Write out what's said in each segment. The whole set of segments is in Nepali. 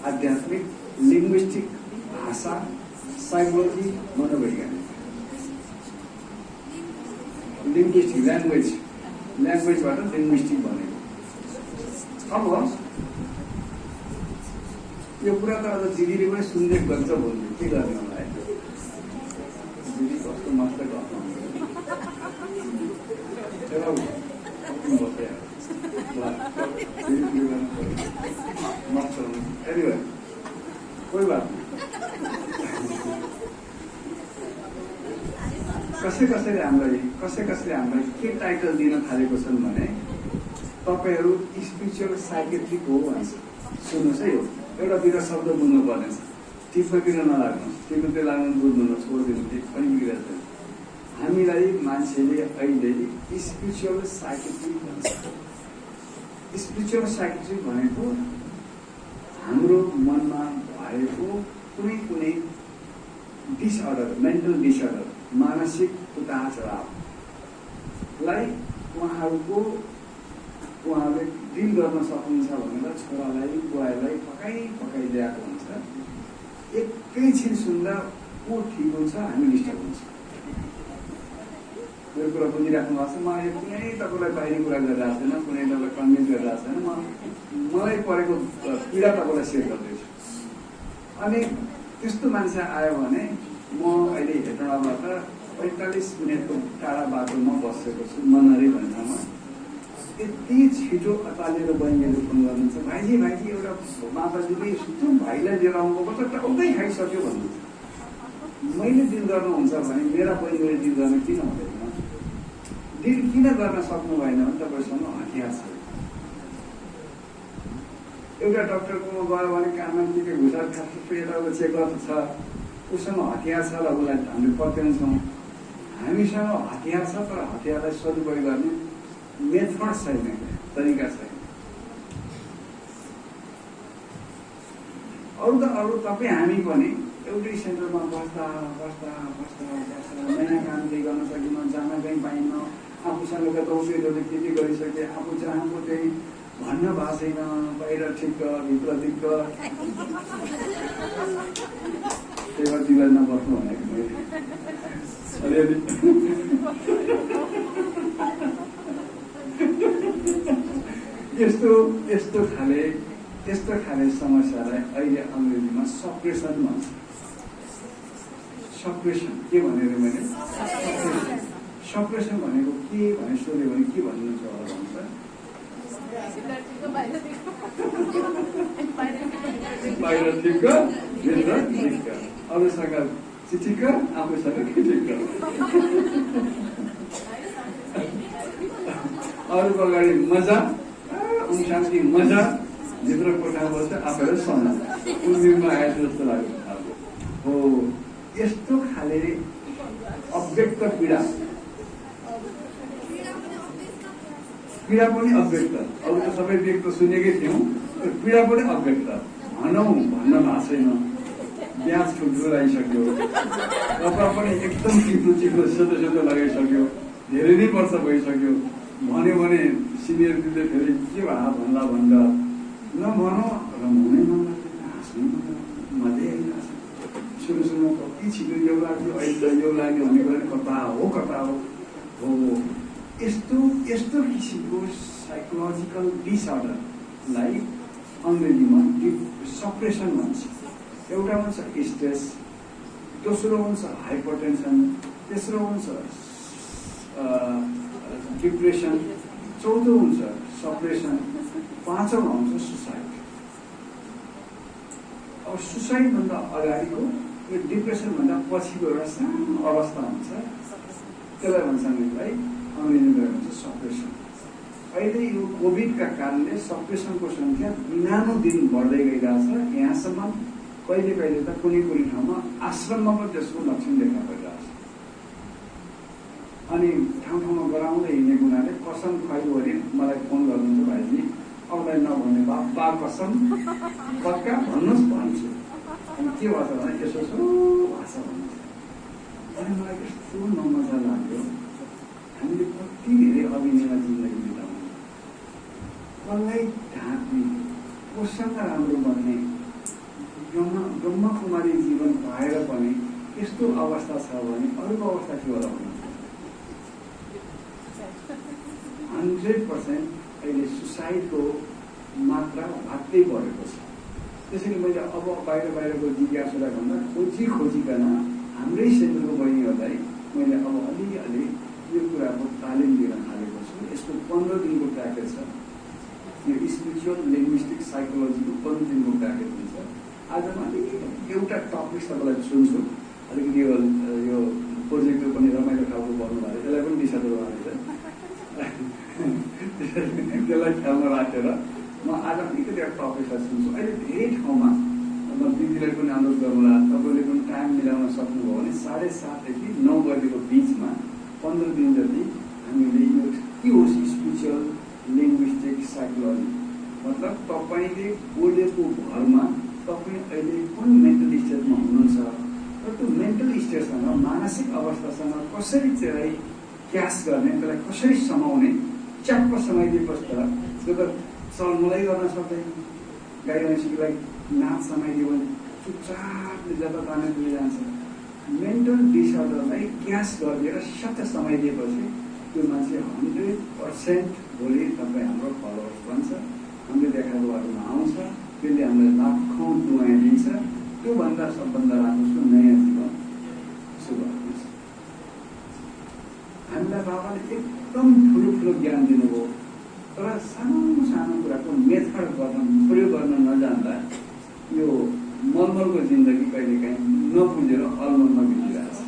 आध्यात्मिक, लिङ्ग्विस्टिक, भाषा, साइकोलोजी, मनोवैज्ञानिक। लिङ्ग्विस्टिक ल्याङ्ग्वेजबाट लिङ्ग्विस्टिक भनेको। अब यो कुरा त अझ दिदीले पनि सुन्दै गन्छ भन्नु के गर्ने होला है। दिदी कस्तो मस्त गर्नुहुन्छ कोही बात नहीं। कसैले हामीलाई के टाइटल दिन थालेको छन् भने तपाईहरू स्पिरिचुअल साइकेट्रिक हो भन्छ। सुन्नुहोस् है, यो एउटा दुईवटा शब्द बुझ्नु पर्ने छ। टिप्न किन नलाग्नुहोस्, टिप्न त्यो लाग्नु बुझ्नु छोडिदिनु, त्यो पनि बिग्रेको छैन। हामीलाई मान्छेले अहिले स्पिरिचुअल साइकेट्रिक भन्छ। स्पिरिचुअल साइकेट्रिक भनेको हाम्रो मनमा भएको कुनै डिसअर्डर, मेन्टल डिसअर्डर, मानसिक उतार चढावलाई उहाँले डिल गर्न सक्नुहुन्छ भनेर छोरालाई बुवालाई पकाइदिएको हुन्छ। एकैछिन सुन्दा को ठिक हुन्छ, हामी डिस्टर्ब हुन्छ। यो कुरा बुझिराख्नु भएको छ। म कुनै तपाईँलाई बाहिरी कुरा गरिरहेको छैन, कुनै तपाईँलाई कन्भिन्स गरिरहेको छैन। मलाई परेको पीडा तपाईँलाई सेयर गर्दैछु। अनि त्यस्तो मान्छे आयो भने म अहिले हेटौँडाबाट 45 मिनटको टाढा बाटोमा बसेको छु, मनहरी भन्ने ठाउँमा। यति छिटो अतालेर बहिनीले फोन गर्नुहुन्छ, भाइजी एउटा माताजीले यस्तो भाइलाई लिएर आउनुभएको त टाउकै खाइसक्यो भन्नुहुन्छ। मैले डिल गर्नुहुन्छ भने मेरा बहिनीले डिल गर्न किन हुँदैन? डिल किन गर्न सक्नु भएन भने तपाईँसँग हतियार छ। एउटा डक्टरकोमा गयो भने कानमा के घुसार खासो पेटको चेकअप छ, उसँग हतियार छ र उसलाई हामीले पत्याउँछौँ। हामीसँग हतियार छ तर हतियारलाई सदुपयोग गर्ने मेथड छैन, तरिका छैन। अरू तपाईँ हामी पनि एउटै सेन्टरमा बस्दा महिना काम केही गर्न सकिन्न, जान कहीँ पाइन्न। आफूसँग त औषधीहरूले के गरिसके, आफू चाहेको त्यही भन्न भएको छैन। बाहिर ठिक्क, भित्र दिक्क। त्यही भएर तिमीलाई नबस्नु भनेको मैले अलिअलि। यस्तो खाले समस्यालाई अहिले अङ्ग्रेजीमा सप्रेसन भन्छ। सप्रेसन के भनेर मैले सप्रेसन भनेको के भने सोध्यो भने के भन्नुहुन्छ होला भन्छ? बाहिर ठिक्क, भित्र ठिक्क, अरूसँग चिठिक्क, आफूसँग खिटिक्क। अरूको अगाडि मजा, शान्ति मजा, भित्र कोठा बस्छ आफैलाई सन्ना। उनीमा आएको जस्तो लाग्यो हो। यस्तो खाले अव्यक्त पीडा पनि अव्यक्त। अरू त सबै व्यक्त सुनेकै थियौँ, पीडा पनि अव्यक्त। भन्न भएको छैन। ब्याज ठुल्ठुलो लगाइसक्यो, कपडा पनि एकदम चिप्लो सेतो लगाइसक्यो, धेरै नै वर्ष भइसक्यो। भन्यो भने सिनियरले फेरि के भयो भन्दा नभनौँ र हुनै नलाग्दैन, हाँस्नै मजा आइरहेछ। सुरुमा कति छिटो यो लाग्यो, अहिले यो लाग्यो भने कता हो। यस्तो किसिमको साइकोलोजिकल डिसअर्डरलाई अङ्ग्रेजीमा सप्रेसन भन्छ। एउटा हुन्छ स्ट्रेस, दोस्रो हुन्छ हाइपरटेन्सन, तेस्रो हुन्छ डिप्रेसन, चौथो हुन्छ सप्रेसन, पाँचौँमा हुन्छ सुसाइड। अब सुसाइडभन्दा अगाडिको यो डिप्रेसनभन्दा पछिको एउटा सानो अवस्था हुन्छ, त्यसलाई भन्छ हामीलाई अङ्ग्रेजीमा भन्छ सप्रेसन। अहिले यो कोभिडका कारणले सप्रेसनको सङ्ख्या दिनानुदिन बढ्दै गइरहेछ। यहाँसम्म कहिले त कुनै ठाउँमा आश्रममा पनि त्यसको लक्षण देखा परिरहेछ। अनि ठाउँमा गराउँदै हिँडेको हुनाले कसम खुवाइयो भने मलाई फोन गर्नुहुन्छ, भाइजी अरूलाई नभन्ने बा कसम पक्का भन्नुहोस् भन्छु। अनि के भन्छ भने यसो भाषा भन्नुहुन्छ। अनि मलाई यस्तो नमजा लाग्यो। हामीले कति धेरै अभिनयमा जिन्दगी बिताउनु, कसलाई ढाँट्ने, कोसँग राम्रो बन्ने, ब्रह्मकुमारी जीवन पाएर पनि यस्तो अवस्था छ भने अरूको अवस्था के होला भन्नु 100% अहिले सुसाइडको मात्रा भाग्दै बढेको छ। त्यसैले मैले अब बाहिरको जिज्ञासालाई भन्दा खोजिकन हाम्रै सेन्टरको बहिनीहरूलाई मैले अब अलिअलि यो कुराको तालिम दिन थालेको छु। यसको 15 दिनको प्याकेज छ। यो स्पिरिचुअल लिङ्ग्विस्टिक साइकोलोजीको 15 दिनको प्याकेज हुन्छ। आज म एउटा टपिक तपाईँलाई सुन्छु। अलिकति यो प्रोजेक्टको पनि रमाइलो खालको भन्नु भयो, यसलाई पनि डिसाइड गर्नु त्यसलाई ख्यालमा राखेर म आज अलिकति एउटा टपिकलाई सुन्छु। अहिले धेरै ठाउँमा म दिदीलाई पनि अनुरोध गरौँला, तपाईँले पनि टाइम मिलाउन सक्नुभयो भने 7:30 देखि 9 बजेको बिचमा 15 दिन जति हामीले यो के हो स्पिरिचुअल लिङ्ग्विस्टिक साइकोलोजी, मतलब तपाईँले बोलेको भरमा तपाईँ अहिले कुन मेन्टल स्टेटमा हुनुहुन्छ र त्यो मेन्टल स्टेटसँग मानसिक अवस्थासँग कसरी चाहिँ क्यास गर्ने, त्यसलाई कसरी समाउने, च्याप्प समाइदिएपछि त त्यो त चलमुलै गर्न सक्दैन। गाई भैँसीलाई नाच समाइदियो भने चुपचापले जता ताने पुगे जान्छ। मेन्टल डिसअर्डरलाई क्यास गरिदिएर सट्ट समाइदिएपछि त्यो मान्छे 100% भोलि तपाईँ हाम्रो फलोवर्स बन्छ, हामीले देखाएको बाटोमा आउँछ, त्यसले हामीलाई लाखौँ दुआँ दिन्छ। त्योभन्दा सबभन्दा राम्रो नयाँ जीवन शुभ हुन्छ। हामीलाई बाबाले एकदम ठुलो ज्ञान दिनुभयो, तर सानो कुराको मेथड प्रयोग गर्न नजान्दा यो मलमलको जिन्दगी कहिलेकाहीँ नबुझेर अलमलमा बितिरहेछ।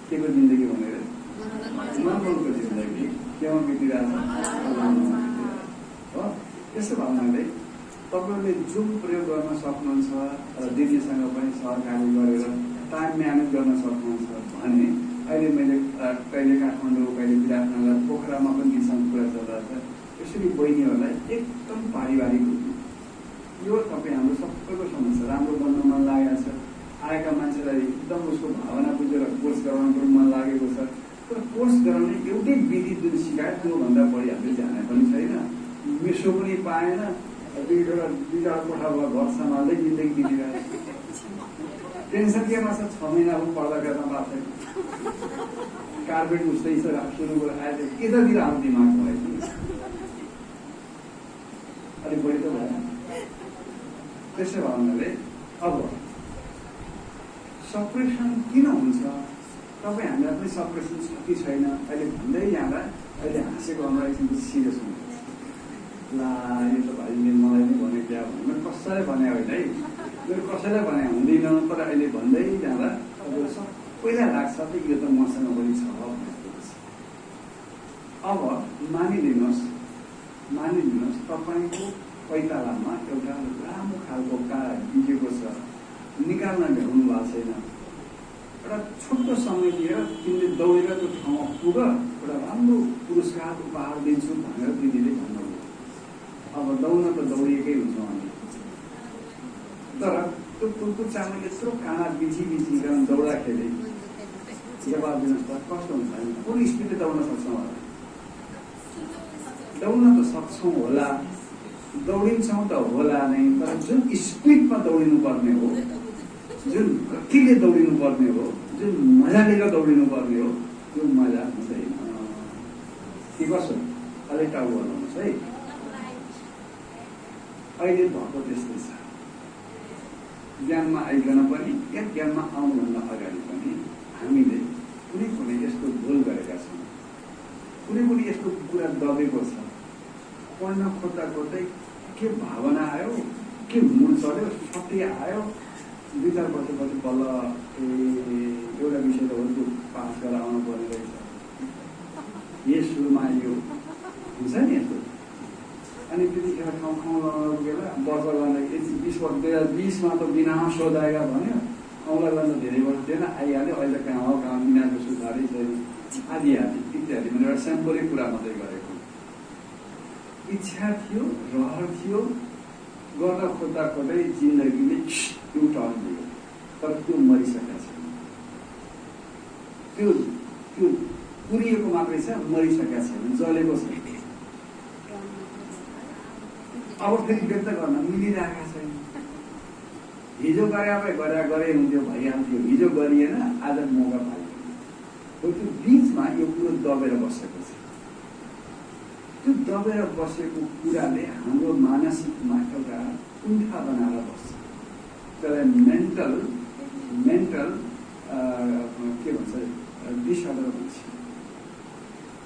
के को जिन्दगी भनेर मलमलको जिन्दगी केमा बितिरहेछ, अलमलमा बितिरहेछ हो। त्यसो भन्नाले तपाईँले जुन प्रयोग गर्न सक्नुहुन्छ र दिदीसँग पनि सहकारी गरेर टाइम म्यानेज गर्न सक्नुहुन्छ भने अहिले मैले कहिले काठमाडौँ, कहिले विराटनगर, पोखरामा पनि दिसँग कुरा चलिरहेछ। यसरी बहिनीहरूलाई एकदम पारिवारिक यो तपाईँ हाम्रो सबैको समस्या राम्रो बन्न मन लागेको छ। आएका मान्छेलाई एकदम उसको भावना बुझेर कोर्स गराउनु पनि मन लागेको छ, तर कोर्स गराउने एउटै विधि जुन सिकायो त्योभन्दा बढी हामीले जाने पनि छैन, मिसो पनि पाएन। दुईवटा कोठाबाट घर सम्हाल्दै जिन्दगी बितिरहेको टेन्सन केमा छ। 6 महिनाको पर्दा गर्न पाएको छैन, कार्पेट उस्तै छ, सुरु आएर यतातिर आफ्नो दिमाग भयो अलिक बढी त भएन। त्यसो भन्नाले अब सप्रेसन किन हुन्छ, तपाईँ हामीलाई पनि सप्रेसन छ कि छैन अहिले भन्दै जाँदा अहिले हाँसेको अनुहार एकछिन सिरियस हुन्छ। ला यो त भाइले मलाई नै भने क्या भने मैले कसैलाई भने होइन है, मेरो कसैलाई भने हुँदैन, तर अहिले भन्दै जाँदा अब सबैलाई लाग्छ कि यो त मसँग पनि छ भन्ने। अब मानिलिनुहोस् तपाईँको पैतालामा एउटा राम्रो खालको बिजेको छ, निकाल्न भ्याउनु भएको छैन। एउटा छोटो समय लिएर तिमीले दौडेर त्यो ठाउँमा पुग, एउटा राम्रो पुरस्कार उपहार दिन्छु भनेर दिदीले भन्नुभयो। अब दौड्न त दौडिएकै हुन्छ हामी, तर त्यो कुर्कुच्चामा यत्रो काँडा बिचिकन दौड्दाखेरि जवाब दिनुहोस् त कस्तो हुन्छ। हामी कुन स्पिडले दौड्न सक्छौँ होला, दौड्न त सक्छौँ होला, दौडिन्छौँ त होला नै, तर जुन स्पिडमा दौडिनु पर्ने हो, जुन गतिले दौडिनु पर्ने हो, जुन मजा लिएर दौडिनु पर्ने हो, त्यो मजा हुँदैन। के कसो अलिक टाउ गर्नुहोस् है। अहिले भएको त्यस्तै छ। ज्ञानमा आइकन पनि या ज्ञानमा आउनुभन्दा अगाडि पनि हामीले कुनै यस्तो भुल गरेका छौँ, कुनै यस्तो कुरा दबेको छ। पढ्न खोज्दै के भावना आयो, के मूल चल्यो, सबै आयो, 2-4 वर्षपछि बल्ल एउटा विषय त हो त्यो पास गरेर आउनु पर्ने रहेछ। यो सुरुमा यो हुन्छ नि यस्तो, अनि त्यतिखेर ठाउँ लगेर वर्ष गर्दा 2020मा त बिना सोधाएका भन्यो, औँला गर्दा धेरै वर्ष थिएन, आइहाल्यो। अहिले कहाँ बिनाको सुधारै छैन, आदि इत्यादि। मैले एउटा स्याम्पलै कुरा मात्रै गरेको। इच्छा थियो, रहर थियो, गर्न खोज्दै जिन्दगीले त्यो टर्न दियो, तर त्यो मरिसकेको छ। त्यो पुरिएको मात्रै छ, मरिसकेको छैन, जलेको छ। अब फेरि व्यक्त गर्न मिलिरहेका छैन। हिजो गरे हुन्थ्यो, भइहाल्थ्यो। हिजो गरिएन, आज मौका पाइयो। त्यो बिचमा यो कुरो दबेर बसेको छ। त्यो दबेर बसेको कुराले हाम्रो मानसिकमा एउटा कुण्ठा बनाएर बस्छ। त्यसलाई मेन्टल के भन्छ, डिसअर्डर भन्छ,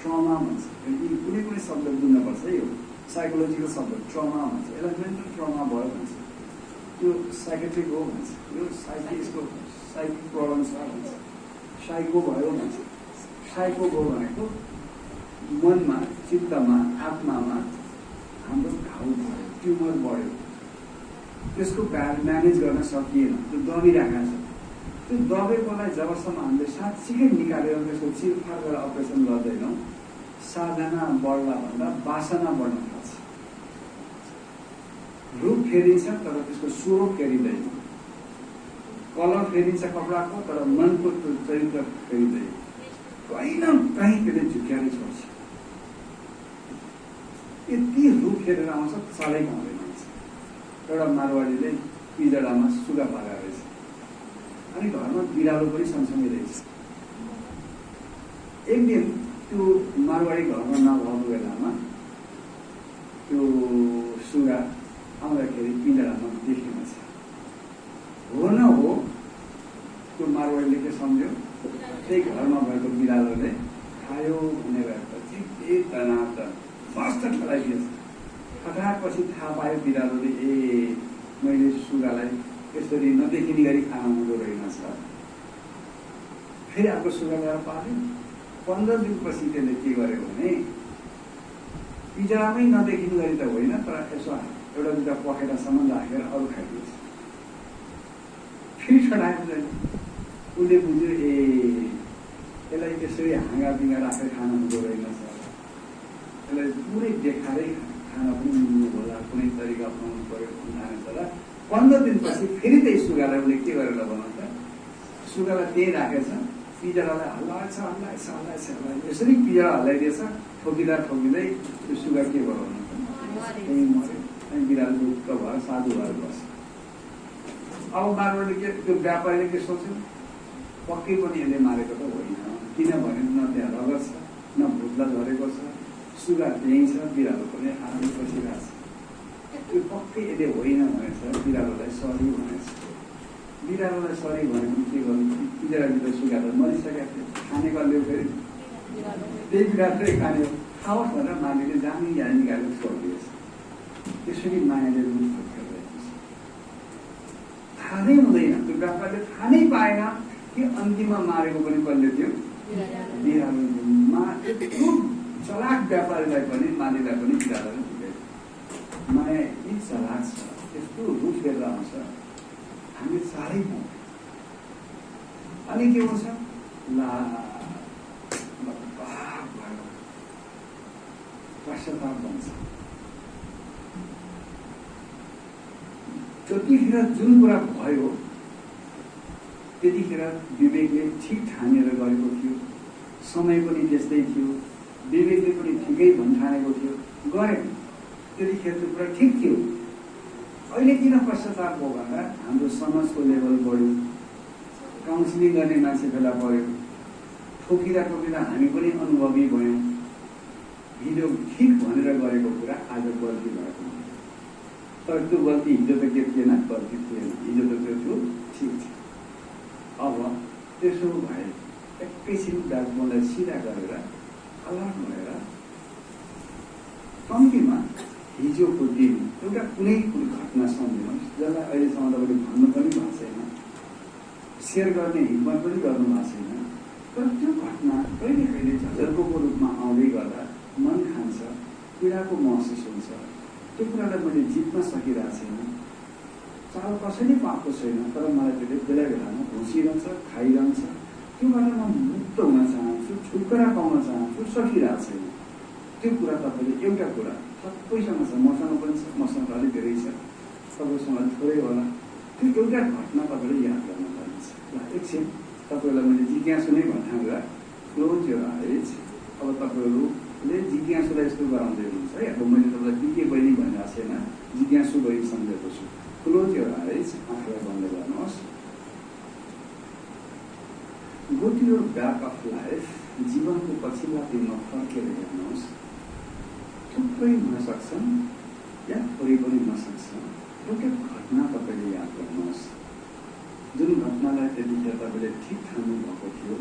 ट्रमा भन्छ। यी कुनै शब्द बुझ्नुपर्छ। यो साइकोलोजिकल शब्द ट्रमा भन्छ। यसलाई मेन्टल ट्रमा भयो भन्छ। त्यो साइकेट्रिक हो भन्छ। यो साइकिक प्रब्लम छ भन्छ। साइको भयो भन्छ। साइको भयो भनेको मनमा, चित्तमा, आत्मामा हाम्रो घाउ भयो, ट्युमर बढ्यो, त्यसको म्यानेज गर्न सकिएन, त्यो दबिरहेको छ। त्यो दबेकोलाई जबसम्म हामीले साँच्चीकै निकालेर त्यसको चिरफार गरेर अपरेसन गर्दैनौँ, साधना बढ्ला भन्दा वासना बढ्न थाल्छ। रूप फेरिन्छ तर त्यसको स्वरूप फेरिँदैन। कलर फेरिन्छ कपडाको तर मनको चरित्र फेरिँदैन। कहीँ न कहीँ त्यसले झुक्याएर छोड्छ। यति रूप फेरेर आउँछ, चालैको आउँदैन। एउटा मारवाडीले पिजडामा सुगा पारेको रहेछ। अनि घरमा बिरालो पनि सँगसँगै रहेछ। एक दिन त्यो मारवाडी घरमा नभएको बेलामा त्यो सुगा आउँदाखेरि पिजडामा देखिएको छ। हो न हो त्यो मारवाडीले के सम्झ्यो, त्यही घरमा भएको बिरालोले खायो भनेर एकदम मस्त ठलाइदिएछ। खतरापछि थाहा पायो बिरालोले, ए मैले सुगालाई यसरी नदेखिने गरी खाना हुँदो रहेनछ। फेरि अर्को सुगा ल्याएर पाल्यो। 15 दिनपछि त्यसले के गर्यो भने पिजडामै नदेखिने गरी त होइन, तर यसो एउटा दुईवटा पखेटासम्म राखेर अरू खाइदिएछ। फेरि छोडायो। उसले बुझ्यो, ए यसलाई त्यसरी हाँगाबिँगा राखेर खाना हुँदो रहेनछ। यसलाई पुरै देखाएरै खाना पनि मिल्नु होला, कुनै तरिका अपनाउनु पर्यो जानेछ होला। 15 दिनपछि फेरि त्यही सुगालाई उसले के गरेर बनाउँछ, सुगालाई त्यही राखेछ। पिजडालाई हल्लाएछ यसरी पिजडा हल्लाइदिएछ। ठोकिँदै त्यो सुगा के भयो भने त्यही मऱ्यो। अनि बिरालो ढुक्क भएर साधु भएर बस्यो। अब मारवाडीले त्यो व्यापारीले के सोच्यो, पक्कै पनि यसले मारेको त होइन, किनभने न त्यहाँ रगत छ, न भुत्ला झरेको छ, सुगा त्यहीँ छ, बिरालो पनि आरामले बसिरहेको छ। त्यो पक्कै यसले होइन भनेछ। बिरालोलाई सरी भनेछ। बिरालोलाई सरी भनेको के गर्नु, पिजडाभित्र सुगा त मरिसकेको थियो, खाने कसले फेरि त्यही बिरालोले खाने हो। खाओस् भनेर मालिकले जानी निकालेर छोडिदिएछ। त्यसरी मायाले रूप खेलिरहेको छ। थाहा नै हुँदैन, त्यो व्यापारले थाहा नै पाएन कि अन्तिममा मारेको पनि कसले थियो, बिरालो। चलाक व्यापारीलाई पनि मालिकलाई पनि बिरालोले पुग्यो। माया यति चलाक छ, यस्तो रूप फेरेर आउँछ, हामी साह्रै पाउँछ। अनि के हुन्छ, पश्चाताप बन्छ। जतिखेर जुन कुरा भयो त्यतिखेर विवेकले ठिक ठानेर गरेको थियो, समय पनि त्यस्तै थियो, विवेकले पनि ठिकै भन्ठानेको थियो, गरेन। त्यतिखेर त्यो कुरा ठिक थियो। अहिले किन पश्चाताप हो भन्दा हाम्रो समाजको लेभल बढ्यो, काउन्सिलिङ गर्ने मान्छे फेला पर्यो, ठोकिँदा हामी पनि अनुभवी भयौँ। हिजो ठिक भनेर गरेको कुरा आज गल्ती भएको, तर त्यो गल्ती हिजो त के थिएन, गल्ती थिएन, हिजो त त्यो थियो, ठिक थियो। अब त्यसो भए एकैछिन ब्याकबोनलाई सिधा गरेर अलर्ट भएर कम्तीमा हिजोको दिन एउटा कुनै घटना सम्झिनुहोस्, जसलाई अहिलेसम्म तपाईँले भन्नु पनि भएको छैन, सेयर गर्ने हिम्मत पनि गर्नु भएको छैन, तर त्यो घटना कहिले कहिले झलको रूपमा आउँदै गर्दा मन खान्छ, पीडाको महसुस हुन्छ। त्यो कुरालाई मैले जित्न सकिरहेको छैन, चाल कसैले पाएको छैन, तर मलाई त्यसले बेला बेलामा घुसिरहन्छ, खाइरहन्छ। त्योबाट म मुक्त हुन चाहन्छु, छुटकारा पाउन चाहन्छु, सकिरहेको छैन। त्यो कुरा तपाईँले एउटा कुरा सबैसँग छ, मसँग पनि छ, मसँग अलिक धेरै छ, तपाईँसँग थोरै होला। त्यो एउटा घटना तपाईँले याद गर्न पर्नेछ। ल एकछिन तपाईँहरूलाई मैले जिज्ञासु नै भन्दा क्लोज योर आइज। अब तपाईँहरूले जिज्ञासुलाई यस्तो गराउँदै हुनुहुन्छ है। अब मैले तपाईँलाई बिके बहिनी भनेको छैन, जिज्ञासु बहिनी सम्झेको छु। क्लोज योर आइज, आँखालाई बन्द go to your back of life, जीवनको पछिल्ला दिनमा फर्केर हेर्नुहोस्, थुप्रै हुन सक्छन् या थोरै पनि हुन सक्छ। एउटा घटना तपाईँले याद गर्नुहोस्, जुन घटनालाई त्यतिखेर तपाईँले ठिक ठान्नु भएको थियो,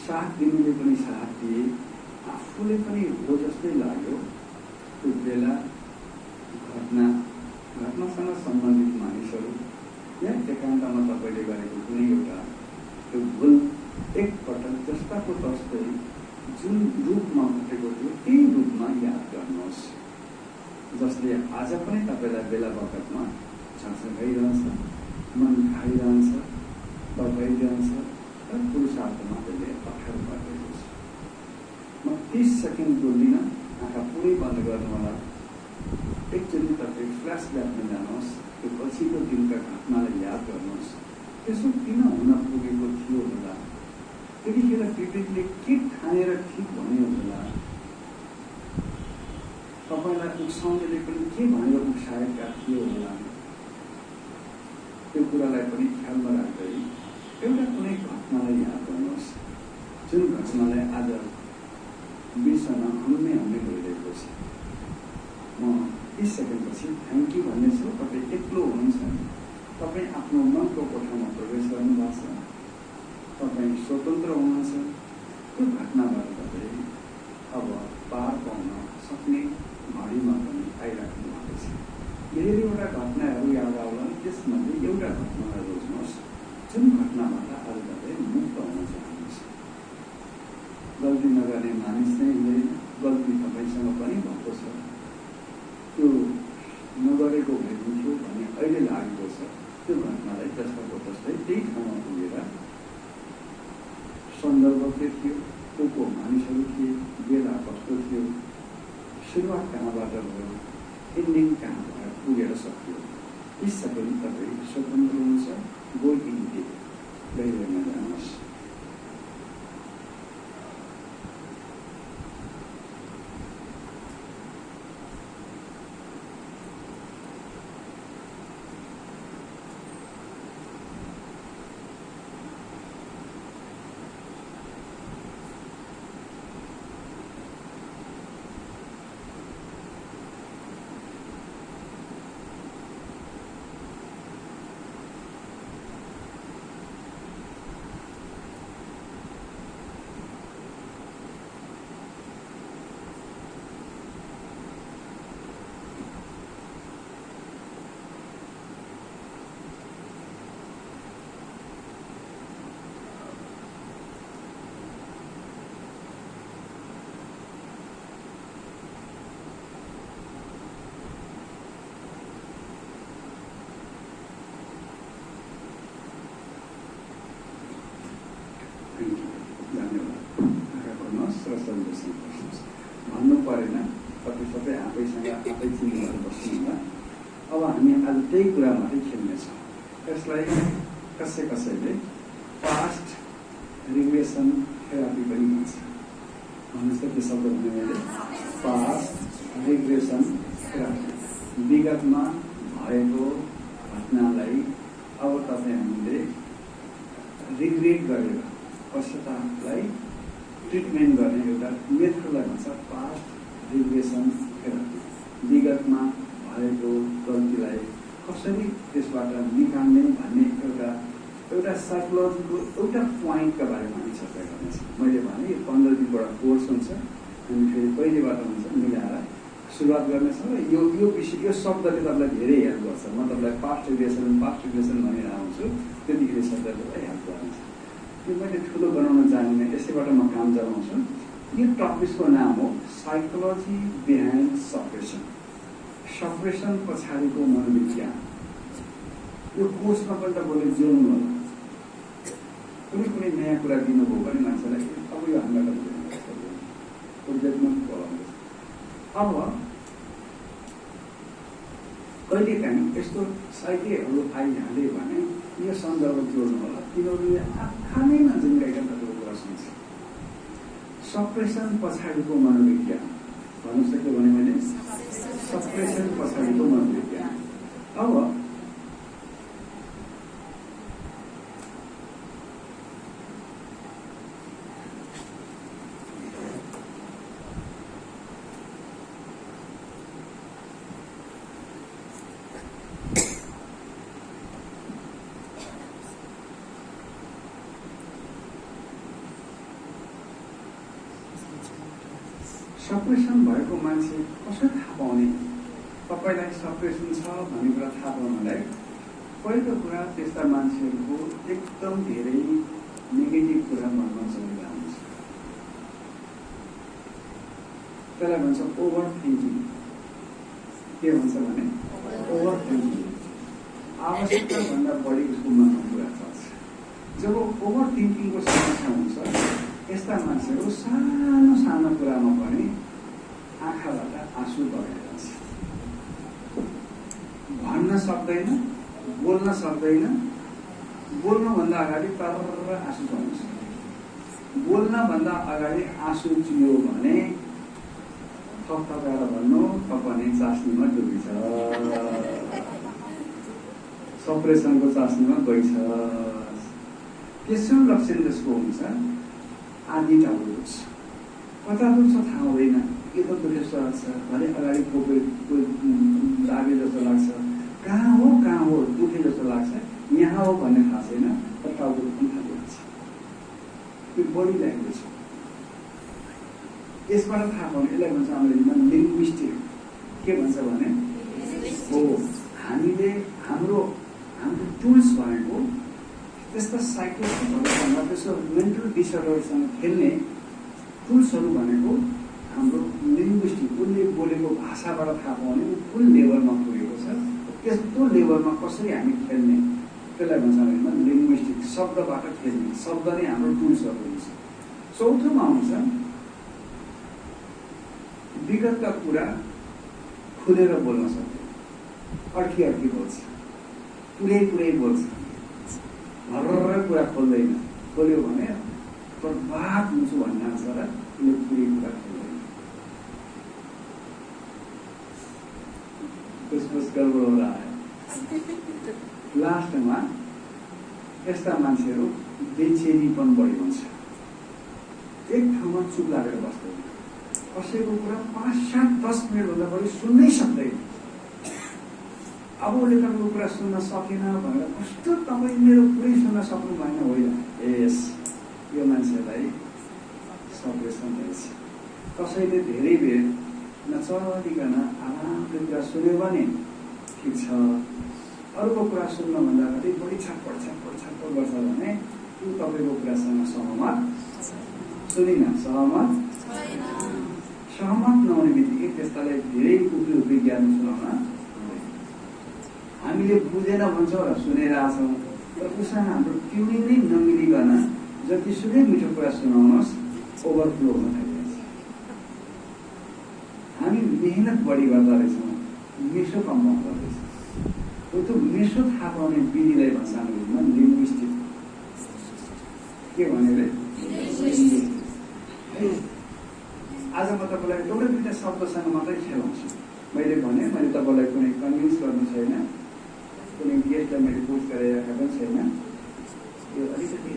साथ दिनुले पनि साथ दिए, आफूले पनि हो जस्तै लाग्यो। त्यो बेला घटनासँग सम्बन्धित मानिसहरू या एकान्तमा तपाईँले गरेको कुनै एउटा त्यो भुल एकपटक जस्ताको तस्तै जुन रूपमा घटेको थियो त्यही रूपमा याद गर्नुहोस्, जसले आज पनि तपाईँलाई बेला बखतमा झकझकाइरहन्छ, मन खाइरहन्छ, बगाइरहन्छ र पुरुषार्थमा त्यसले अप्ठ्यारो पारिरहेको छ। म 30 सेकेन्ड बोल्दिनँ, आँखा पुरै बन्द गर्नु होला। एकचोटि तपाईँ फ्ल्यासब्याकमा जानुहोस्, त्यो पछिको दिनका घटनालाई याद गर्नुहोस्। त्यसो किन हुन पुगेको थियो होला? त्यतिखेर विवेकले के ठानेर ठिक भन्यो होला? तपाईँलाई उक्साउनेले पनि के भनेर उक्साएका थियो होला? त्यो कुरालाई पनि ख्यालमा राख्दै एउटा कुनै घटनालाई याद गर्नुहोस्, जुन घटनालाई आज बिर्सन हम्मे गइरहेको छ। म 30 सेकेन्डपछि थ्याङ्क यू भन्नेछु। तपाईँ एक्लो हुनुहुन्छ, तपाईँ आफ्नो मनको कोठामा प्रवेश गर्नुभएको छ, तपाईँ स्वतन्त्र हुनुहुन्छ। त्यो घटनाबाट तपाईँ अब पार पाउन सक्ने घडीमा पनि आइराख्नु भएको छ। धेरैवटा घटनाहरू याद आउला, त्यसमध्ये एउटा घटनालाई रोज्नुहोस्, जुन घटनाबाट आज तपाईँ मुक्त हुन चाहनुहुन्छ। गल्ती नगर्ने मानिस नै हुँदैन, गल्ती तपाईँसँग पनि भएको छ। त्यो नगरेको भए हुन्थ्यो भन्ने अहिले लागेको छ। त्यो घटनालाई जस्ताको तस्तै त्यही ठाउँमा पुगेर सन्दर्भ के थियो, को मानिसहरू थिए, बेला कस्तो थियो, सुरुवात कहाँबाट भयो, एन्डिङ कहाँ भएर पुगेर सक्यो। 30 सेकेन्ड तपाईँ स्वतन्त्र हुनुहुन्छ। गो इन डे गइरहेमा जानुहोस्। भन्नु परेन, तपाईँ सबै आफैसँग आफै चिन्नु बस्नुहुन्छ। अब हामी आज त्यही कुरा मात्रै खेल्नेछौँ। यसलाई कसैले पास्ट रिग्रेसन थेरापी पनि भन्छ। भन्नुहोस् त त्यो शब्द भन्ने मैले, पास्ट रिग्रेसन थेरापी। विगतमा भएको घटनालाई अब तपाईँ हामीले रिग्रेट गरेर पश्चातापलाई ट्रिटमेन्ट गर्ने एउटा मेथडलाई भन्छ पास्ट रिग्रेसन थेरापी। विगतमा भएको गल्तीलाई कसरी त्यसबाट निकाल्ने भन्ने एउटा साइकोलोजीको एउटा पोइन्टका बारेमा हामी चर्चा गर्नेछौँ। मैले भने यो 15 दिनबाट कोर्स हुन्छ, हामी फेरि पहिलेबाट हुन्छ मिलाएर सुरुवात गर्नेछौँ। र यो विषय यो शब्दले तपाईँलाई धेरै हेल्प गर्छ। म तपाईँलाई पास्ट रिग्रेसन भनेर आउँछु, त्यतिखेर शब्दलाई हेल्प गर्नेछ। यो मैले ठुलो बनाउन जानिनँ, यसैबाट म काम चलाउँछु। यो टपिकको नाम हो साइकोलोजी बिहाइन्ड सप्रेसन। सप्रेसन पछाडिको मनोविज्ञान। यो कोर्समा पनि तपाईँले जोड्नु होला। कुनै नयाँ कुरा दिनुभयो भने मान्छेलाई अब यो हामीलाई अब कहिलेकाहीँ यस्तो साहित्यहरू आइहाल्यो भने यो सन्दर्भ जोड्नु होला। तिनीहरूले आँखा नै नजुङ्गाइकन तपाईँको कुरा सुन्छ। सप्रेसन पछाडिको मनोविज्ञान भन्नु सक्यो भने मैले सप्रेसन पछाडिको मनोविज्ञान। अब सप्रेसन भएको मान्छे कसरी थाहा पाउने? तपाईँलाई सप्रेसन छ भन्ने कुरा थाहा पाउनलाई पहिलो कुरा त्यस्ता मान्छेहरूको एकदम धेरै नेगेटिभ कुरा मनमा चलिरहेको हुन्छ। त्यसलाई भन्छ ओभर थिङ्किङ। के भन्छ भने ओभर थिङ्किङ। आवश्यकताभन्दा बढी उसको मनमा कुरा चल्छ। जब ओभर थिङ्किङको समस्या हुन्छ यस्ता मान्छेहरू सानो सानो कुरामा पनि आँखाबाट आँसु बगाइरहन्छ। भन्न सक्दैन, बोल्न सक्दैन। बोल्नुभन्दा अगाडि तर आँसु चल्छ। बोल्नभन्दा अगाडि आँसु चुयो भने थपथपाएर भन्नु तपाईँ चास्नीमा डुबिन्छ, सप्रेसनको चास्नीमा गइछ। तेस्रो लक्षण जसको हुन्छ आदि टाउको दुख्छ। कता दुख्छ थाहा हुँदैन, के त दुखे जस्तो लाग्छ, भने अगाडि दाबे जस्तो लाग्छ, कहाँ हो दुखे जस्तो लाग्छ, यहाँ हो भन्ने थाहा छैन, तर टाउको दुख्न थालिन्छ। त्यो बडी ल्याङ्ग्वेज हो। यसबाट थाहा पाउने यसलाई भन्छ अङ्ग्रेजीमा लिङ्ग्विस्टिक। के भन्छ भने हो हामीले हाम्रो टुल्स भनेको त्यस्ता साइकोसहरूसँग त्यसो मेन्टल डिसअर्डरसँग खेल्ने टुल्सहरू भनेको हाम्रो लिङ्ग्विस्टिक, उसले बोलेको भाषाबाट थाहा पाउने कुन लेभलमा पुगेको छ, त्यस्तो लेभलमा कसरी हामी खेल्ने त्यसलाई भन्छ अङ्ग्रेजीमा लिङ्ग्विस्टिक। शब्दबाट खेल्ने, शब्द नै हाम्रो टुल्सहरू हुन्छ। चौथोमा आउँछ विगतका कुरा खुलेर बोल्न सक्दैन, अर्की बोल्छ, पुरै बोल्छ, भर्र कुरा खोल्दैन। खोल्यो भने बर्बाद हुन्छु भन्ने आशा उसले पुरै कुरा खोल्दैन। कुछ गडबड हो रहा है। लास्टमा यस्ता मान्छेहरू बेचेनीपन बढी हुन्छ। एक ठाउँमा चुप लागेर बस्दैन, कसैको कुरा 5, 7, 10 मिनटभन्दा बढी सुन्नै सक्दैन। अब उसले तपाईँको कुरा सुन्न सकेन भनेर कस्तो तपाईँ मेरो पुरै सुन्न सक्नु भएन होइन। यस यो मान्छेलाई सप्रेसन रहेछ। कसैले धेरै बेर नचलिकन आरामले कुरा सुन्यो भने ठिक छ, अरूको कुरा सुन्नुभन्दा अगाडि बढी छटपट गर्छ भने त्यो तपाईँको कुरासँग सहमत नहुने बित्तिकै त्यसलाई धेरै उब्री ज्ञान सुनाउन हामीले बुझेन भन्छौँ र सुनिरहेछौँ, तर उसँग हाम्रो ट्युनिङ नै नमिलिकन जतिसुकै मिठो कुरा सुनाउनुहोस् ओभरफ्लो हुन थालिन्छ। हामी मेहनत बढी गर्दो रहेछौँ, मिठो कम गर्दो रहेछौँ। त्यो मिठो थाहा पाउने विधिलाई भन्छ अङ्ग्रेजीमा लिङ्ग्विस्टिक। के भनेर आज म तपाईँलाई एउटा दुईवटा शब्दसँग मात्रै खेलाउँछु। मैले भने मैले तपाईँलाई कुनै कन्भिन्स गर्नु छैन, कुनै गेस्टलाई मैले पुछ गरिरहेको पनि छैन। यो अलिकति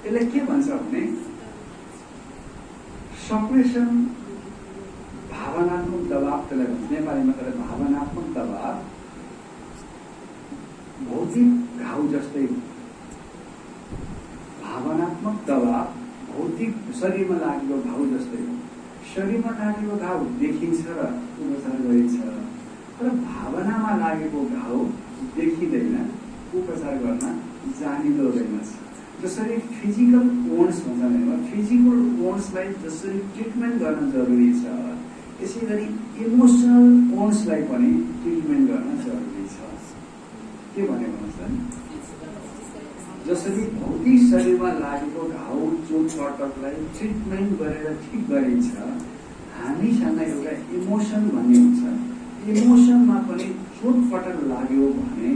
यसलाई के भन्छ भने सप्रेसन भावनात्मक दबाव। त्यसलाई भन्छ नेपालीमा त्यसलाई भावनात्मक दबाव भौतिक घाउ जस्तै हो। भावनात्मक दबाव भौतिक शरीरमा लागेको घाउ जस्तै हो। शरीरमा लागेको घाउ देखिन्छ र उपचार गरिन्छ, तर भावनामा लागेको घाउ देखिँदैन, उपचार गर्न जानिँदो रहेछ। जसरी फिजिकल वोन्ड्स भन्छ भने फिजिकल वोन्ड्सलाई जसरी ट्रिटमेन्ट गर्न जरुरी छ, त्यसै गरी इमोसनल वोन्ड्सलाई पनि ट्रिटमेन्ट गर्न जरुरी छ। के भने भन्नुहोस् त, जसरी भौतिक शरीरमा लागेको घाउ चोटपटकलाई ट्रिटमेन्ट गरेर ठिक गरिन्छ, हामीसँग एउटा इमोसन भन्ने हुन्छ। इमोसनमा पनि चोटपटक लाग्यो भने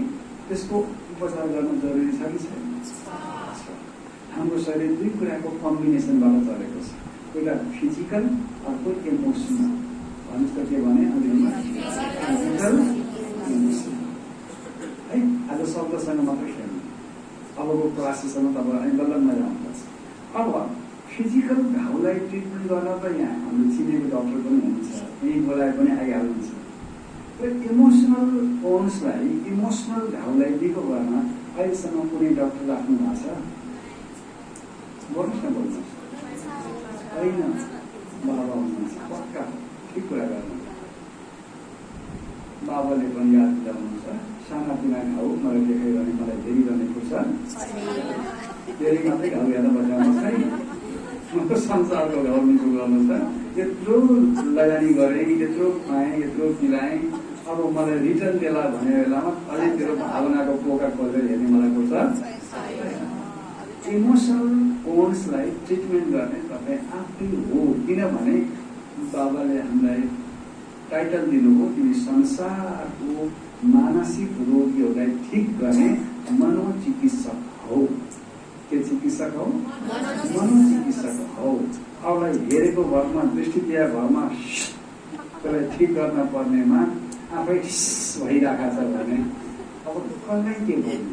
त्यसको उपचार गर्न जरुरी छ कि छैन? हाम्रो शरीर दुई कुराको कम्बिनेसनबाट चलेको छ, एउटा फिजिकल अर्को इमोसनल। भन्नुहोस् त के भने फिजिकल इमोसनल है। आज शब्दसँग मात्रै खेल्नु, अबको क्लासेसमा तपाईँ बल्ल मजा आउनुपर्छ। अब फिजिकल घाउलाई ट्रिटमेन्ट गर्न त यहाँ हाम्रो चिनेको डक्टर पनि हुनुहुन्छ, यहीँ बोलाए पनि आइहाल्नुहुन्छ। तर इमोसनल वोन्ड्सलाई, इमोसनल घाउलाई निको गर्न अहिलेसम्म कुनै डक्टर राख्नु भएको छ? बोल्नुहोस् न, बोल्नुहोस् होइन। बाबा हुनुहुन्छ पक्का ठिक कुरा गर्नु। बाबाले पनि याद दिलाउनुहुन्छ सानातिना घाउ मलाई देखाइ भने मलाई देखिरहने फुर्सद धेरै मात्रै घाउ हेर्न बचाउनु छैन। संसारको घाउ निको गर्नु छ। यत्रो लगानी गरेँ, यत्रो खुवाएँ, यत्रो पिलाएँ, अब मलाई रिटर्न देला भन्ने बेलामा अझै तेरो भावनाको पोका खोजेर हेर्ने मलाई फुर्सद। इमोसनल ओन्सलाई ट्रिटमेन्ट गर्ने तपाईँ आफै हो। किनभने बाबाले हामीलाई टाइटल दिनुभयो, तिमी संसारको मानसिक रोगीहरूलाई ठिक गर्ने मनोचिकित्सक हौ। के चिकित्सक हौ? मनोचिकित्सक हौ। अरूलाई हेरेको भरमा, दृष्टि दिए भरमा त्यसलाई ठिक गर्न पर्नेमा आफै भइरहेको छ भने अब कसलाई के बोल्नु?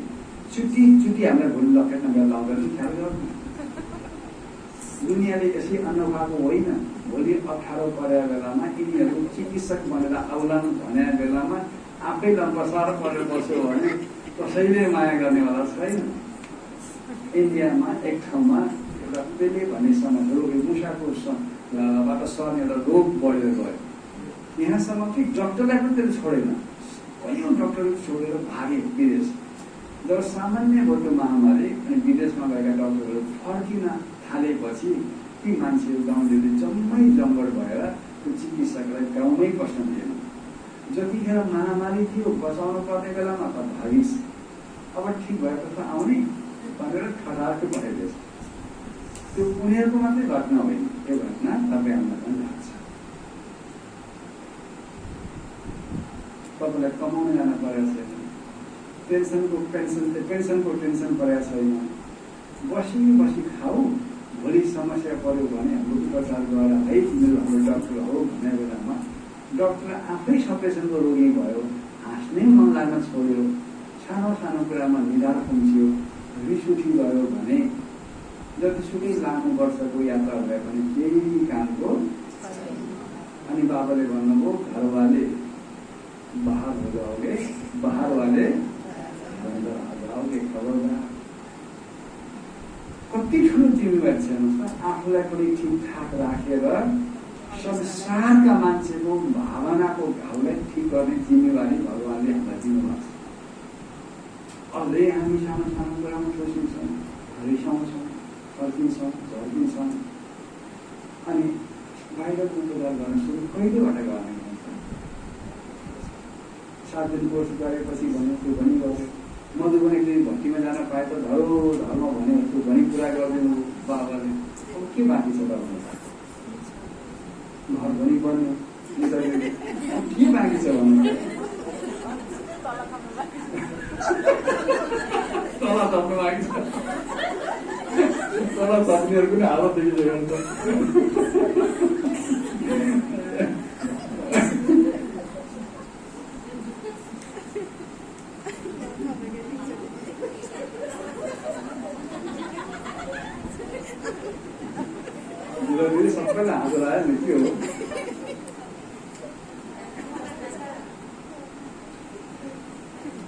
चुटी हामीलाई भोलि लकेट्न गएर लाउँदैन। ख्याल गर्नु, दुनियाँले यसै अनुभवको होइन। भोलि अप्ठ्यारो परेको बेलामा यिनीहरू चिकित्सक बनेर आउलान् भने बेलामा आफै लम्बसार परेर बस्यो भने कसैले माया गर्नेवाला छैन। इन्डियामा एक ठाउँमा एउटा पेले भन्ने समस्या मुसाको बाट सर्ने एउटा रोग बढेर गयो। यहाँसम्म कि डक्टरलाई पनि त्यसले छोडेन, कैयौँ डक्टरले छोडेर भागे विदेश। जब सामान्य भयो त्यो महामारी अनि विदेशमा गएका डक्टरहरू फर्किन थालेपछि ती मान्छेहरू गाउँले जम्मै जङ्गल भएर त्यो चिकित्सकलाई गाउँमै बस्न दिएन। जतिखेर महामारी थियो बचाउनु पर्ने बेलामा त भागिस, अब ठिक भएको त आउने भनेर ठटाएको परेको छ। त्यो उनीहरूको मात्रै घटना होइन, यो घटना तपाईँ हामीलाई पनि लाग्छ। तपाईँलाई कमाउन जान परेको छैन, पेन्सनको टेन्सन परेको छैन, बसी खाऊ। भोलि समस्या पर्यो भने हाम्रो उपचार गरेर है मेरो हाम्रो डक्टर हो भन्ने बेलामा डक्टर आफै सप्रेसनको रोगी भयो, हाँस्नै मन लाग्न छोड्यो, सानो सानो कुरामा निधार खुम्चियो, रिस उठी गयो भने जतिसुकै लामो वर्षको यात्रा भए पनि केही कामको। अनि बाबाले भन्नुभयो घरवाले बाहर हो जाओगे, बाहर वाले अंदर आ जाओगे। खबरदार, कति ठुलो जिम्मेवारी छ हेर्नुहोस् त। आफूलाई पनि ठिकठाक राखेर संसारका मान्छेको भावनाको घाउलाई ठिक गर्ने जिम्मेवारी भगवानले हामीलाई दिनुभएको छ। अझै हामी सानो सानो कुरामा सोचिन्छौँ, रिसाउँछौँ, फर्किन्छौँ, झर्किन्छौँ। अनि बाहिरको कुरा गर्न सुरु कहिलेबाट गर्ने हुन्छ? 7 दिन कोर्स गरेपछि भने त्यो पनि गऱ्यो। मधुबनी भट्टीमा जान पाए त धर्म भने त्यो भनी पुरा गरिदिनु बाबाले। अब के बाँकी छ तपाईँलाई? घर पनि बन्यो, के बाँकी छ भन्नु? तल थप्नु बाँकी छ। तल थप्नेहरूको पनि हालत देखिसकेको हुन्छ। सबैलाई हाँसो लाग्यो नि, के हो?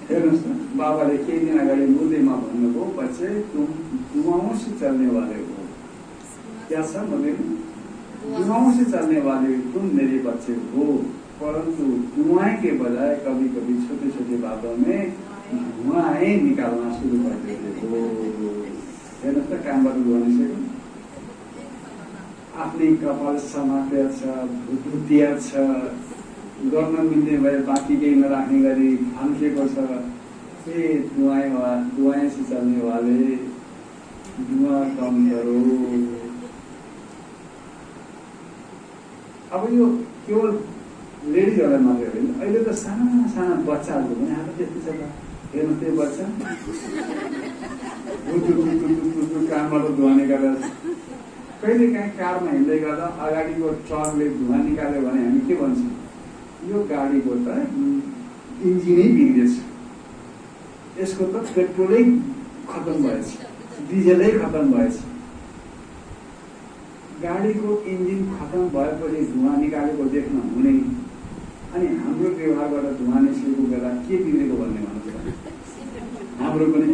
हेर्नुहोस् न, बाबाले केही दिन अगाडि मुद्दैमा भन्नुभयो, बच्चे तुम दुआओं से चलने वाले हो। क्या छ भन्दैन? दुआओं से चलने वाले तुम मेरे बच्चे हो, परंतु दुआएं के बजाय कभी कभी छोटे छोटे बातों में धुआएं निकालना शुरू कर देते हो। हेर्नुहोस् त, कामबाट गरिसक्यो, आफ्नै कपाल समातेर छ, भुतिया छ, गर्न मिल्ने भए बाँकी केही नराख्ने गरी फन्केको छ। दुआएं से चल्ने वाले दुआ कम करो। अब यो केवल लेडिजहरूलाई मात्रै होइन, अहिले त साना साना बच्चाहरूको पनि हात त्यति छ त। हेर्नु त्यो बच्चा कामबाट धुवा निकालेर, कहिले काहीँ कारमा हिँड्दै गर्दा अगाडिको ट्रकले धुवा निकाल्यो भने हामी के भन्छौँ? यो गाडीको त इन्जिनै बिग्रेछ, यसको त पेट्रोलै खत्म भएछ, डिजेलै खत्म भएछ। गाडीको इन्जिन खत्म भएपछि धुवा निकालेको देख्न हुने, अनि हाम्रो व्यवहारबाट धुवा निस्केको बेला के बिग्रेको भन्ने भन्नु? हाम्रो पनि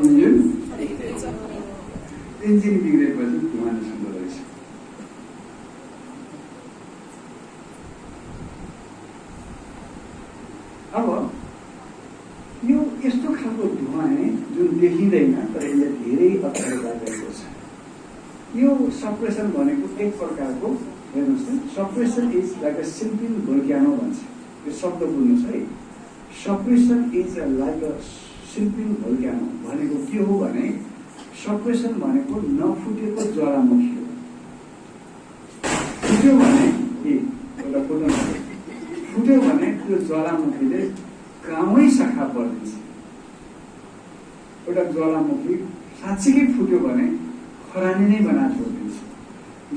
इन्जिन बिग्रेपछि धुवा निस्किँदो रहेछ। अब यो यस्तो खालको धुवा जुन देखिँदैन तर यसले धेरै अप्ठ्यारो पारिरहेको छ। यो सप्रेसन भनेको एक प्रकारको हेर्नुहोस् न, suppression is like a simple volcano भन्छ। यो शब्द बुझ्नुहोस् है, suppression is like a simple volcano भनेको के हो भने सप्रेसन भनेको नफुटेको ज्वालामुखी हो। फुट्यो भने एउटा फुट्यो भने त्यो ज्वालामुखीले गाउँै सखा परिदिन्छ। एउटा ज्वालामुखी साँच्चीकै फुट्यो भने खरानी नै बना छोडिदिन्छ।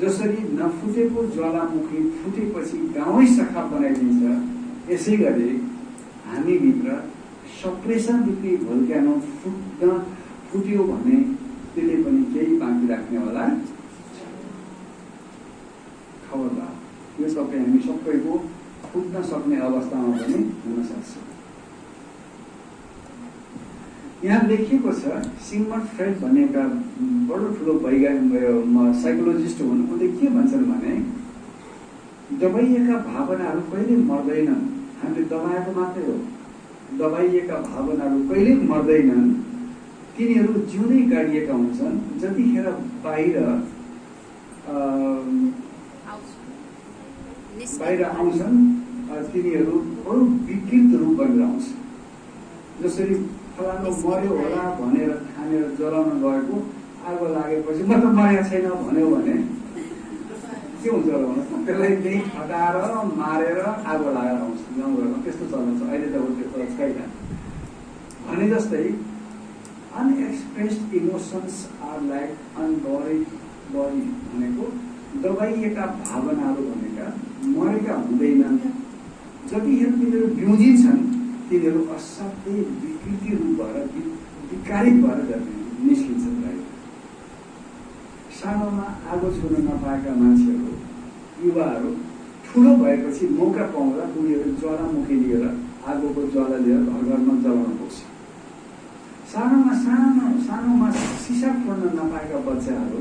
जसरी नफुटेको ज्वालामुखी फुटेपछि गाउँै सखा बनाइदिन्छ, यसै गरी हामीभित्र सप्रेसन रूपी भोल्क्यानो फुट्यो भने त्यसले पनि केही बाँकी राख्नेवाला खबरदार, यो तपाईँ हामी सबैको फुट्न सक्ने अवस्थामा पनि हुन सक्छ। यहाँ लेखिएको छ, सिगमन्ड फ्रेड भनेका बडो ठुलो वैज्ञानिक साइकोलोजिस्ट हुन्। उनले के भन्छन् भने दबाइएका भावनाहरू कहिले मर्दैनन्, हामीले दबाएको मात्रै हो। दबाइएका भावनाहरू कहिले मर्दैनन्, तिनीहरू जिउँदै गाडिएका हुन्छन्। जतिखेर बाहिर आउँछन् तिनीहरू बडो विकृत रूप बनेर आउँछन्। जसरी फलानु मर्यो होला भनेर खानेर जलाउन गएको आगो लागेपछि म त मरेको छैन भन्यो भने के हुन्छ होला भन्नुहोस् न, त्यसलाई त्यही हटाएर मारेर आगो लगाएर आउँछ गाउँघरमा। त्यस्तो चल्छ अहिले त त्यो छैन भने जस्तै unexpressed emotions are like unburied body भनेको दबाइएका भावनाहरू भनेका मरेका हुँदैनन्। जतिखेर तिनीहरू बिउजिन्छन् तिनीहरू असाध्यै विकृति रूप भएर विकारित भएर निस्किन्छन्। सानोमा आगो छुन नपाएका मान्छेहरू, युवाहरू ठुलो भएपछि मौका पाउँदा उनीहरू ज्वालामुखी लिएर आगोको ज्वाला लिएर घर घरमा जलाउन पुग्छ। सानोमा सिसा फोड्न नपाएका बच्चाहरू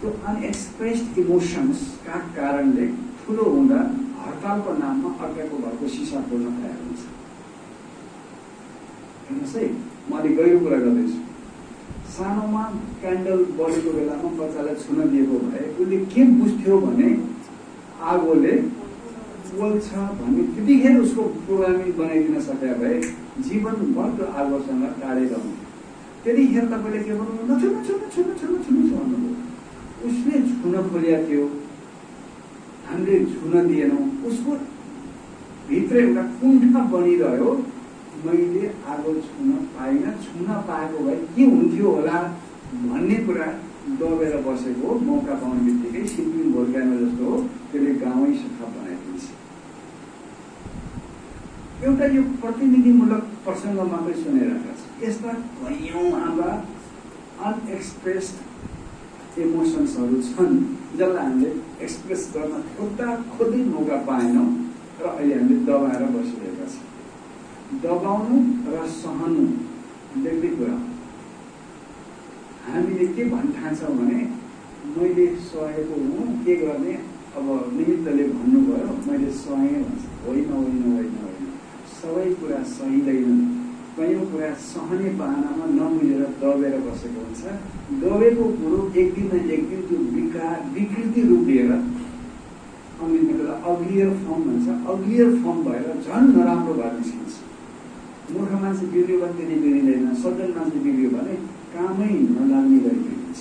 त्यो अनएक्सप्रेस्ड इमोसन्सका कारणले ठुलो हुँदा हडतालको नाममा अर्काको घरको सिसा फोड्न तयार हुन्छ। हेर्नुहोस् है, म अलिक गहिरो कुरा गर्दैछु। सानोमा क्यान्डल बलेको बेलामा बच्चालाई छुन दिएको भए उसले के बुझ्थ्यो भने आगोले पोल्छ भन्ने त्यतिखेर उसको प्रोग्रामिङ बनाइदिन सके भए जीवनभर त्यो आगोसँग टाढेर हुन्थ्यो। त्यतिखेर तपाईँले के भन्नु नछुनु भन्नुभयो। उसले छुन खोलेको थियो, हामीले छुन दिएनौँ। उसको भित्र एउटा कुण्ठा बनिरह्यो, मैले आगो छुन पाइनँ, छुन पाएको भए के हुन्थ्यो होला भन्ने कुरा दबेर बसेको मौका पाउने बित्तिकै सिम्पिङ भोल्क्यानो जस्तो हो, त्यसले गाउँै सफा बनाइदिन्छ। एउटा यो प्रतिनिधिमूलक प्रसङ्ग मात्रै सुनिरहेका छ। यस्ता कैयौँ हाम्रा अनएक्सप्रेस्ड इमोसन्सहरू छन् जसलाई हामीले एक्सप्रेस गर्न खोज्दै मौका पाएनौँ र अहिले हामीले दबाएर बसिरहेका छौँ। दबाउनु र सहनु बेग्लै कुरा। हामीले के भन्ठान्छौँ भने मैले सहेको हुँ, के गर्ने, अब निमित्तले भन्नुभयो मैले सहेँ भन्छ। होइन, सबै कुरा सहिँदैनन्। कयौँ कुरा सहने बहानामा नमिलेर दबेर बसेको हुन्छ। दबेको कुरो एक दिन न एक दिन त्यो विकृति रूप लिएर अङ्ग्रेजीमा अग्लियर फर्म भन्छ, अग्लियर फर्म भएर झन् नराम्रो भएर निस्किन्छ। मूर्ख मान्छे बिग्रियो भने त्यति बिग्रिँदैन, सज्जन मान्छे बिग्रियो भने कामै नलाग्ने गरिदिन्छ।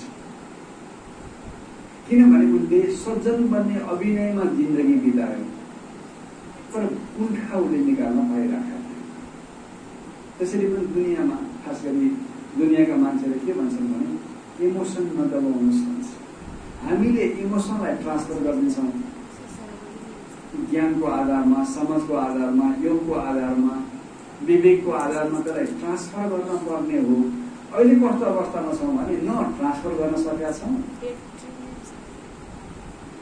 किनभने उसले सज्जन बन्ने अभिनयमा जिन्दगी बितायो तर कुण्ठा उसले निकाल्न पाइरहेको थियो। त्यसरी पनि दुनियाँमा खास गरी दुनियाँका मान्छेले के भन्छन् भने इमोसन नदबाउनुहोस् भन्छ। हामीले इमोसनलाई ट्रान्सफर गरिदिन्छौँ ज्ञानको आधारमा, समझको आधारमा, योगको आधारमा, विवेकको आधारमा त्यसलाई ट्रान्सफर गर्न पर्ने हो। अहिले कस्तो अवस्थामा छौँ भने न ट्रान्सफर गर्न सकेका छौँ,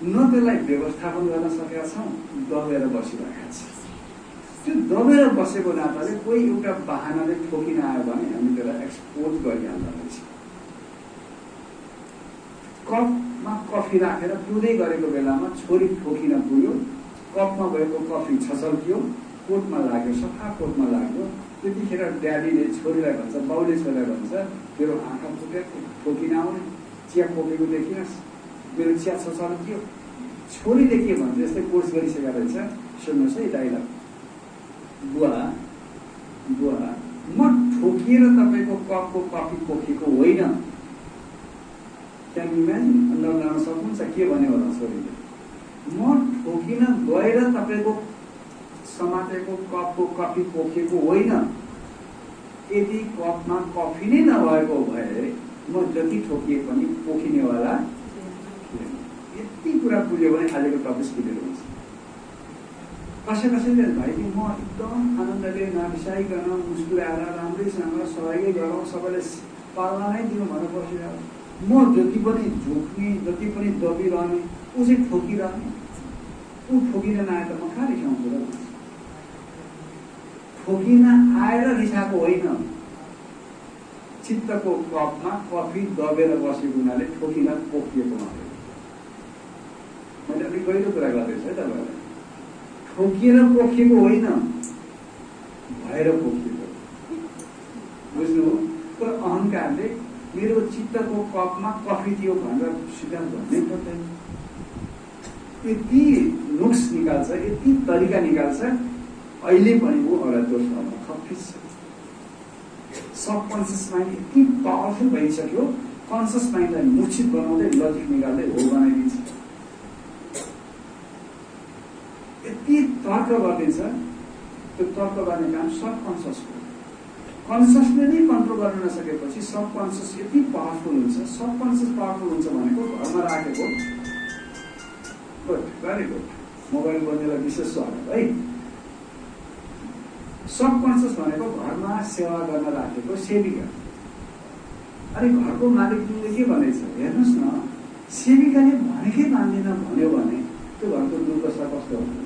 न त्यसलाई व्यवस्थापन गर्न सकेका छौँ, दबेर बसिरहेका छौँ। त्यो दबेर बसेको नाताले कोही एउटा बहानाले ठोकिन आयो भने हामी त्यसलाई एक्सपोज गरिहाल्दो रहेछ। कपमा कफी राखेर पिउँदै गरेको बेलामा छोरी ठोकिन पुग्यो, कपमा भएको कफी छचल्कियो, कोर्टमा लाग्यो, सफा कोर्टमा लाग्यो, त्यतिखेर ड्याडीले छोरीलाई भन्छ, बाउले छोरीलाई भन्छ, तेरो आँखा फुट्यो, ठोकिन आउने, चिया पोकेको देखिनस्, मेरो चिया छोचाउनु थियो। छोरीले के भन्छ, यस्तै कोर्स गरिसकेको रहेछ, सुन्नुहोस् है डाइलग, बुवा म ठोकिएर तपाईँको कपको कफी पोखेको होइन। त्यहाँ इमेजिन अन्डर लान सक्नुहुन्छ के भन्यो होला छोरीले, म ठोकिन गएर तपाईँको समातेको कपको कफी पोखेको होइन। यदि कपमा कफी नै नभएको भए म जति ठोकिए पनि पोखिनेवाला थिएन। यति कुरा बुझ्यो भने आजको टपिक क्लियर हुन्छ। कसैले भाइ म एकदम आनन्दले नबिसाइकन मुस्कुराएर राम्रैसँग सहयोगै गरौँ, सबैले पाल्न नै दिउँ भनेर बसिरहेको, म जति पनि झोक्ने, जति पनि दबिरहने, ऊ चाहिँ ठोकिरहने। ऊ ठोकिन नआए त म कहाँ रिसाउँछु र? ठोकिन आएर रिसाएको होइन, चित्तको कपमा कफी दबेर बसेको हुनाले ठोकिन पोखिएको मात्रै। मैले अलिक गहिरो कुरा गर्दैछु है तपाईँलाई। ठोकिएर पोखिएको होइन, भएर पोखिएको। बुझ्नु? तर अहङ्कारले मेरो चित्तको कपमा कफी थियो भनेर स्वीकार गर्नै पर्दैन। यति नुक्स निकाल्छ, यति तरिका निकाल्छ, अहिले पनि ऊ एउटा दोषमा खप्पिस छ। सबकन्सियस माइन्ड यति पावरफुल भइसक्यो, कन्सियस माइन्डलाई मूर्छित बनाउँदै लजिक निकाल्दै हो बनाइदिन्छ। यति तर्क गरिदिन्छ, त्यो तर्क गर्ने काम सबकन्सियसको। कन्सियसले नै कन्ट्रोल गर्न नसकेपछि सबकन्सियस यति पावरफुल हुन्छ। सबकन्सियस पावरफुल हुन्छ भनेको घरमा राखेको, गुड, भेरी गुड, मोबाइल बोल्नेलाई विशेष स्वागत है। सबकन्सियस भनेको घरमा सेवा गर्न राखेको सेविका। अरे घरको मालिकले के भनेछ हेर्नुहोस् न, सेविकाले भनेकै मान्दैन भन्यो भने त्यो घरको दुर्दशा कस्तो हुन्छ?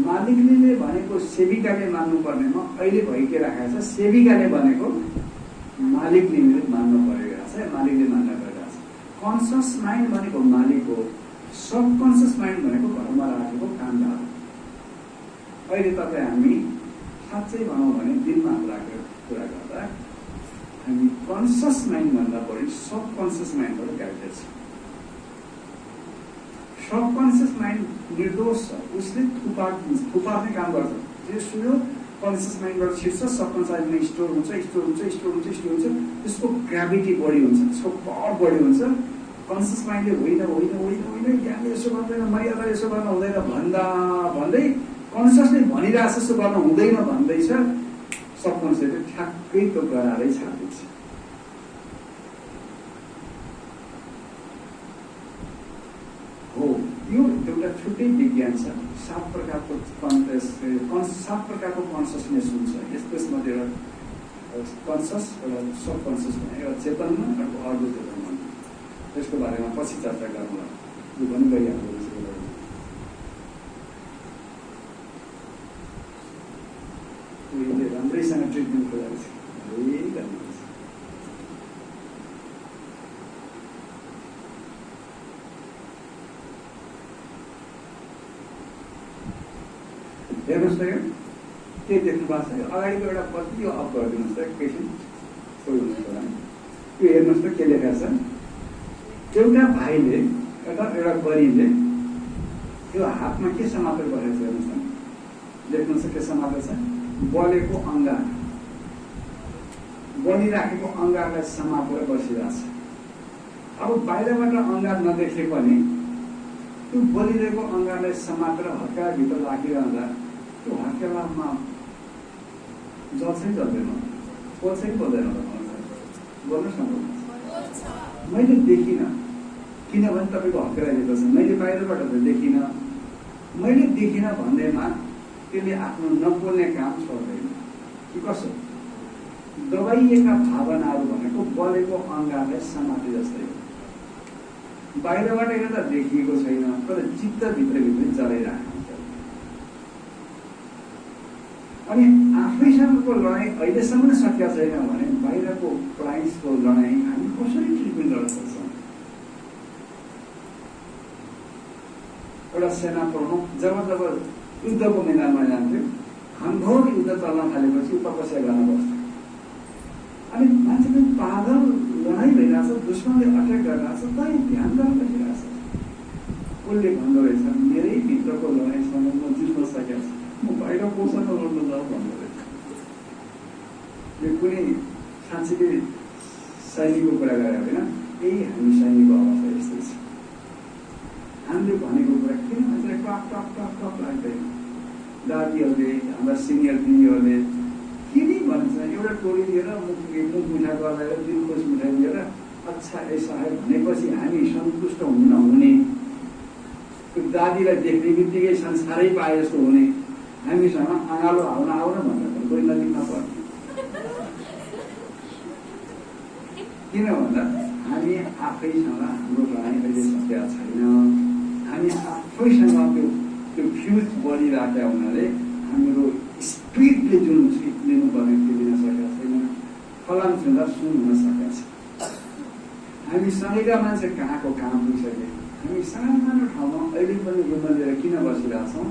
मालिकले भनेको सेविकाले मान्नु पर्नेमा अहिले भइराखेको छ, सेविकाले भनेको मालिकले मान्नु परिरहेको छ, मालिकले मान्न परिरहेको छ। कन्सियस माइन्ड भनेको मालिक हो, सबकन्सियस माइन्ड भनेको घरमा राखेको कामदार। अहिले तपाईँ हामी साँच्चै भनौँ भने दिनमा राखेर कुरा गर्दा हामी कन्सियस माइन्डभन्दा बढी सबकन्सियस माइन्डबाट गाइडेड छ। सबकन्सियस माइन्ड निर्दोष छ, उसले थुपार्ने काम गर्छ। जो कन्सियस माइन्डबाट छिर्छ, सबकन्सियस माइन्डमा स्टोर हुन्छ, त्यसको ग्राभिटी बढी हुन्छ, त्यसको पावर बढी हुन्छ। कन्सियस माइन्डले होइन ज्ञानले यसो गर्दैन, मर्यादा यसो गर्न हुँदैन भन्दै कन्सियसले भनिरहेछ जस्तो गर्न हुँदैन भन्दैछ, सबकन्सियसले ठ्याक्कै त्यो गराएरै छाड्दैछ। हो, यो एउटा छुट्टै विज्ञान छ। 7 प्रकारको कन्सियसनेस हुन्छ। त्यसमध्ये एउटा कन्सियस, एउटा सबकन्सियस भने एउटा चेतनमा, अर्को अर्को चेतनमा। त्यसको बारेमा पछि चर्चा गरौँला, यो पनि गइहाल्दो रहेछ। उहिले राम्रैसँग ट्रिटमेन्ट खोलेको छ, हेर्नुहोस् त, यो के देख्नु भएको छ? यो अगाडिको एउटा बत्ती यो अफ गरिदिनुहोस् त एकैछिन, कोही हुनुहुन्छ होला। यो हेर्नुहोस् त के लेखेको छ? एउटा भाइले, एउटा बडीले यो हातमा के समातेर बसेको छ हेर्नुहोस् त, देख्नुहोस् के समातेर छ? बलेको अङ्गार, बलिराखेको अङ्गारलाई समातेर बसिरहेछ। अब बाहिरबाट अङ्गार नदेखे पनि त्यो बलिरहेको अङ्गारलाई समातेर हत्केलाभित्र राखिरहँदा त्यो हत्केलामा जल्छै जल्दैन, पोल्छै पोल्दैन? गर्नुहोस् न। मैले देखिनँ, किनभने तपाईँको हत्केलाभित्र छ, मैले बाहिरबाट त देखिनँ। मैले देखिनँ भन्दैमा त्यसले आफ्नो नपोल्ने काम छोड्दैन कि कसो? दबाइएका भावनाहरू भनेको बलेको अङ्गारलाई समाते जस्तै हो। बाहिरबाट हेर्दा देखिएको छैन, तर चित्तभित्रभित्र जलाइरहेको हुन्छ। अनि आफैसँगको लडाइँ अहिलेसम्म सकिएको छैन भने बाहिरको क्लाइन्ट्सको लडाइँ हामी कसरी ट्रिटमेन्ट गर्न सक्छौँ? एउटा सेना प्रमुख जब युद्धको मैदानमा जान्थ्यो, घनघोर युद्ध चल्न थालेपछि तपस्या गर्न बस्थ्यो। अनि मान्छे पनि पागल, लडाइँ भइरहेछ, दुश्मनले अट्याक गरिरहेछ, तै ध्यान गरेर बसिरहेछ। उसले भन्दो रहेछ, मेरै भित्रको लडाइँसँग म जित्न सकेको छु, म बाहिर कोसँग लड्न जाऊ भन्दो रहेछ। यो कुनै साँच्चीकै शैलीको कुरा गरे होइन, यही हामी सैनिकको अवस्था यस्तै छ। हामीले भनेको कुरा किन मान्छेलाई टक टक टक टक लाग्दैन? दाजुहरूले, हाम्रा सिनियर दिदीहरूले किन भन्छ, एउटा टोली लिएर मुख मिठा गराएर दिलखोज मिठाई लिएर अच्छा यसो आयो भनेपछि हामी सन्तुष्ट हुन हुने, दादीलाई देख्ने बित्तिकै संसारै पाए जस्तो हुने, हामीसँग अँगालो हाल्न आउन भन्दा कोही नजिक नपर्ने। किन भन्दा हामी आफैसँग हाम्रो लडाइँ अहिले सकेका छैन। हामी आफैसँग त्यो फ्युज बढिरहेका हुनाले हाम्रो स्पिडले जुन लिनुपर्ने त्यो लिन सकेका छैन। फलाम छुँदा सुन हुन सकेका छ। हामी सँगैका मान्छे कहाँको कहाँ पुगिसके। हामी सानो ठाउँमा अहिले पनि रुममा लिएर किन बसिरहेछौँ?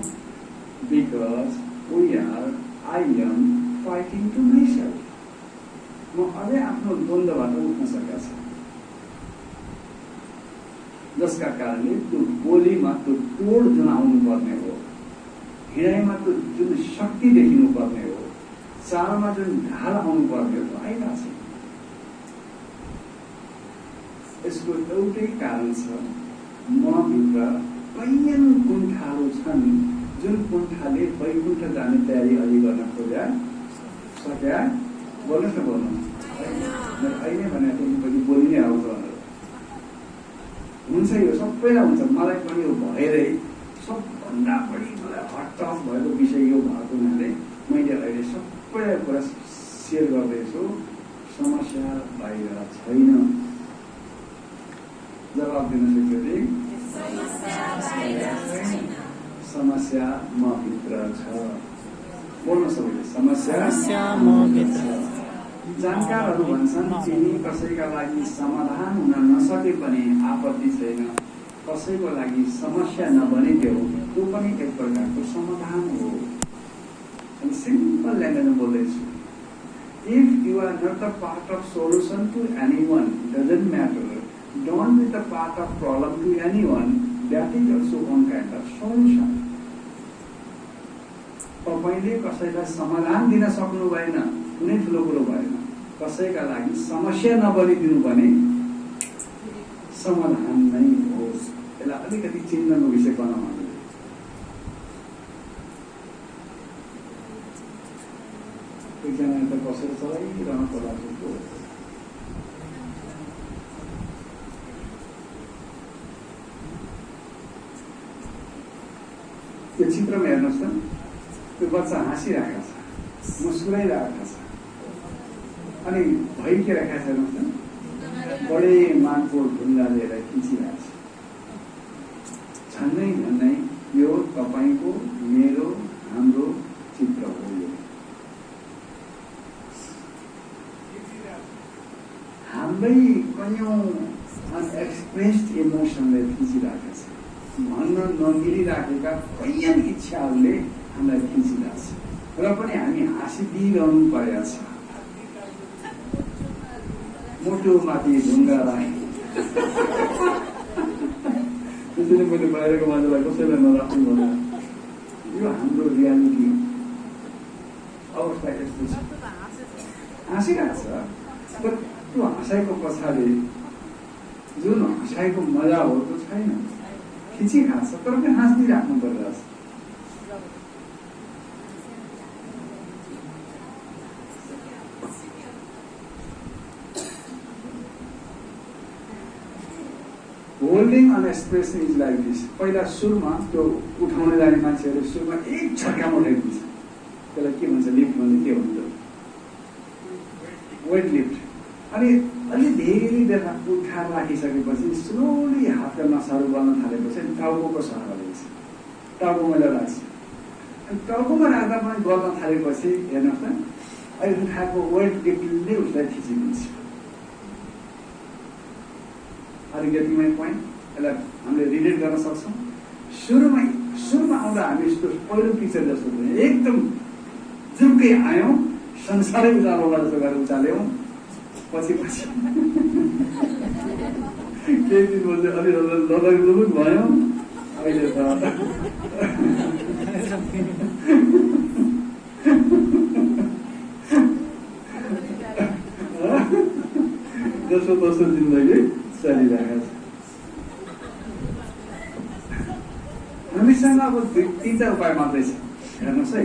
Because we are I am fighting to myself. म अझै आफ्नो द्वन्द्वबाट उठ्न सकेका छु, जसका कारणले त्यो बोलीमा त्यो तोड जुन आउनु पर्ने हो, हिँडाइमा त्यो जुन शक्ति देखिनु पर्ने हो, चालमा जुन ढाल आउनु पर्ने हो, आइरहेको छ। यसको एउटै कारण छ, मभित्र कैयन कुण्ठाहरू छन् जुन कुण्ठाले वैकुण्ठ जाने तयारी अलि गर्न खोज्या सक्या। बोल्नुहोस् न, बोल्नु अहिले भनेको पछि बोली नै आउँछ भनेर हुन्छ। यो सबैलाई हुन्छ, मलाई पनि यो भएरै सबभन्दा बढी मलाई हटटप भएको विषय यो भएको हुनाले मैले अहिले सबैलाई कुरा सेयर गर्दैछु। समस्या बाहिर छैन। जवाब दिन सक्यो, समस्या मभित्र छ। बोल्न सबैले, समस्या मभित्र। जानकारहरू भन्छन् तिमी कसैका लागि समाधान हुन नसके पनि आपत्ति छैन, कसैको लागि समस्या नबनिदेऊ, त्यो पनि एक प्रकारको समाधान हो। सिम्पल ल्याङ्ग्वेजमा बोल्दैछु। If you are not the part of solution to anyone, doesn't matter, don't be the part of problem to anyone, that is also one kind of solution. तपाईँले कसैलाई समाधान दिन सक्नु भएन, कुनै ठुलो कुरो भएन। कसैका लागि समस्या नबनिदिनु भने समाधान नै हो। यसलाई अलिकति चिन्तनको विषय बनाउनु। एकजना त बसेर चलाइरहनु पर्ला। त्यो चित्रमा हेर्नुहोस् त, त्यो बच्चा हाँसिरहेको छ, मुस्कुराइरहेको छ, अनि भइकेरहेको छ। हेर्नुहोस् न, बडे मानको ढुङ्गा लिएर खिचिरहेको छ। झन्नै झन्नै यो तपाईँको मेरो हाम्रो चित्र हो। यो हाम्रै कयौँ अनएक्सप्रेस्ड इमोसनले खिचिरहेको छ। भन्न नमिलिराखेका कैयन इच्छाहरूले हामीलाई खिचिरहेको छ, र पनि हामी हाँसिदिइरहनु परेको छ। मुटुमाथि ढुङ्गा राखेँ। त्यसैले मैले बाहिरको मान्छेलाई कसैलाई नराख्नु भने यो हाम्रो रियालिटी अवस्था यस्तो छ। हाँसिरहेको छ, तर त्यो हाँसाइको पछाडि जुन हाँसाइको मजा हो त्यो छैन। खिचिरहेको छ, तर पनि हाँसिदिइराख्नु परिरहेको छ। Holding on expression is like this. पहिला सुरुमा त्यो उठाउन जाने मान्छेहरूले सुरुमा एक झट्कामा उठाइदिन्छ। त्यसलाई के भन्छ? लिफ्ट भन्छ। के भन्छ? Weight lift. अनि अलि धेरै बेर उठाएर राखिसकेपछि स्लोली हातका नसाहरू बल्न थालेपछि टाउको सहारा लिन्छ। टाउकोमा राख्छ। अनि टाउकोमा राख्दा पनि बल्न थालेपछि हेर्नुहोस् न, अहिले उठाएको वेट लिफ्टले उसलाई खिचिदिन्छ। अरू गेटिङ माई पोइन्ट? यसलाई हामीले रिलेट गर्न सक्छौँ। सुरुमा सुरुमा आउँदा हामी यस्तो पहिलो पिक्चर जस्तो एकदम जुरुकै आयौँ, संसारै उज्यालो होला जस्तो गरेर उचाल्यौँ। पछि केही दिनपछि अलि ललक भयो। अहिले त जसो तसो जिन्दगी चलिरहेको छ। हामीसँग अब 3-4 उपाय मात्रै छ। हेर्नुहोस् है,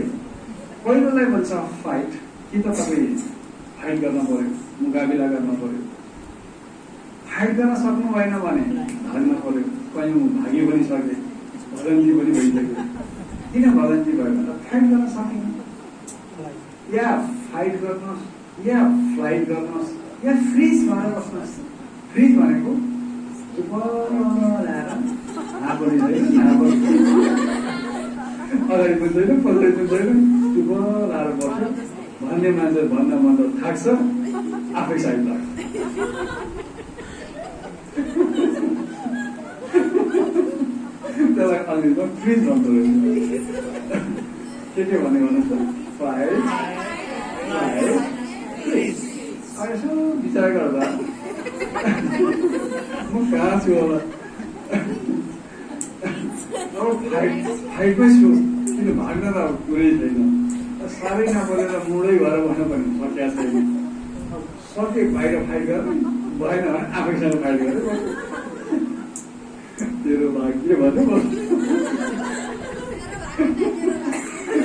पहिलोलाई भन्छ फाइट। कि त तपाईँ फाइट गर्न पर्यो, मुकाबिला गर्न पर्यो। फाइट गर्न सक्नु भएन भने भाग्न पर्यो। कयौँ भाग्यो पनि सके, भलन्ती पनि भइसक्यो। किन भलन्ती भयो भने फाइट गर्न सकेन। या फाइट गर्नुहोस्, या फ्लाइट गर्नुहोस्, या फ्रिज भएर बस्नुहोस्। फ्रिज भनेको अगाडि पुग्दैन, पछाडि पुग्दैन, चुप लाएर बस्यो भन्ने मान्छे भन्न मन त थाक्छ, आफै साइड लाग्छ। त्यसलाई अलिकति फ्रिज भन्दो रहेछ। के भने भन्नुहोस् त, फ्लाइट फ्रिज। यसो विचार गर्दा म कहाँ छु होला। अब फाइटमै छु, किन भाग्न त कुरै छैन। साह्रै नपरेर मुडै भएर भन्न पनि सकिया छैन। सके बाहिर फाइट गर्ने, भएन भने आफैसँग फाइट गरेर मेरो भाग्य भन्नु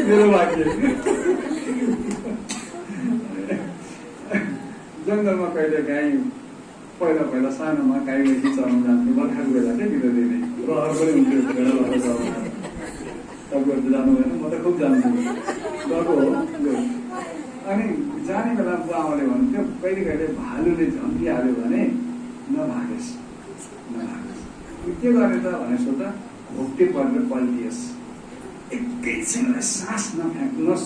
मेरो भाग्य। जङ्गलमा कहिले गाई पहिला सानोमा गाई मैसी चलाउनु जान्थ्यो। बर्खाको बेला चाहिँ ढिलो दिने रहर पनि हुन्थ्यो। भेडा भएर चलाउनु तपाईँहरू जानु भएन, म त खुब जान्छु, गएको हो। अनि जाने बेला बुवाआमाले भन्थ्यो कहिले कहिले भालुले झम्किहाल्यो भने नभागेस्। के गर्ने त भने सोध्दा घोप्टे परेर पल्टियोस्। एकैछिनलाई सास नफ्याँक्नुहोस्,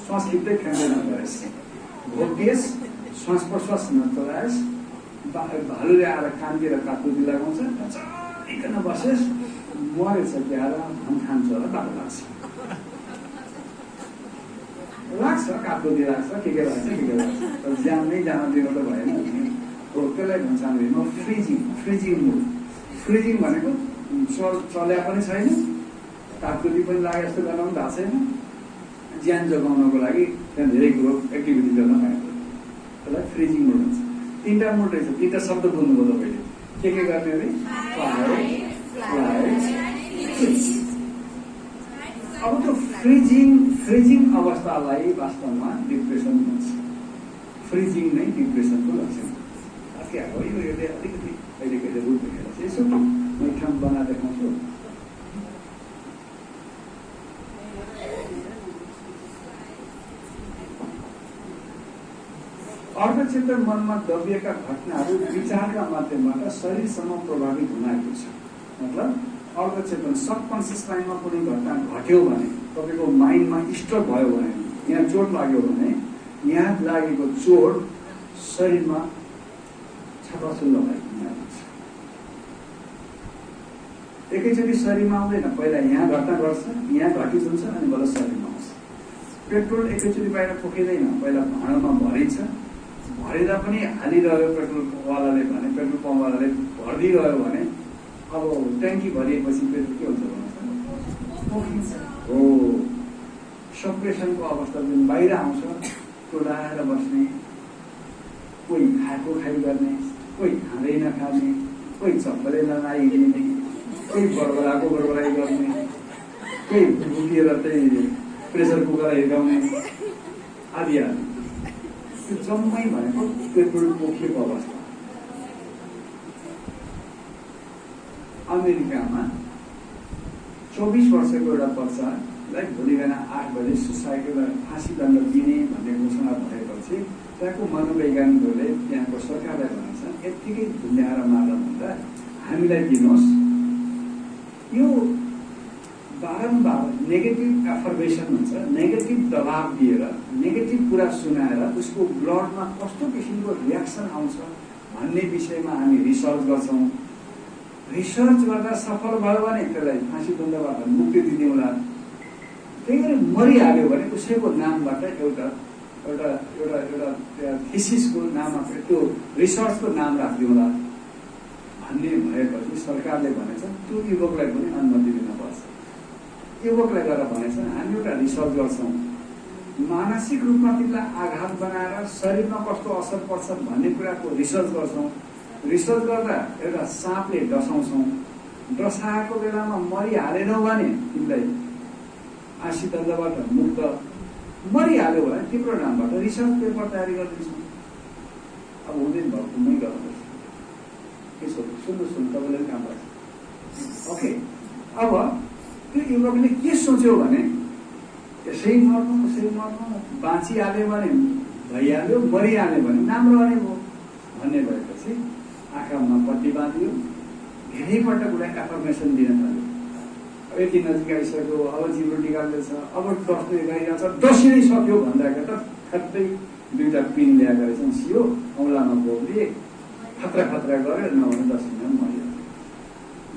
श्वास लिप्दै फ्याँक्दै नगरेस्। घोप्टियोस्, श्वास प्रश्वास नचलायोस्। भालुले आएर कानतिर काटकुटी लगाउँछ, नचलिकन बसेस्। मरेछ कि आएर हम खान्छ होला, बाटो लाग्छ, काटकुटी लाग्छ, के लाग्छ। तर ज्यान नै जान दिनु त भएन। त्यसलाई भन्छ हाम्रो फ्रिजिङ मुड। फ्रिजिङ भनेको चल्या पनि छैन, काटकुटी पनि लागे जस्तो गर्न पनि भएको छैन। ज्यान जोगाउनको लागि त्यहाँ धेरै कुरो एक्टिभिटी गर्न पाइन्छ। त्यसलाई फ्रिजिङ मुड भन्छ। 3टा मुड रहेछ, 3टा शब्द बोल्नुभयो तपाईँले। के गर्ने अरे? अब त्यो फ्रिजिङ अवस्थालाई वास्तवमा डिप्रेसन भन्छ। फ्रिजिङ नै डिप्रेसनको लक्षण। के हो यो? यसले अलिकति कहिले कहिले रूप देखेर चाहिँ यसो मैले ठाउँ बना देखाउँछु। अर्धचेतन मनमा दबिएका घटनाहरू विचारका माध्यमबाट शरीरसम्म प्रभावित हुन आएको छ। मतलब अर्धचेतन सबकन्सियस माइन्डमा कुनै घटना घट्यो भने, तपाईँको माइन्डमा स्ट्रोक भयो भने, यहाँ चोट लाग्यो भने, यहाँ लागेको चोट शरीरमा छापाछुल्ल भएको हुन्छ। एकैचोटि शरीरमा आउँदैन, पहिला यहाँ घटना घट्छ, यहाँ घटित हुन्छ, अनि बल्ल शरीरमा आउँछ। पेट्रोल एकैचोटि बाहिर पोखिँदैन, पहिला भाँडामा भरिन्छ। भरिँदा पनि हालिरह्यो पेट्रोलवालाले भने, पेट्रोल पम्पवालाले भरिदिइरह्यो भने, अब ट्याङ्की भरिएपछि पेट्रोल के हुन्छ पोखिन्छ। हो, सप्रेसनको अवस्था जुन बाहिर आउँछ, टोलाएर बस्ने, कोही खाएको खाइ गर्ने, कोही खाँदै नखाने, कोही चप्पलै नलाइदिने, कोही बडबडाई गर्ने, कोही भुकिएर चाहिँ प्रेसर कुकर हिर्काउने आदि आदि। त्यो जम्मै भनेको पेट्रोल पोखिएको अवस्था। अमेरिकामा 24 वर्षको एउटा बच्चालाई भोलि बिहान 8 बजे सुसाइडलाई फाँसी दण्ड दिने भन्ने घोषणा भएपछि त्यहाँको मनोवैज्ञानिकहरूले त्यहाँको सरकारलाई भनेछ, यत्तिकै झुन्ड्याएर मार्दा भन्दा हामीलाई दिनुहोस्। यो बारम्बार नेगेटिभ एफर्मेसन हुन्छ, नेगेटिभ दबाब दिएर, नेगेटिभ कुरा सुनाएर उसको ब्लडमा कस्तो किसिमको रियाक्सन आउँछ भन्ने विषयमा हामी रिसर्च गर्छौँ। रिसर्च गर्दा सफल भयो भने त्यसलाई फाँसी दण्डबाट मुक्ति दिने होला। त्यही गरी मरिहाल्यो भने उसैको नामबाट एउटा एउटा एउटा एउटा थिसिसको नाममा त्यो रिसर्चको नाम राखिदिउँला भन्ने भएपछि सरकारले भनेछ त्यो युवकलाई पनि अनुमति दिनुपर्छ। युवकलाई गएर भनेछ हामी एउटा रिसर्च गर्छौँ, मानसिक रूपमा तिमीलाई आघात बनाएर शरीरमा कस्तो असर पर्छ भन्ने कुराको रिसर्च गर्छौँ। रिसर्च गर्दा एउटा साँपले डसाउँछौँ, डसाएको बेलामा मरिहालेनौ भने तिमीलाई फाँसी दण्डबाट मुक्त, मरिहाल्यो भने तिम्रो नामबाट रिसर्च पेपर तयारी गरिदिन्छौँ। अब हुँदैन भएको मै गर्नुपर्छ के सुन्नु तपाईँले काम गर्छ। ओके, अब त्यो युवकले के सोच्यो भने यसै मर्नु उसै मर्नु, बाँचिहाल्यो भने भइहाल्यो, मरिहाल्यो भने नाम रहने भयो भन्ने भएपछि आँखामा पट्टी बाँधियो, धेरैपल्ट उसलाई एफर्मेसन दिन थाल्यो। अब यति नजिक आइसक्यो, अब जिब्रो निकाल्दैछ, अब डस्ने गइरहेछ, डसिनै सक्यो भन्दाखेरि त ठ्याक्कै दुईवटा पिन ल्याएर चाहिँ सियो औँलामा बोक्दिए खतरा खतरा गऱ्यो, नभने 10 मिनट मर्यो।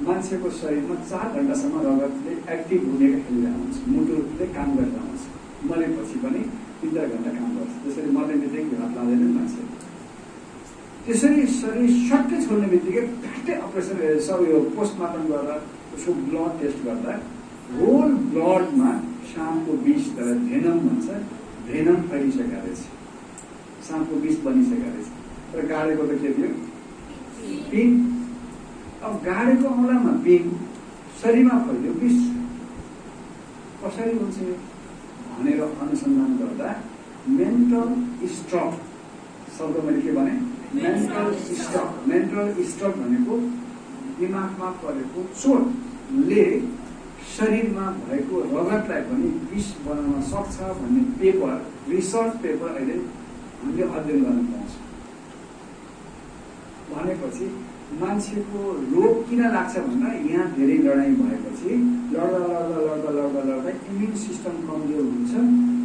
मान्छेको शरीरमा 4 घण्टासम्म रगतले एक्टिभ हुने खेलिरहेको हुन्छ, मुटुले काम गरिरहेको हुन्छ। मरेपछि पनि 3-4 घण्टा काम गर्छ। त्यसरी मर्ने बित्तिकै हात लाग्दैन मान्छे। त्यसरी शरीर सट्टै छोड्ने बित्तिकै फ्याक्टै अपरेसन सब यो पोस्टमार्टम गरेर उसको ब्लड टेस्ट गर्दा होल ब्लडमा साँपको विष, त्यसलाई भेनम भन्छ, भेनम फैलिसकेको रहेछ, साँपको विष बनिसकेको रहेछ। तर गाडेको त के थियो? पिन। अब गाडेको औँलामा पिन, शरीरमा फैल्यो विष, कसरी हुन्छ भनेर अनुसन्धान गर्दा मेन्टल स्ट्रोक शब्द मैले के भने मेन्टल स्ट्रोक भनेको दिमागमा परेको चोटले शरीरमा भएको रगतलाई पनि विष बनाउन सक्छ भन्ने पेपर, रिसर्च पेपर अहिले हामीले अध्ययन गर्न पाउँछौँ। भनेपछि मान्छेको रोग किन लाग्छ भन्दा यहाँ धेरै लडाइँ भएपछि लड्दा इम्युन सिस्टम कमजोर हुन्छ।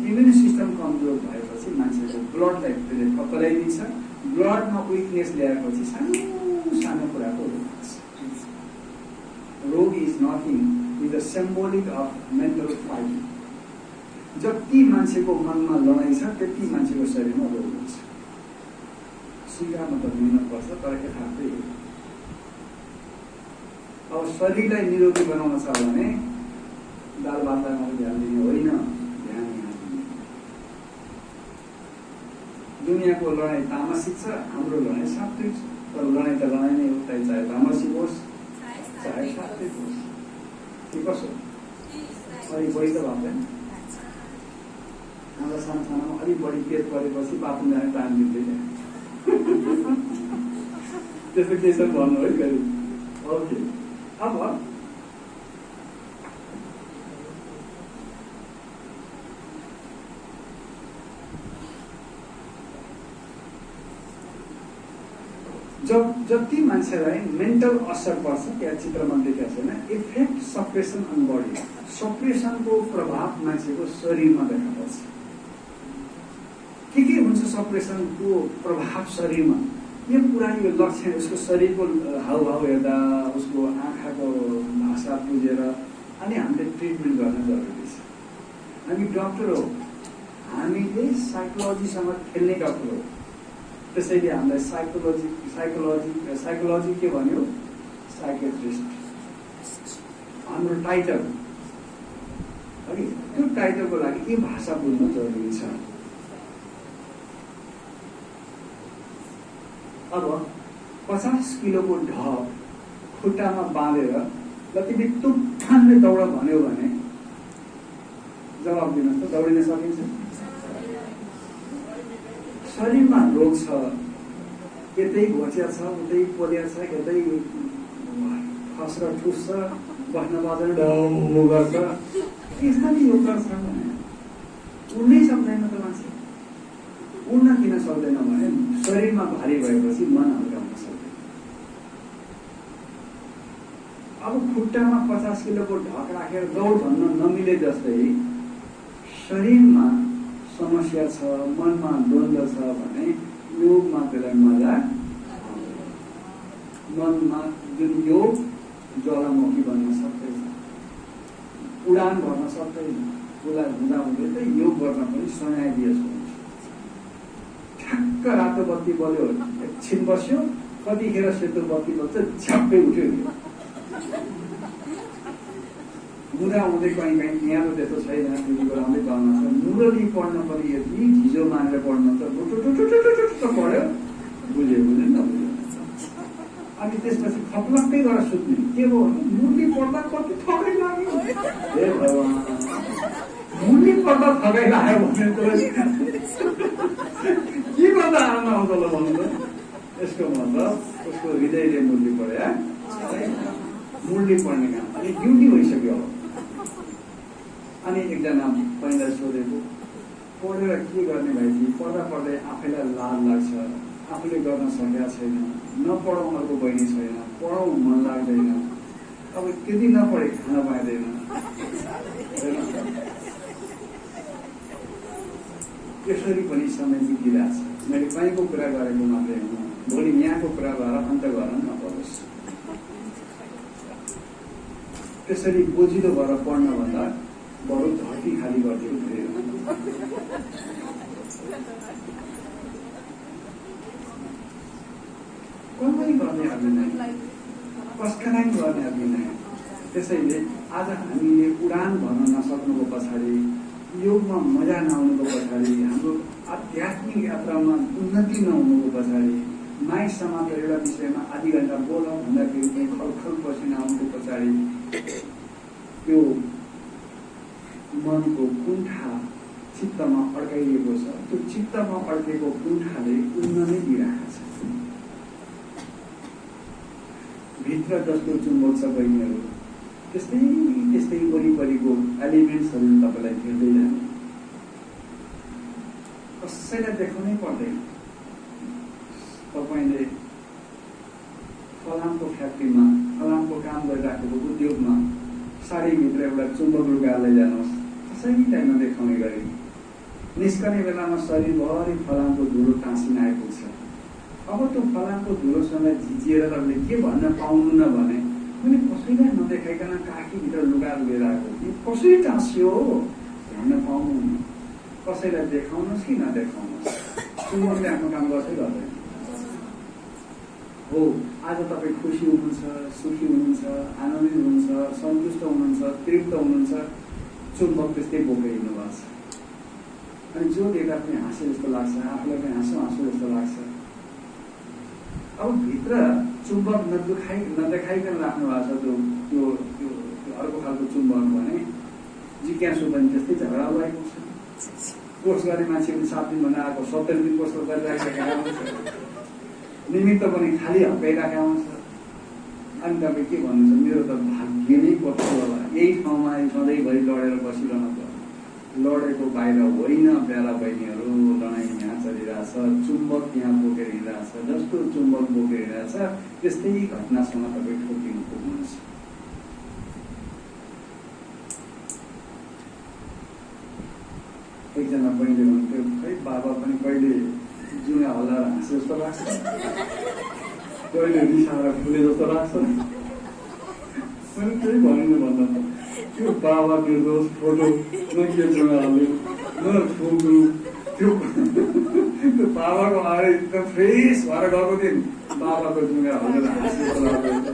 इम्युन सिस्टम कमजोर भएपछि मान्छेको ब्लडलाई त्यसले पक्राइदिन्छ। ब्लडमा विकनेस ल्याएपछि सानो सानो कुराको रोग लाग्छ। रोग is nothing, is the symbolic of mental fighting. जति मान्छेको मनमा लडाइँ छ त्यति मान्छेको शरीरमा रोग हुन्छ। स्वीकार्न त मिहिनेत पर्छ, तर यथार्थै हो। अब शरीरलाई निरोगी बनाउन छ भने दाल भातमा ध्यान दिने होइन, ध्यान यहाँ दिने। दुनियाँको लडाइँ तामसिक छ, हाम्रो लडाइँ सात्विक छ। तर लडाइँ त लडाइँ नै हो, चाहे तामसिक होस् चाहे सात्विक होस्। के कसो अलिक बढी त भन्दैन। हाम्रो सानोसानोमा अलिक बढी पेट परेपछि बाथरुम जाने टाइम दिँदैन। त्यस्तो के छ भन्नु है फेरि। ओके, अब जति मान्छेलाई मेन्टल असर पर्छ त्यहाँ चित्रमा देखाएको छैन। इफेक्ट सप्रेसन अन बडी, सप्रेसनको प्रभाव मान्छेको शरीरमा देखा पर्छ। के हुन्छ सप्रेसनको प्रभाव शरीरमा? यो पुरा यो लक्षण उसको शरीरको हाउभाउ हेर्दा, उसको आँखाको भाषा बुझेर अनि हामीले ट्रिटमेन्ट गर्न जरुरी छ। हामी डक्टर हो, हामीले साइकोलोजीसँग खेल्ने डक्टर हो। त्यसैले हामीलाई साइकोलोजी के भन्यो? साइकेट्रिस्ट हाम्रो टाइटल है। त्यो टाइटलको लागि के भाषा बुझ्न जरुरी छ। अब 50 किलोको ढक खुट्टामा बाँधेर ल तिमी तुफानले दौड भन्यो भने जवाब दिनुहोस् त, दौडिन सकिन्छ? शरीरमा रोग छ, यतै घोचिया छ, उतै पोलिया छ, यतै खस र ठुस छ, बस्न बस्दैन ढाउ गर्छ, यस्ता नि योग गर्छ भने उड्नै सक्दैन त मान्छे। उड्न किन सक्दैन भने शरीरमा भारी भएपछि मन हल्का हुन सक्दैन। अब खुट्टामा 50 किलोको ढक राखेर दौड भन्न नमिले जस्तै शरीरमा समस्या छ, मनमा द्वन्द्व छ भने योगमा त्यसलाई मजा, मनमा जुन योग ज्वालामुखी बन्न सक्दैन, उडान भर्न सक्दैन। उसलाई हुँदाहुँदै त योग गर्न पनि समय दिएछ। ठ्याक्क रातो बत्ती बल्यो, एकछिन बस्यो, कतिखेर सेतो बत्ती बल्छ झ्याप्पै उठ्यो। हुँदाहुँदै कहीँ कहीँ यहाँ त त्यस्तो छैन, त्यति बेलाउँदै गर्न छ। मुरली पढ्न पनि यति झिजो मानेर पढ्नु त टुटुटुटुटुटुटु पढ्यो, बुझ्यो बुझ्यो नबुझ्यो। अनि त्यसपछि खप्लक्कै गरेर सुत्ने। के भयो भने मुरली पढ्दा कति थकै लाग्यो। हे भगवान्, मुरली पढ्दा थकै लाग्यो भने त के गर्दा आउनु आउँछ ल भन्नु त। यसको मतलब उसको हृदयले मुरली पढ्यो, मुरली पढ्ने काम अनि ड्युटी भइसक्यो। अनि एकजना पहिला सोधेको, पढेर के गर्ने भाइजी, पढ्दा पढ्दै आफैलाई लाज लाग्छ, आफूले गर्न सकेका छैन, नपढाउँ अर्को बहिनी छैन, पढाउँ मन लाग्दैन, अब त्यति नपढे खान पाइँदैन। त्यसरी पनि समय बितिरहेछ। मैले कहीँको कुरा गरेको मात्रै हुँ, भोलि यहाँको कुरा भएर अन्त गर्न नपरोस्। त्यसरी बोजिलो भएर पढ्नभन्दा बरु धरती खाली गरिदिनु धेरै कमै गर्ने अभिनय, कसका लागि गर्ने अभिनय। त्यसैले आज हामीले उडान भर्न नसक्नुको पछाडि, योगमा मजा नआउनुको पछाडि, हाम्रो आध्यात्मिक यात्रामा उन्नति नहुनुको पछाडि, माइक समातेर एउटा विषयमा आधी घन्टा बोलौँ भन्दाखेरि पनि खलखल पसिना आउनुको पछाडि त्यो मनको कुण्ठा चित्तमा अड्काइएको छ। त्यो चित्तमा अड्केको कुण्ठाले उन्न नै दिइरहेको छ। भित्र जस्तो चुम्बक छ बहिनीहरू, त्यस्तै त्यस्तै वरिपरिको एलिमेन्ट्सहरू तपाईँलाई हेर्दै जाने, कसैलाई देखाउनै पर्दैन। तपाईँले फलामको फ्याक्ट्रीमा, फलामको काम गरिराखेको उद्योगमा साडीभित्र एउटा चुम्बक लुगा लैजानुहोस्, कसैले टाइममा देखाउने गरी निस्कने बेलामा शरीरभरि फलामको धुलो टाँसिन आइपुग्छ। अब त्यो फलामको धुलोसँग झिझिएर तपाईँले के भन्न पाउनु न भने, मैले कसैलाई नदेखाइकन काखीभित्र लुगा लिएर आएको कि कसरी टाँसियो भन्न पाउनु, कसैलाई देखाउनुहोस् कि नदेखाउनुहोस्, चुम्बकले आफ्नो काम गर्छै गर्दैन। हो, आज तपाईँ खुसी हुनुहुन्छ, सुखी हुनुहुन्छ, आनन्दित हुनुहुन्छ, सन्तुष्ट हुनुहुन्छ, तृप्त हुनुहुन्छ, चुम्बक त्यस्तै बोकाइदिनु भएको छ। अनि जो देख्दा पनि हाँसे जस्तो लाग्छ, आफूलाई पनि हाँसो हाँसो जस्तो लाग्छ। अब भित्र चुम्बक नदेखाइकन राख्नु भएको छ। त्यो अर्को खालको चुम्बक भने जिज्ञासु पनि त्यस्तै झगडा भएको छ। कोर्स गर्ने मान्छे पनि 7 दिनभन्दा आएको 70 दिन कोर्स गरिराखेका हुन्छ, निमित्त पनि खाली हप्काइराखेका हुन्छ। अनि तपाईँ के भन्नुहुन्छ, मेरो त भाग्य नै कस्तो होला, यही ठाउँमा सधैँभरि लडेर बसिरहनु पर्यो। लडेको बाहिर होइन प्यारा बहिनीहरू, लडाइँ यहाँ चलिरहेछ, चुम्बक यहाँ बोकेर हिँडिरहेछ। जस्तो चुम्बक बोकेर हिँडिरहेछ त्यस्तै घटनासँग तपाईँ ठोकिनु पुग्नुहुन्छ। एकजना बहिनीले भन्थ्यो, खै बाबा पनि कहिले जुङ्गा हल्लाएर हाँसे जस्तो लाग्छ, कहिले रिसाएर फुले जस्तो लाग्छ। मैले त्यही भनिनु भन्दा त्यो बाबा निर्दोष फोटो न के जुङ्गा हाल्यो न फुल्नु, त्यो बाबाको अगाडि एकदम फ्रेस भएर गएको दिन बाबाको जुङ्गा हल्लेर हाँसे जस्तो लाग्छ।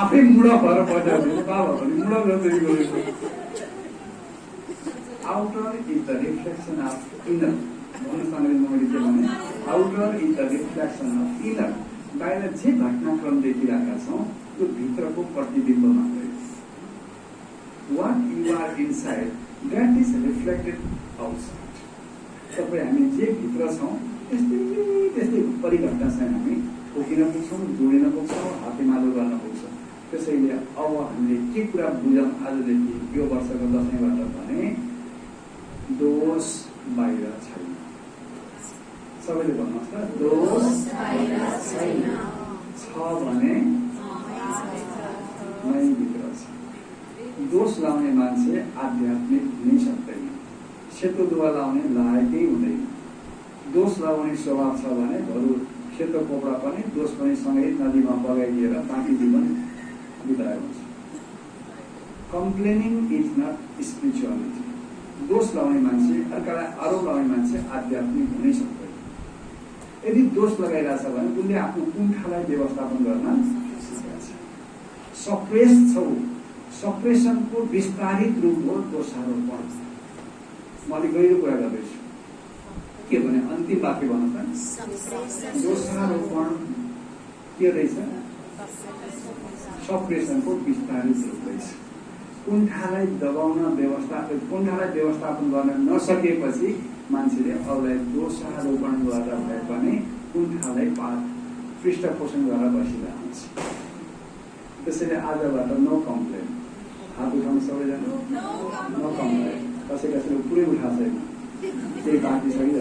आफै मुडा भएर बजाएको बाबा पनि मुडा जस्तै गरेको। Outer is the reflection of inner. Outer is the reflection of inner. बाहिर जे घटनाक्रम देखिरहेका छौँ त्यो भित्रको प्रतिबिम्ब मात्रै। What you are inside, that is reflected outside. तपाईँ हामी जे भित्र छौँ त्यस्तै परिघटनासँग हामी ठोकिन पुग्छौँ, जोडिन पुग्छौँ, हातेमालो गर्न पुग्छौँ। त्यसैले अब हामीले के कुरा बुझौँ आजदेखि यो वर्षको दशैँबाट भने दोष बाहिर छैन। सबैले भन्नुहोस् त, दोष बाहिर छैन, छ भने मै भित्र छ। दोष लाउने मान्छे आध्यात्मिक हुनै सक्दैन, सेतो दुवा लाउने लायकै हुँदैन। दोष लाउने स्वभाव छ भने बरु सेतो कपडा पनि दोष पनि सँगै नदीमा बगाइदिएर बाँकी जीवन बिताएको हुन्छ। Complaining is not spirituality. दोष लगाउने मान्छे, अर्कालाई आरोप लगाउने मान्छे आध्यात्मिक हुनै सक्दैन। यदि दोष लगाइरहेछ भने उसले आफ्नो कुण्ठालाई व्यवस्थापन गर्न सिकेको छ। सप्रेस छौ, सप्रेसनको विस्तारित रूप हो दोषारोपण। म अलिक गहिरो कुरा गर्दैछु। के भने अन्तिम वाक्य भन्नु त, दोषारोपण के रहेछ? सप्रेसनको विस्तारित रूप रहेछ। कुण्ठालाई दबाउन कुण्ठालाई व्यवस्थापन गर्न नसकेपछि मान्छेले अरूलाई दोषारोपण गरेर भए पनि कुण्ठालाई पृष्ठपोषण गरेर बसिरहन्छ। त्यसैले आजबाट नो कम्प्लेन। हात उठाउनु सबैजना, नो कम्प्लेन। कसैले पुरै उठाएको छैन, केही बाँकी छ कि?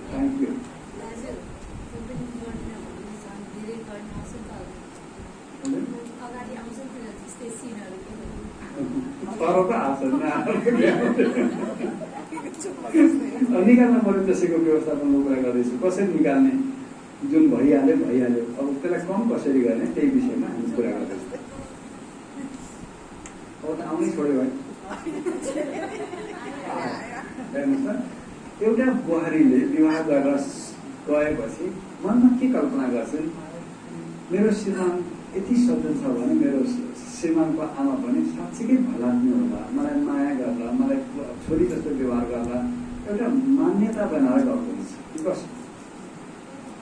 Thank you. तर त आउँछ निकाल्न पर्यो। त्यसैको व्यवस्थापनको कुरा गर्दैछु। कसरी निकाल्ने? जुन भइहाल्यो भइहाल्यो, अब त्यसलाई कम कसरी गर्ने त्यही विषयमा हामी कुरा गर्दैछौँ। अब त आउनै छोड्यो है। हेर्नुहोस् त, एउटा बुहारीले विवाह गरेर गएपछि मनमा के कल्पना गर्छन्? मेरो श्रीमान यति सज्जन छ भने मेरो श्रीमानको आमा पनि साँच्चीकै भलाद्मी होला, मलाई माया गर्ला, मलाई छोरी जस्तो व्यवहार गर्ला, एउटा मान्यता बनाएर गएको हुन्छ।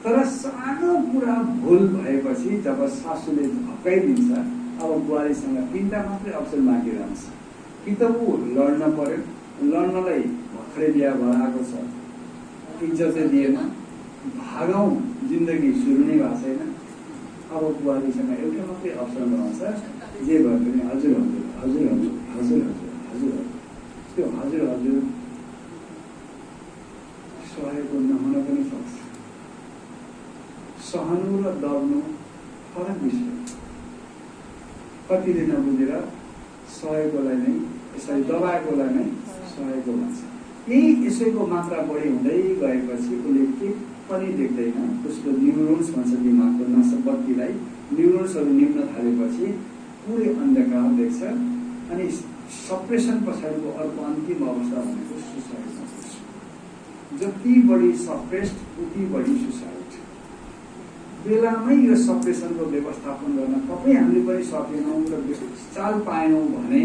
तर सानो कुरा भुल भएपछि जब सासूले हप्काइदिन्छ, अब बुहारीसँग 3टा मात्रै अप्सन बाँकी रहन्छ। कि त ऊ लड्न पर्यो, लड्नलाई भर्खरै बिहा भएर आएको छ, इज्जतै दिएन, भागौँ, जिन्दगी सुरु नै भएको छैन। अब बुहारीसँग एउटा मात्रै अप्सन रहन्छ, जे भए पनि हजुर हजुर हजुर हजुर हजुर हजुर हजुर। त्यो हजुर हजुर सहेको नहुन पनि सक्छ। सहनु र दब्नु फरक विषय। कतिले नबुझेर सहेकोलाई नै, यसरी दबाएकोलाई नै सहेको भन्छ। यही यसैको मात्रा बढी हुँदै गएपछि उसले के पनि देख्दैन। उसको न्युरोन्स भन्छ दिमागको नसबत्तीलाई, न्युरोन्सहरू निम्न थालेपछि पुरै अन्धकार देख्छ। अनि सप्रेसन पछाडिको अर्को अन्तिम अवस्था भनेको सुसाइड। जति बढी सप्रेस्ड उति बढी सुसाइड। बेलामै यो सप्रेसनको व्यवस्थापन गर्न तपाईँ हामीले पनि सकेनौँ र चाल पाएनौँ भने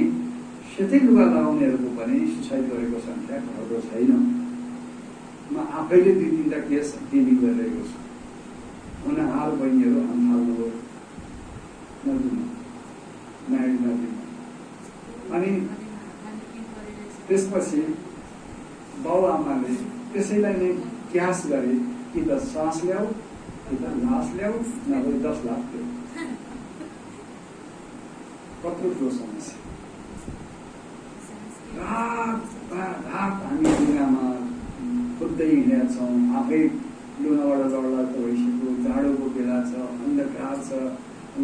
सेतै लुगा लगाउनेहरूको पनि सुसाइड गरेको सङ्ख्या घट्दो छैन। म आफैले 2-3टा केस टिभी गरिरहेको छु। हुनहार बहिनीहरू हाल्नुभयो नदीमा, नायक नदीमा। अनि त्यसपछि बाबुआमाले त्यसैलाई नै क्यास गरे कि त सास ल्याऊ, कि त लास ल्याऊ, नभए 10 लाख ल्याऊ। कत्रो ठुलो समस्या। रात हामी ढुङ्गामा खोज्दै हिँडेका छौँ। आफै लुनाबाट लडलाड भइसक्यो, जाडोको बेला छ, अन्धकार छ,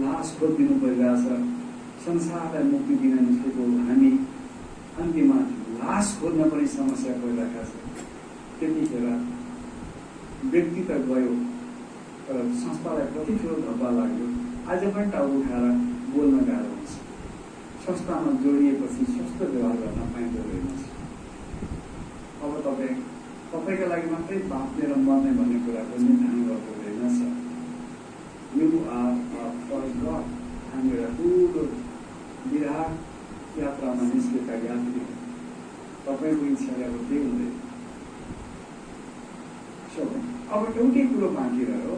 लास खोजिदिनु परिरहेछ। संसारलाई मुक्ति दिन निस्केको हामी अन्तिममा लास खोज्न पनि समस्या परिरहेका छ। त्यतिखेर व्यक्ति त गयो, तर संस्थालाई कति ठुलो धब्बा लाग्यो। आज पनि टाउको उठाएर बोल्न गाह्रो हुन्छ। संस्थामा जोडिएपछि सस्तो व्यवहार गर्न पाइँदो रहेछ। अब तपाईँका लागि मात्रै बाँच्ने र मर्ने भन्ने कुराको निर्धारण गर्दो रहेनछ। You are for God. हामी एउटा ठुलो विराट यात्रामा निस्केका यात्री। तपाईँको इच्छाले अब केही हुँदैन। अब एउटै कुरो बाँकी रह्यो।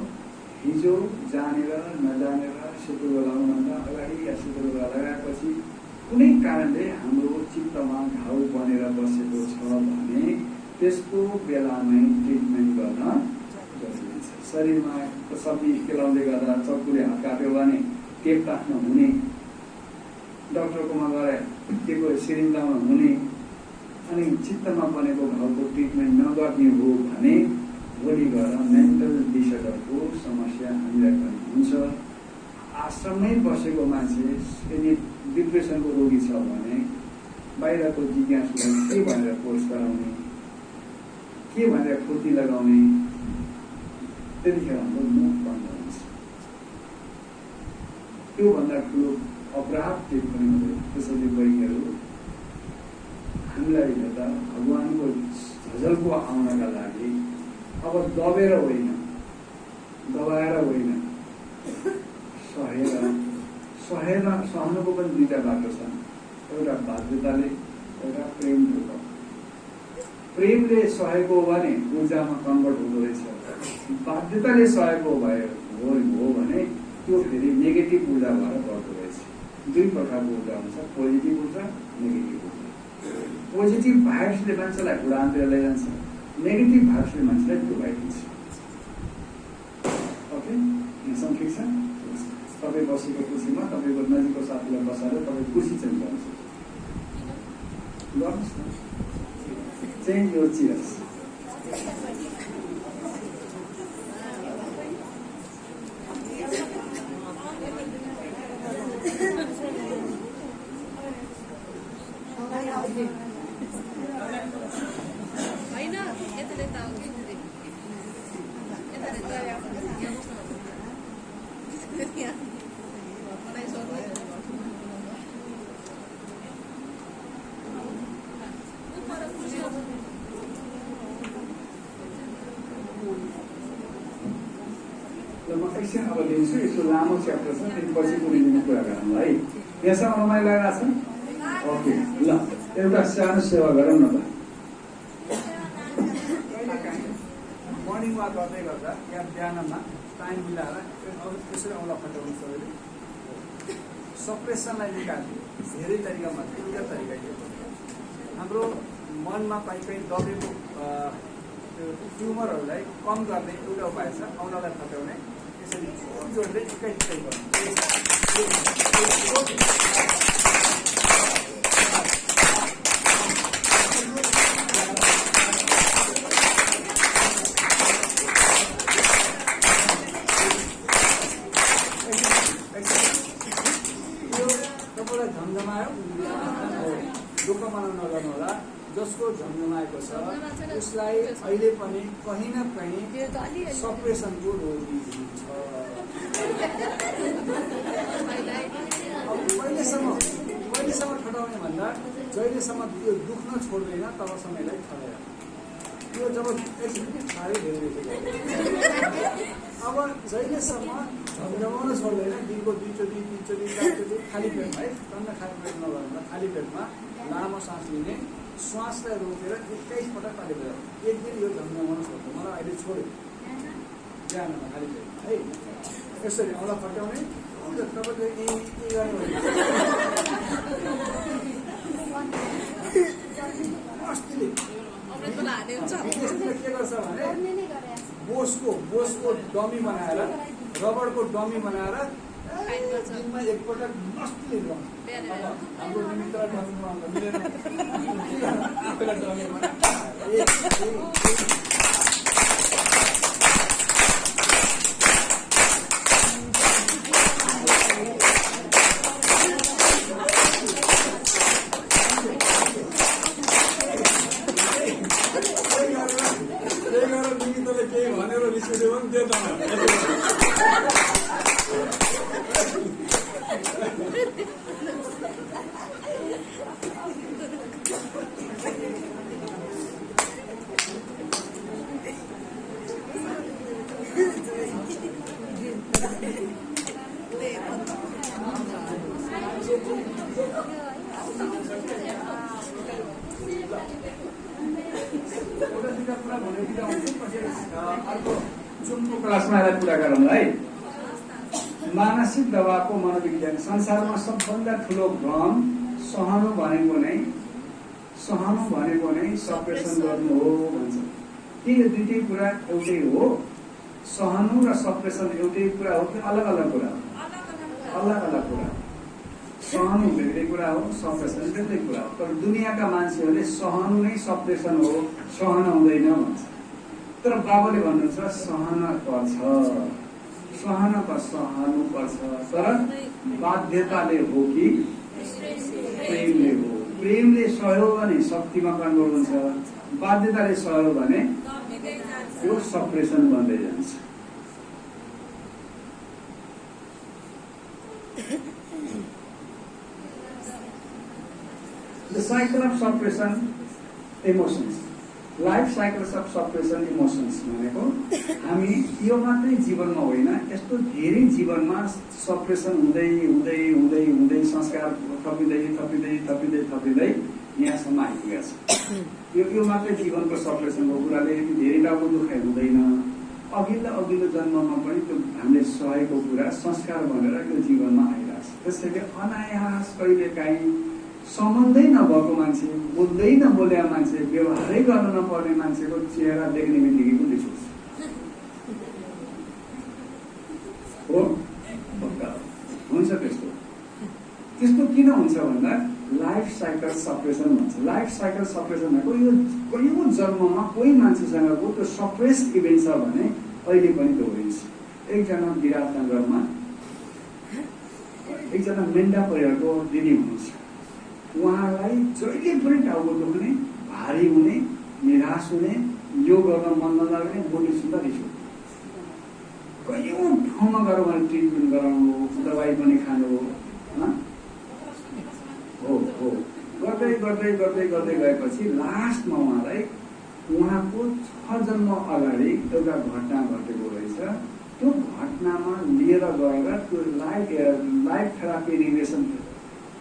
हिजो जानेर नजानेर सेतो लगाउनुभन्दा अगाडि या सेतो लगाएपछि कुनै कारणले हाम्रो चित्तमा घाउ बनेर बसेको छ भने त्यसको बेलामै ट्रिटमेन्ट गर्न जरुरी छ। शरीरमा सब्जी केलाउँदै गर्दा चक्कुले हात काट्यो भने टेप राख्न हुने, डाक्टरकोमा गएर केको सिरिन्ज लाउन हुने, अनि चित्तमा बनेको घाउको ट्रिटमेन्ट नगर्ने हो भने भोलि गएर मेन्टल डिसअर्डरको समस्या हामीलाई पनि हुन्छ। आश्रममै बसेको मान्छे यदि डिप्रेसनको रोगी छ भने बाहिरको जिज्ञासुलाई के भनेर कोर्स गराउने, के भनेर खुर्ती लगाउने, त्यतिखेर हाम्रो मुख बन्द हुन्छ। त्योभन्दा ठुलो अपराध केही पनि हुँदैन। त्यसैले बहिनीहरू हामीलाई हेर्दा भगवानको झझल्को आउनका लागि अब दबेर होइन, दबाएर होइन, सहनुको पनि दुईटा बाटो छन्। एउटा बाध्यताले, एउटा प्रेमपूर्वक। प्रेमले सहेको हो भने ऊर्जामा कन्भर्ट हुँदो रहेछ। बाध्यताले सहेको हो भने त्यो फेरि नेगेटिभ ऊर्जा भएर बढ्दो रहेछ। दुई प्रकारको ऊर्जा हुन्छ, पोजिटिभ ऊर्जा, नेगेटिभ ऊर्जा। पोजिटिभ भाइब्सले मान्छेलाई उडानतिर लैजान्छ, नेगेटिभ भाइब्सले मान्छेलाई डुबाइदिन्छ। ओके, यहाँसम्म ठिक छ? तपाईँ बसेको कुर्सीमा तपाईँको नजिकको साथीलाई बसाएर तपाईँ कुर्सी चेन्ज गर्नु गर्नुहोस् न। Change your chairs. म एकछिन अब लिन्छु, यस्तो लामो च्याप्टर छ, त्यसपछि कुनै दिन कुरा गरौँ है। यहाँसम्म रमाइलो लागिरहेको छ? ओके, ल एउटा सानो सेवा गरौँ न त। मर्निङ वाक गर्दै गर्दा या बिहानमा टाइम मिलाएर अब त्यसरी औँला फटाउनु सबैले सप्रेसनलाई निकाल्ने धेरै तरिकामा एउटा तरिका के हो, हाम्रो मनमा कहीँ दबेको ट्युमरहरूलाई कम गर्ने एउटा उपाय छ औँलालाई फटाउने। त्यसरी जोडले एकै गर्नु। तपाईँलाई झमझमायो, दुःख मनाउन नगर्नु होला। जसको झमझमाएको छ उसलाई अहिले पनि कहीँ न कहीँ सप्रेसनको रोगी हुन्छ। कहिलेसम्म ठटाउने भन्दा जहिलेसम्म त्यो दुख्न छोड्दैन तबसम्मलाई ठटाएर त्यो जब साह्रै धेरै अब जहिलेसम्म झमझमाउन छोड्दैन, दिनको 2 चोटि 3 चोटि 4 चोटि खाली पेटमा है, टन्न खाली पेट नगर्दा खाली पेटमा लामो सास लिने, श्वासलाई रोकेर 21 पटक खाली पेट। एक दिन यो झमझमाउन छोड्छ, मलाई अहिले छोड्यो बिहानमा खाली पेटमा है। यसरी औँला फटाउने, तपाईँले के गर्नु अस्तिले के गर्छ भने बोसको डमी बनाएर, रबरको डमी बनाएर दिनमा एकपटक मस्तीले लगाउँछ। हाम्रो निमित्तलाई डमी बनाउँदा मिलेन, आफैलाई डमी बनाएर केही भनेर रिसियो पनि दिँदैन। अर्को जुनको क्लासमा यसलाई कुरा गरौँ है। मानसिक दबावको मनोविज्ञान। संसारमा सबभन्दा ठुलो भ्रम सहनु भनेको नै सप्रेसन गर्नु हो भन्छ। के यो दुईटै कुरा एउटै हो? सहनु र सप्रेसन एउटै कुरा हो कि अलग अलग कुरा हो? अलग अलग कुरा। सहनु बेग्लै कुरा हो, सप्रेसन बेग्लै कुरा हो। तर दुनियाँका मान्छेहरूले सहनु नै सप्रेसन हो, सहन हुँदैन भन्छ। तर बाबाले भन्नुहुन्छ सहन पर्छ, सहनु पर्छ, तर बाध्यताले हो कि प्रेमले हो? प्रेमले सहयो भने शक्तिमा कन्भर्ट हुन्छ, बाध्यताले सहयो भने त्यो सप्रेसन बन्दै जान्छ। Cycle of suppression emotions, life cycles of suppression emotions भनेको हामी यो मात्रै जीवनमा होइन, यस्तो धेरै जीवनमा सप्रेसन हुँदै हुँदै हुँदै हुँदै संस्कार थपिँदै थपिँदै थपिँदै थपिँदै यहाँसम्म आइपुगेको छ। यो मात्रै जीवनको सप्रेसनको कुराले धेरै टाउको दुखाइ हुँदैन। अघिल्लो जन्ममा पनि त्यो हामीले सहेको कुरा संस्कार भनेर यो जीवनमा आइरहेको छ। त्यसैले अनायास कहिलेकाहीँ सम्बन्धै नभएको मान्छे, बोल्दै नबोलेका मान्छे, व्यवहारै गर्न नपर्ने मान्छेको चेहरा देख्ने बित्तिकै पनि रिस उठ्छ। हो हुन्छ त्यस्तो। त्यस्तो किन हुन्छ भन्दा लाइफ साइकल सप्रेसन भन्छ। लाइफ साइकल सप्रेसन भनेको यो कयौँ जन्ममा कोही मान्छेसँगको त्यो सप्रेस इभेन्ट छ भने अहिले पनि दोहोरिन्छ। एकजना विराटनगरमा एकजना मेन्डा परिवारको दिदी हुनुहुन्छ। उहाँलाई जहिले पनि टाउको दुख्ने, भारी हुने, निराश हुने, यो गर्न मन नलाग्ने, बोली सुन्दा रिस उठ्ने। कयौँ ठाउँमा गएर उहाँले ट्रिटमेन्ट गराउनु, दबाई पनि खानु हो गर्दै गर्दै गर्दै गर्दै गएपछि लास्टमा उहाँको 6 जन्म अगाडि एउटा घटना घटेको रहेछ। त्यो घटनामा लिएर गएर त्यो लाइफ थेरापी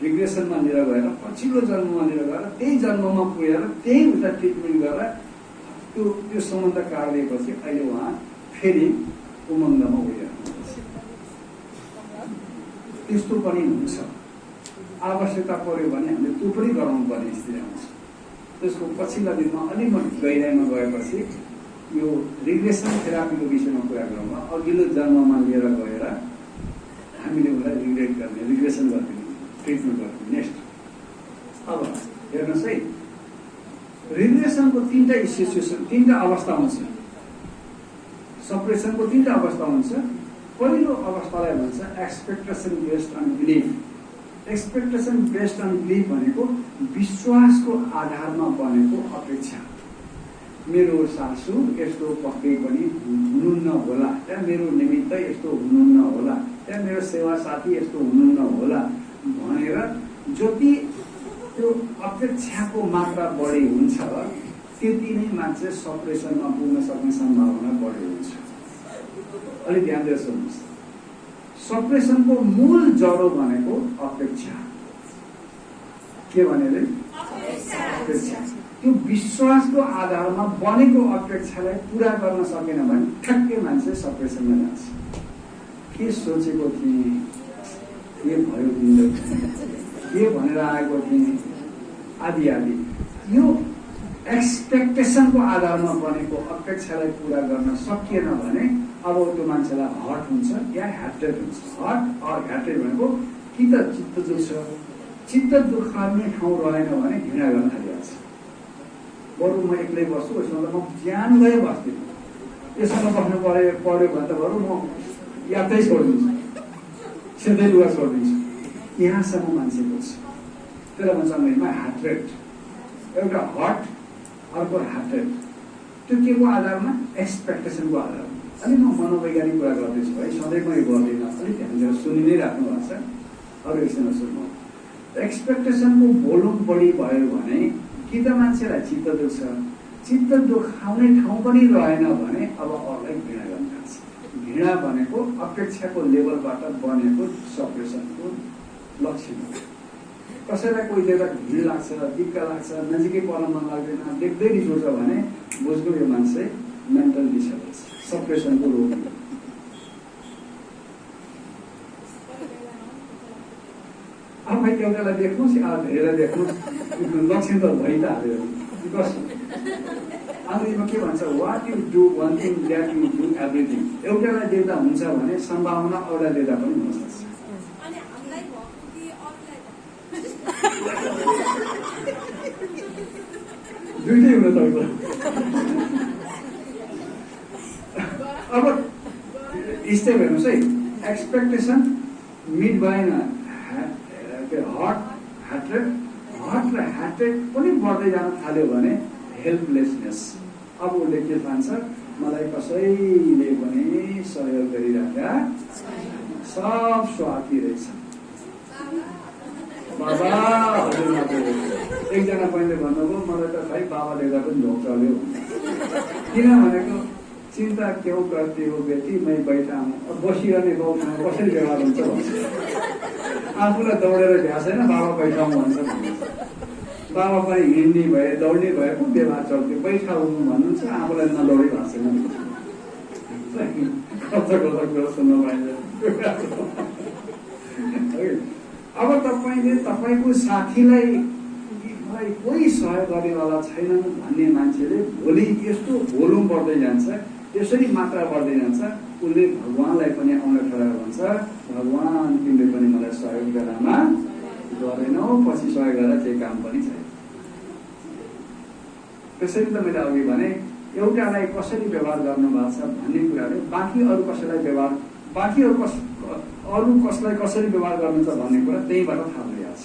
रिग्रेसनमा लिएर गएर पछिल्लो जन्ममा लिएर गएर त्यही जन्ममा पुगेर त्यही उता ट्रिटमेन्ट गरेर त्यो सम्बन्ध काटिएपछि अहिले उहाँ फेरि उमङ्गमा गइरहनुहुन्छ। त्यस्तो पनि हुन्छ। आवश्यकता पर्यो भने हामीले त्यो पनि गराउनु पर्ने स्थिति आउँछ। त्यसको पछिल्ला दिनमा अलि म गहिराइमा गएपछि यो रिग्रेसन थेरापीको विषयमा कुरा गरौँ। अघिल्लो जन्ममा लिएर गएर हामीले उसलाई रिग्रेसन गर्ने, ट्रिटमेन्ट गर्ने। नेक्स्ट अब हेर्नुहोस् है, रिग्रेसनको 3टा सिचुएसन, 3टा अवस्था हुन्छ। सप्रेसनको 3टा अवस्था हुन्छ। पहिलो अवस्थालाई भन्छ expectation based on belief. Expectation based on belief भनेको विश्वासको आधारमा बनेको अपेक्षा। मेरो सासू यस्तो पक्कै पनि हुनुहुन्न होला, या मेरो निमित्त यस्तो हुनुहुन्न होला, या मेरो सेवा साथी यस्तो हुनुहुन्न होला भनेर जति त्यो अपेक्षाको मात्रा बढी हुन्छ त्यति नै मान्छे सप्रेसनमा पुग्न सक्ने सम्भावना बढी हुन्छ। अलिक ध्यान दिएर सुन्नुहोस्। सप्रेसनको मूल जडो भनेको अपेक्षा। के भनेले? अपेक्षा। त्यो विश्वासको आधारमा बनेको अपेक्षालाई पूरा गर्न सकेन भने ठ्याक्कै मान्छे सप्रेसनमा जान्छ। के सोचेको थिएँ, के भयो तिमीले, के भनेर आएको थिएँ, आदि आदि। यो एक्सपेक्टेसनको आधारमा बनेको अपेक्षालाई पूरा गर्न सकिएन भने अब त्यो मान्छेलाई हट हुन्छ या ह्याटेड हुन्छ। हट अर ह्याटेड भनेको कि त चित्त दुख्छ, चित्त दुखाउने ठाउँ रहेन भने घृणा गर्न थालिहाल्छ। बरु म एक्लै बस्छु, यसमा त म ज्यान गए बस्दिनँ, यसमा बस्नु पर्यो भने त बरु म यात्रै छोडिदिन्छु, सिधै लुगा छोडिदिन्छु। यहाँसम्म मान्छे पुग्छ। त्यसलाई भन्छ अङ्ग्रेजीमा ह्याट्रेड। एउटा हट, अर्को ह्याट्रेड। त्यो के को आधारमा? एक्सपेक्टेसनको आधारमा। अलिक म मनोवैज्ञानिक कुरा गर्दैछु है, सधैँ म यो गर्दिनँ, अलिक ध्यान दिएर सुनि नै राख्नु भएको छ। अरू एकछिन सुन्नु। एक्सपेक्टेसनको भोल्युम बढी भयो भने कि त मान्छेलाई चित्त दुख्छ, चित्त दुखाउने ठाउँ पनि रहेन भने अब अरूलाई घृणा गर्न थाल्छ। घृणा भनेको अपेक्षाको लेभलबाट बनेको सप्रेसनको लक्षण हो। कसैलाई कोही देख्दा घृण लाग्छ, दिक्क लाग्छ, नजिकै पर्न मन लाग्दैन, देख्दै रिस उठ्छ भने बुझ्नु यो मान्छे मेन्टल डिसअर्डर छ, सप्रेसनको रोग। अब भाइ एउटालाई देख्नुहोस् या धेरैलाई देख्नुहोस्, लक्षण त भइ त हाल्यो। बिकज अङ्ग्रेजीमा के भन्छ, what you do one thing that you do everything. एउटालाई देख्दा हुन्छ भने सम्भावना अरूलाई देख्दा पनि हुन सक्छ। दुइटै हुन सक्छ। अब स्टेप हेर्नुहोस् है, एक्सपेक्टेसन मिट भएन, हट र ह्याट्रेड पनि बढ्दै जान थाल्यो भने हेल्पलेसनेस। अब उसले के ठान्छ, मलाई कसैले पनि सहयोग गरिराख्या सब स्वार्थी रहेछ। बाबा एकजना बहिनीले भन्नुभयो मलाई त खै बाबाले गर्दा पनि ढोक चल्यो किन भनेको चिन्ता क्यों करती हो बेटी मै बैठा हूँ बसिरहने बाउसँग कसरी व्यवहार हुन्छ भन्छ आफूलाई दौडेर भ्यासेन बाबा बैठाउँ भन्छ बाबा पनि हिँड्ने भए दौड्ने भए पो व्यवहार चल्थ्यो बैठा हुनु भन्नुहुन्छ आफूलाई नदौडी भएको छैन कता कुरा सुन्न पाइन्छ अब तपाईँले तपाईँको साथीलाई मलाई कोही सहयोग गर्नेवाला छैनन् भन्ने मान्छेले भोलि यस्तो भोलुम बढ्दै जान्छ यसरी मात्रा बढ्दै जान्छ उसले भगवानलाई पनि आउन ठहर भन्छ भगवान तिमीले पनि मलाई सहयोग गरेमा गरेनौ पछि सहयोग गरेर केही काम पनि छैन त्यसरी त मैले अघि भने एउटालाई कसरी व्यवहार गर्नु भएको छ भन्ने कुराले बाँकी अरू कसैलाई व्यवहार बाँकी अरू कसलाई कसरी व्यवहार गर्नुहुन्छ भन्ने कुरा त्यहीबाट थाहा भइहाल्छ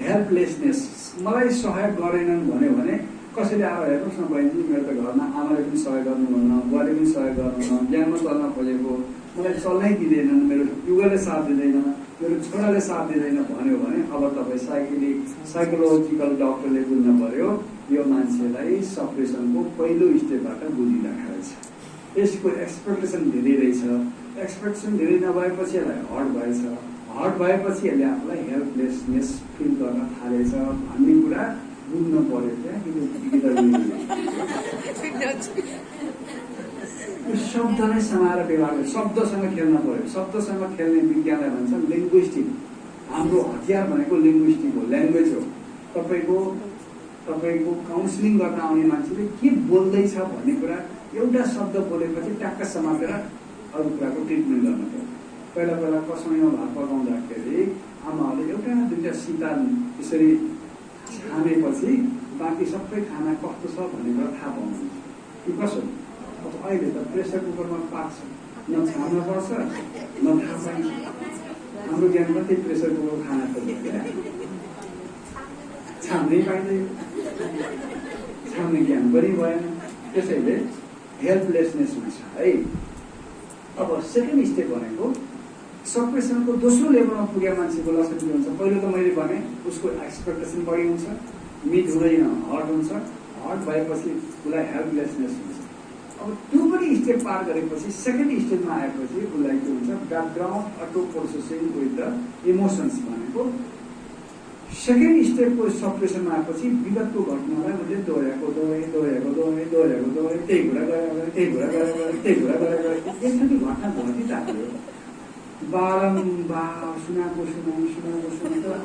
हेल्पलेसनेस मलाई सहयोग गरेनन् भन्यो भने कसैले आएर हेर्नुहोस् न बहिनी मेरो त घरमा आमाले पनि सहयोग गर्नुहुन्न बुवाले पनि सहयोग गर्नुहुन्न बिहानमा चल्न खोजेको मलाई चल्नै दिँदैनन् मेरो युगले साथ दिँदैन मेरो छोराले साथ दिँदैन भन्यो भने अब तपाईँ साइकोलोजिकल डक्टरले बुझ्नु पर्यो यो मान्छेलाई सप्रेसनको पहिलो स्टेपबाट बुझिराखेको छ यसको एक्सपेक्टेसन धेरै रहेछ एक्सपेक्टेसन धेरै नभएपछि यसलाई हर्ट भएपछि यसले आफूलाई हेल्पलेसनेस फिल गर्न थालेछ भन्ने कुरा बुझ्नु पर्यो क्या शब्द नै समाएर व्यवहार शब्दसँग खेल्न पर्यो शब्दसँग खेल्ने विज्ञानलाई भन्छ लिङ्ग्विस्टिक हाम्रो हतियार भनेको लिङ्ग्विस्टिक हो ल्याङ्ग्वेज हो तपाईँको काउन्सिलिङ गर्न आउने मान्छेले के बोल्दैछ भन्ने कुरा एउटा शब्द बोलेपछि ट्याक्क समातेर अरू कुराको ट्रिटमेन्ट गर्नु पर्यो पहिला कसैमा भात पकाउँदाखेरि आमाहरूले एउटा दुईवटा सिता त्यसरी छामेपछि बाँकी सबै खाना कस्तो छ भन्ने कुरा थाहा पाउनुहुन्छ कि कसो अब अहिले त प्रेसर कुकरमा पाक्छ न छाम्न पर्छ न थाहा पाइन्छ हाम्रो ज्ञान मात्रै प्रेसर कुकर खाना खोज्छ छाम्नै पाइँदैन छाम्ने ज्ञान पनि भएन त्यसैले हेल्पलेसनेस हुन्छ है अब सेकेन्ड स्टेप भनेको सप्रेसनको दोस्रो लेभलमा पुगेको मान्छेको लक्षण के हुन्छ पहिलो त मैले भने उसको एक्सपेक्टेसन बढी हुन्छ मिट हुँदैन हर्ट हुन्छ हर्ट भएपछि उसलाई हेल्पलेसनेस हुन्छ अब त्यो पनि स्टेप पार गरेपछि सेकेन्ड स्टेपमा आएपछि उसलाई के हुन्छ background auto processing with the emotions भनेको सेकेन्ड स्टेपको सप्रेसनमा आएपछि विगतको घटनालाई उसले दोहोऱ्याएको त्यही कुरा गरेर यसरी घटना घटिरहेको बारम्बार सुनाएको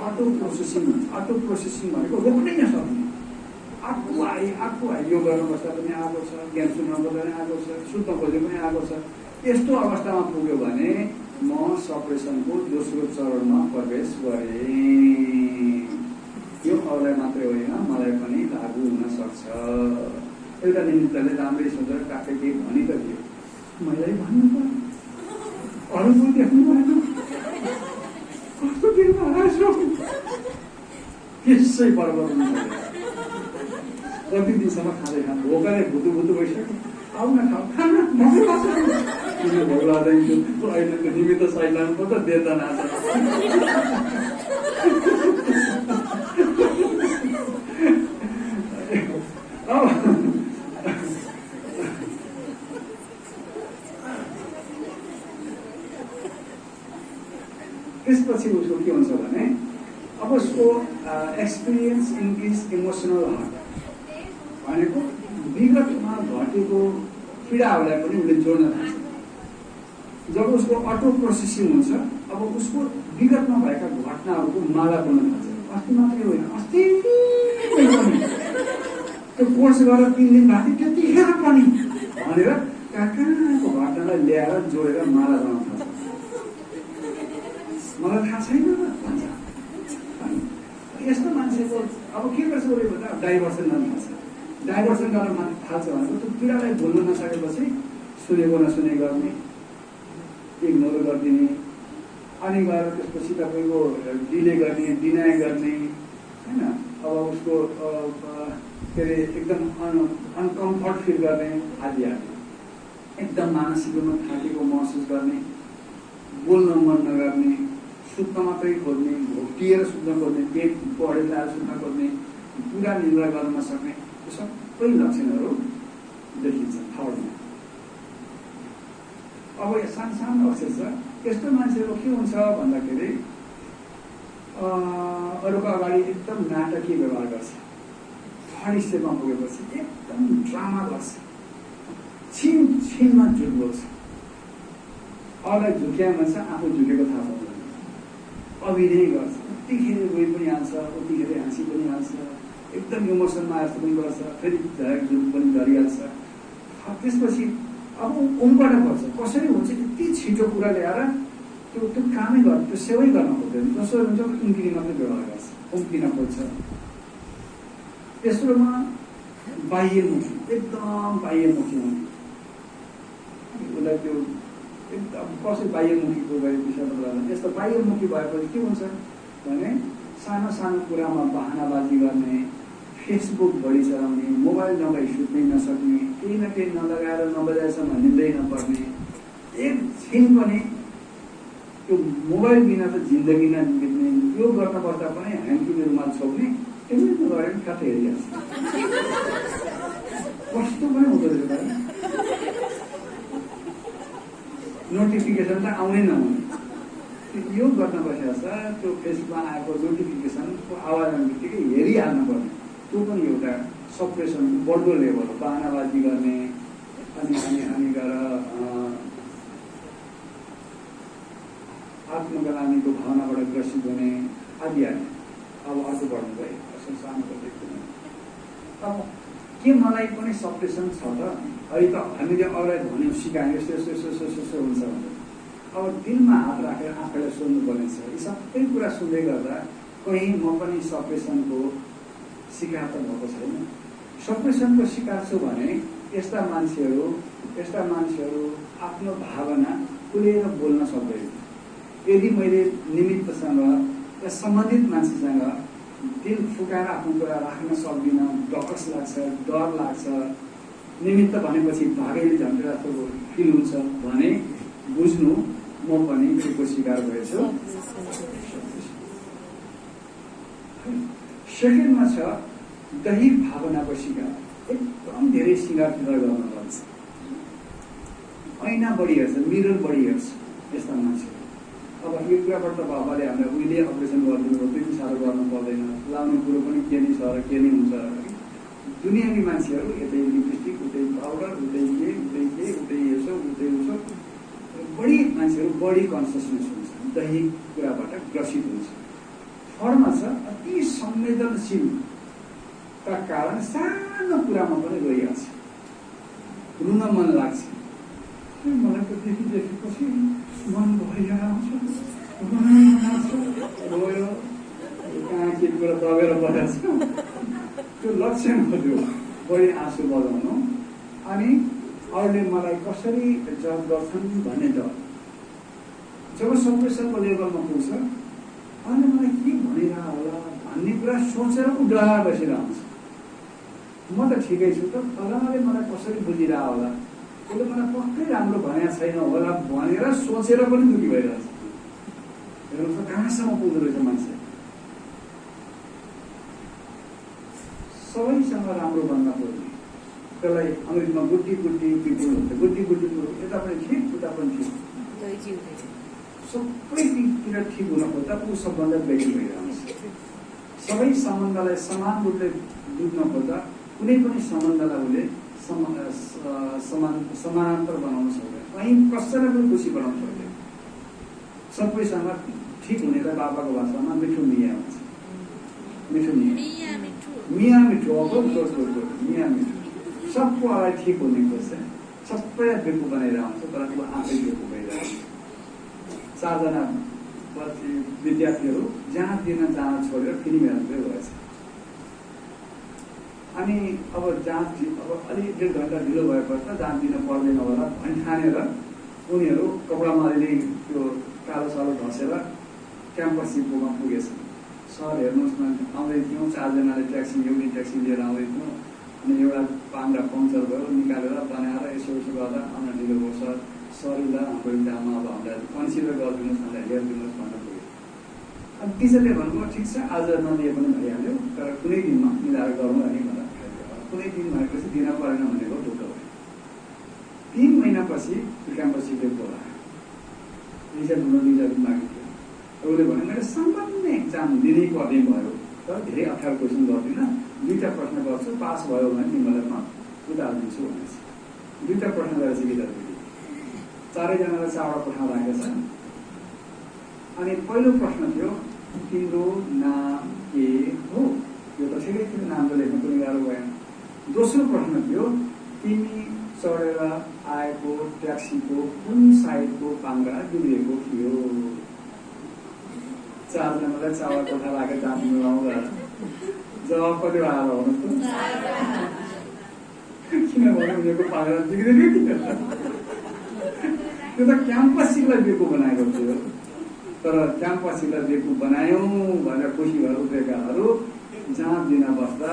अटो प्रोसेसिङ भनेको रोक्नै नसक्ने आफू आयो यो गर्न बस्दा पनि आएको छ ज्ञान सुन्न बस्दा पनि आएको छ सुत्न खोजे पनि आएको छ यस्तो अवस्थामा पुग्यो भने म सप्रेसनको दोस्रो चरणमा प्रवेश गरेँ यो अरूलाई मात्रै होइन मलाई पनि लागू हुन सक्छ एउटा निमित्तले राम्रै सोचेर काकै केही भनि त दियो मैले भन्नु पर्यो अरू पनि देख्नु भएन कस्तो दिनमा आएछ त्यसै पर्वत कति दिनसम्म खाँदै भोकले भुतु भइसक्यो आउन खाना किन भोक लाग्दैन अहिले त निमित्त सैलानु पो त देता नाच त्यसपछि उसको के हुन्छ भने अब उसको एक्सपिरियन्स इन्क्रिज इमोसनल हर्ट भनेको विगतमा घटेको पीडाहरूलाई पनि उसले जोड्न थाल्छ जब उसको अटो प्रोसेसिङ हुन्छ अब उसको विगतमा भएका घटनाहरूको माला बन्न थाल्छ अस्ति मात्रै होइन अस्ति त्यो कोर्स गरेर 3 दिन भएको त्यतिखेर पनि भनेर कहाँको घटनालाई ल्याएर जोडेर माला बनाउन थाल्छ मलाई थाहा छैन भन्छ यस्तो मान्छेको अब के गर्छ उसले भन्दा डाइभर्सन गर्न थाल्छ डाइभर्सन गर्न थाल्छ भनेको त्यो पीडालाई भुल्न नसकेपछि सुनेको नसुने गर्ने इग्नोर गरिदिने अनि गएर त्यसपछि तपाईँको डिले गर्ने डिनाइ गर्ने होइन अब उसको के अरे एकदम अनकम्फर्ट फिल गर्ने आदि एकदम मानसिक रूपमा थाकेको महसुस गर्ने बोल्न मन नगर्ने सुत्न मात्रै खोज्ने, घोप्टिएर सुत्न खोज्ने, पेट पढेर आएर सुत्न खोज्ने, पुरा निद्रा गर्न नसक्ने, यो सबै लक्षणहरू देखिन्छन् थर्डमा। अब यो सानो अक्षर छ। यस्तो मान्छेहरू के हुन्छ भन्दाखेरि अरूको अगाडि एकदम नाटकीय व्यवहार गर्छ, थर्ड स्टेपमा पुगेपछि एकदम ड्रामा गर्छ, छिनमा झुट बोल्छ, अरूलाई झुक्या भन्छ, आफू झुकेको थाहा पाउँदैन, अभिनय गर्छ, उतिखेर रोइ पनि हाल्छ, उतिखेर हाँसी पनि हाल्छ, एकदम इमोसनमा जस्तो पनि गर्छ, फेरि झरेक झुट पनि गरिहाल्छ। त्यसपछि अब उम्बाट पर्छ, कसरी हुन्छ यति छिटो कुरा ल्याएर त्यो कामै गर्छ, त्यो सेवै गर्न खोज्दैन, जसरी हुन्छ उम्किने मात्रै व्यवहार गर्छ, उम्किन खोज्छ। तेस्रोमा बाह्यमुखी, एकदम बाह्यमुखी हुने, उसलाई त्यो एकदम कसरी बाह्यमुखीको विषयमा गर्दा यस्तो बाह्यमुखी भएपछि के हुन्छ भने सानो सानो कुरामा बहानाबाजी गर्ने, फेसबुक बढी चलाउने, मोबाइल नभई सुत्नै नसक्ने, केही न केही नलगाएर नबजाएसम्म निन्दै नपर्ने, एक छिन पनि त्यो मोबाइल बिना त जिन्दगी नबित्ने, यो गर्न पर्दा पनि ह्यान्डकी रुमाल छोप्ने, त्यो नगरे पनि काठै हेरिहाल्छ, कस्तो पनि हुँदो रहेछ। नोटिफिकेसन त आउनै नहुने, यो गर्न बसेको छ, त्यो फेसबुकमा आएको नोटिफिकेसनको आवाज आउने बित्तिकै हेरिहाल्नु पर्ने, त्यो पनि एउटा सप्रेसनको बढ्दो लेभल हो। बहानाबाजी गर्ने, अनि गएर आत्मग्लानीको भावनाबाट ग्रसित हुने आदि आदि। अब अर्को बढ्नु गयो, असल सानो देख्दैन। अब के मलाई पनि सप्रेसन छ त, अहिले त हामीले अरूलाई भन्यौँ, सिकायौँ, यस्तो यस्तो यस्तो यस्तो यस्तो हुन्छ भनेर। अब दिलमा हात राखेर आफैलाई सोध्नुपर्ने छ। यी सबै कुरा सुन्दै गर्दा कहीँ म पनि सप्रेसनको शिकार त भएको छैन। सप्रेसनको शिकार छु भने यस्ता मान्छेहरू आफ्नो भावना खुलेर बोल्न सक्दैन। यदि मैले निमित्तसँग या सम्बन्धित मान्छेसँग दिल फुकाएर आफ्नो कुरा राख्न सक्दिनँ, डकस लाग्छ, डर लाग्छ, निमित्त भनेपछि भागैले झन्डा जस्तो फिल हुन्छ भने बुझ्नु म पनि त्यसको शिकार भएछु। सेकेन्डमा छ दैहिक भावनाको शिकार। एकदम धेरै सिँगार गर्न पर्छ, ऐना बढी हेर्छ, मिरर बढी हेर्छ यस्ता मान्छे। अब यो कुराबाट त बाबाले हामीलाई उहिले अपरेसन गरिदिनु हो, त्यति साह्रो गर्नु पर्दैन, लाउने कुरो पनि के नै छ र के नै हुन्छ। दुनियाँकी मान्छेहरू यतै लिपस्टिक, उतै पाउडर, उतै के उतै यसो उतै उसो, बढी मान्छेहरू बढी कन्सियसनेस हुन्छ, दैहिक कुराबाट ग्रसित हुन्छ। थर्डमा छ अति संवेदनशीलका कारण सानो कुरामा पनि रोइहाल्छ, रुन मन लाग्छ। मलाई त देखिपछि मन भइहाल्छ, रोयो, कहाँ के कुरा दबेर बजाएको छ, त्यो लक्षण हो त्यो बढी आँसु बजाउनु। अनि अरूले मलाई कसरी जज गर्छन् भन्ने डर। जब सप्रेसनको लेभलमा पुग्छ, अनि मलाई के भनिरह होला भन्ने कुरा सोचेर ऊ डराएर बसिरहन्छ। म त ठिकै छु त, फलानाले मलाई कसरी बुझिरह होला, उसले मलाई पक्कै राम्रो भनेको छैन होला भनेर सोचेर पनि दुःखी भइरहेछ। हेर्नुहोस् त कहाँसम्म पुग्दो रहेछ मान्छे। सबैसँग राम्रो भन्न खोज्ने, त्यसलाई अङ्ग्रेजीमा गुड्डी पिपुल हुन्छ। गुड्डी पिपुल यता पनि ठिक, उता पनि ठिक, सबैतिर ठिक हुन खोज्दा ऊ सबभन्दा बेसी भइरहन्छ। सबै सम्बन्धलाई समान रूपले बुझ्न खोज्दा कुनै पनि सम्बन्धलाई उसले समानान्तर बनाउन सक्दैन, कहीँ कसैलाई पनि खुसी बनाउन सक्दैन। सबैसँग ठिक हुनेलाई बाबाको भाषामा मिठो मिया भन्छ, मिठो मिया मिठो, अब मिया मिठो। सबको अगाडि ठिक हुने खोज्छ, सबैलाई बेकु बनाएर आउँछ, तर ऊ आफै बेकु भइरहेको हुन्छ। 4 जना विद्यार्थीहरू जहाँ दिन जहाँ छोडेर फिल्म हेर्दै गएछ। अनि अब जाँच अब अलिक 1.5 घन्टा ढिलो भएपछि त जाँच दिन पर्दैन होला भनी ठानेर उनीहरू कपडामा अलि त्यो कालो सालो घसेर क्याम्पस सिम्पोमा पुगेछ। सर हेर्नुहोस् न, आउँदै थियौँ, 4 जनाले एउटी ट्याक्सी लिएर आउँदै थियौँ, अनि एउटा पाङ्रा पङ्चर भयो, निकालेर बनाएर यसो गर्दा आउन ढिलो भयो सर, सरी ल, हाम्रो इक्जाममा अब हामीलाई कन्सिडर गरिदिनुहोस्, हामीलाई हेरिदिनुहोस् भनेर पुग्यो। अनि टिचरले भन्नुभयो ठिक छ आज नदिए पनि भइहाल्यो तर कुनै दिनमा मिलाएर गरौँ अनि भन्दा कुनै दिन भएपछि दिन परेन भनेको ढुक्क भयो। 3 महिनापछि क्याम्पस सिलेक्ट होला रिजल्ट हुन 2 दिन बाँकी थियो। उसले भने मैले सामान्य एक्जाम दिनै पर्ने भयो तर धेरै अप्ठ्यारो क्वेसन गर्दिनँ, 2टा प्रश्न गर्छु, पास भयो भने तिमीलाई म उधार दिन्छु भनेपछि 2टा प्रश्न गरेपछि विदा दिदी 4जनालाई 4वटा प्रश्न राखेको छ। अनि पहिलो प्रश्न थियो तिम्रो नाम के हो, यो त ठिकै थियो, नाम त लेख्न पनि गाह्रो भएन। दोस्रो प्रश्न थियो तिमी चढेर आएको ट्याक्सीको कुन साइडको पाङ्ग्रा डुबेको थियो। 4जनालाई 4वटा कोठा राखेर जानु लाउँदा जवाब कति आएर हुनु किनभने उनीहरूको पाङ्ग्रा बिग्रेकै थियो। त्यो त क्याम्पसलाई बेको बनाएको थियो तर क्याम्पसलाई बेको बनायौँ भनेर खुसी भएर उठेकाहरू जहाँ दिन बस्दा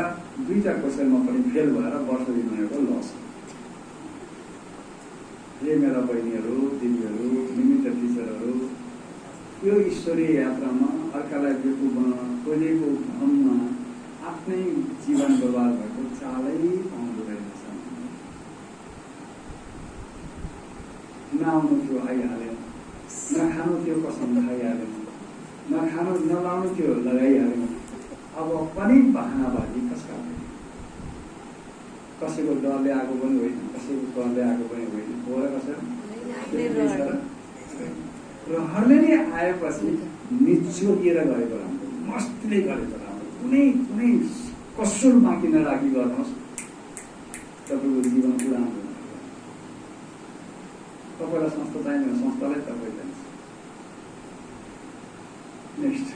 2टा क्वेसनमा पनि फेल भएर वर्ष दिन भनेको लस। हे मेरा बहिनीहरू दिदीहरू निमित्त टिचरहरू, यो ईश्वरीय यात्रामा अर्कालाई बेकुमा खोजेको भ्रममा आफ्नै जीवन बर्बाद भएको चालै पाउँदो रहेछ। नआउनु थियो आइहाल्यो, नखानु थियो कसम खाइहाल्यो, नखानु नलाउनु थियो लगाइहाल्यो। अब पनि बहानाबाजी कसका कसैको डरले आएको पनि होइन, कसैको डरले आएको पनि होइन, हो र कसरी रहरले नै आएपछि निचोरिएर गरेको राम्रो, मस्तीले गरेको राम्रो, कुनै कुनै कसुर बाँकी नराखी गर्नुहोस्, तपाईँको जीवन उडान हुन्छ। तपाईँलाई संस्था चाहिँदैन, संस्थालाई तपाईँ चाहिन्छ। नेक्स्ट,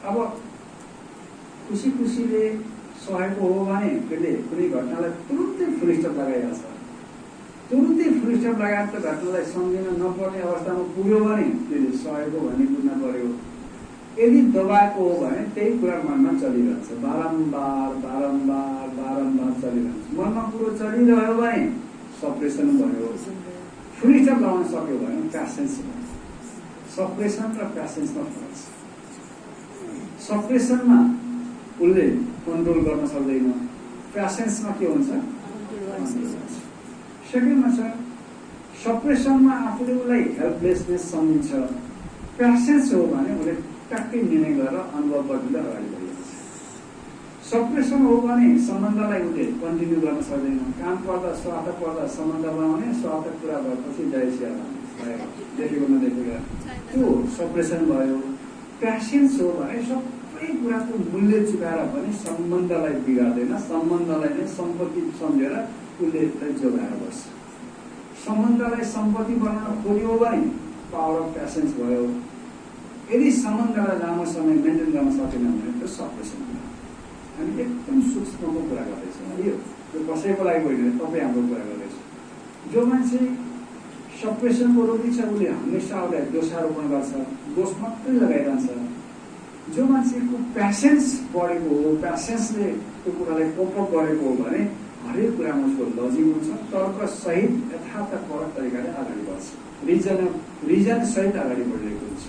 अब खुसी खुसीले सहेको हो भने त्यसले कुनै घटनालाई तुरुन्तै फुलस्टप लगाइहाल्छ। तुरुन्तै फुलस्टप लगाएर त घटनालाई सम्झिन नपर्ने अवस्थामा पुग्यो भने त्यसले सहेको भन्ने बुझ्न पर्यो। यदि दबाएको हो भने त्यही कुरा मनमा चलिरहन्छ, बारम्बार बारम्बार बारम्बार चलिरहन्छ। मनमा कुरो चलिरह्यो भने सप्रेसन भयो। फुलस्टप लगाउन सक्यो भने प्यासेन्स भयो। सप्रेसन र प्यासेन्समा फरक छ। सप्रेसनमा उसले कन्ट्रोल गर्न सक्दैन, प्यासेन्समा के हुन्छ? सेकेन्डमा छ सप्रेसनमा आफूले उसलाई हेल्पलेसनेस सम्झिन्छ, प्यासेन्स हो भने उसले ट्याक्कै निर्णय गरेर अनुभव बदलेर अगाडि बढिन्छ। सप्रेसन हो भने सम्बन्धलाई उसले कन्टिन्यू गर्न सक्दैन, काम पर्दा स्वार्थ पर्दा सम्बन्ध बनाउने, स्वार्थ पुरा भएपछि जयसिया देखेको नदेखेका, त्यो सप्रेसन भयो। प्यासेन्स हो भने सबै कुराको मूल्य चुकाएर पनि सम्बन्धलाई बिगार्दैन, सम्बन्धलाई नै सम्पत्ति सम्झेर उसले जोगाएर बस्छ। सम्बन्धलाई सम्पत्ति बनाउन खोज्यो भने पावर अफ प्यासेन्स भयो। यदि सम्बन्धलाई लामो समय मेन्टेन गर्न सकेन भने त्यो सप्रेसन हो। हामी एकदम सूक्ष्मको कुरा गर्दैछौँ, यो कसैको लागि होइन, तपाईँ हाम्रो कुरा गर्दैछौँ। जो मान्छे सप्रेसनको रोगी छ उसले हमेसा उसलाई दोषारोपण गर्छ, दोष मात्रै लगाइरहन्छ। जो मान्छेको प्यासेन्स बढेको हो, प्यासेन्सले त्यो कुरालाई कोपअप गरेको हो भने हरेक कुरामा उसको लजिक हुन्छ, तर्क सहित यथार्थपरक तरिकाले अगाडि बढ्छ, रिजन सहित अगाडि बढिरहेको हुन्छ।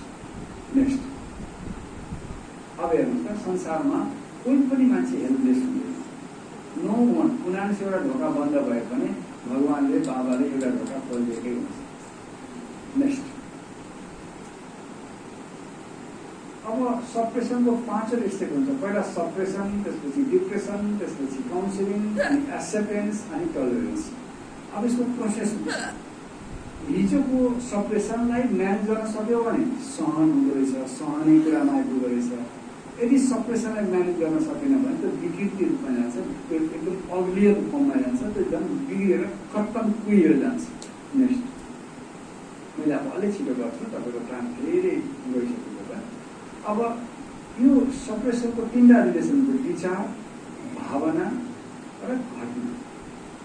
नेक्स्ट, अब हेर्नुहोस् त संसारमा कोही पनि मान्छे हेल्पलेस हुँदैन। नो वान, 79वटा ढोका बन्द भए पनि भगवानले बाबाले एउटा ढोका खोलिदिएकै हुन्छ। नेक्स्ट, अब सप्रेसनको 5वटा स्टेप हुन्छ। पहिला सप्रेसन, त्यसपछि डिप्रेसन, त्यसपछि काउन्सिलिङ, अनि एक्सेप्टेन्स, अनि टलरेन्स। अब यसको प्रोसेस हुन्छ। हिजोको सप्रेसनलाई म्यानेज गर्न सक्यो भने सहन हुँदो रहेछ, सहने कुरामा आइपुग्दो रहेछ। यदि सप्रेसनलाई म्यानेज गर्न सकेन भने त्यो विकृति रूपमा जान्छ, त्यो एकदम अग्लियर फर्ममा जान्छ, त्यो एकदम बिग्रिएर खत्तम कुहिएर जान्छ। नेक्स्ट, मैले अब अलिक छिटो गर्छु, तपाईँको टाइम धेरै गइसक्यो। अब यो सप्रेसनको 3वटा रिलेसन हुन्छ, विचार, भावना र घटना।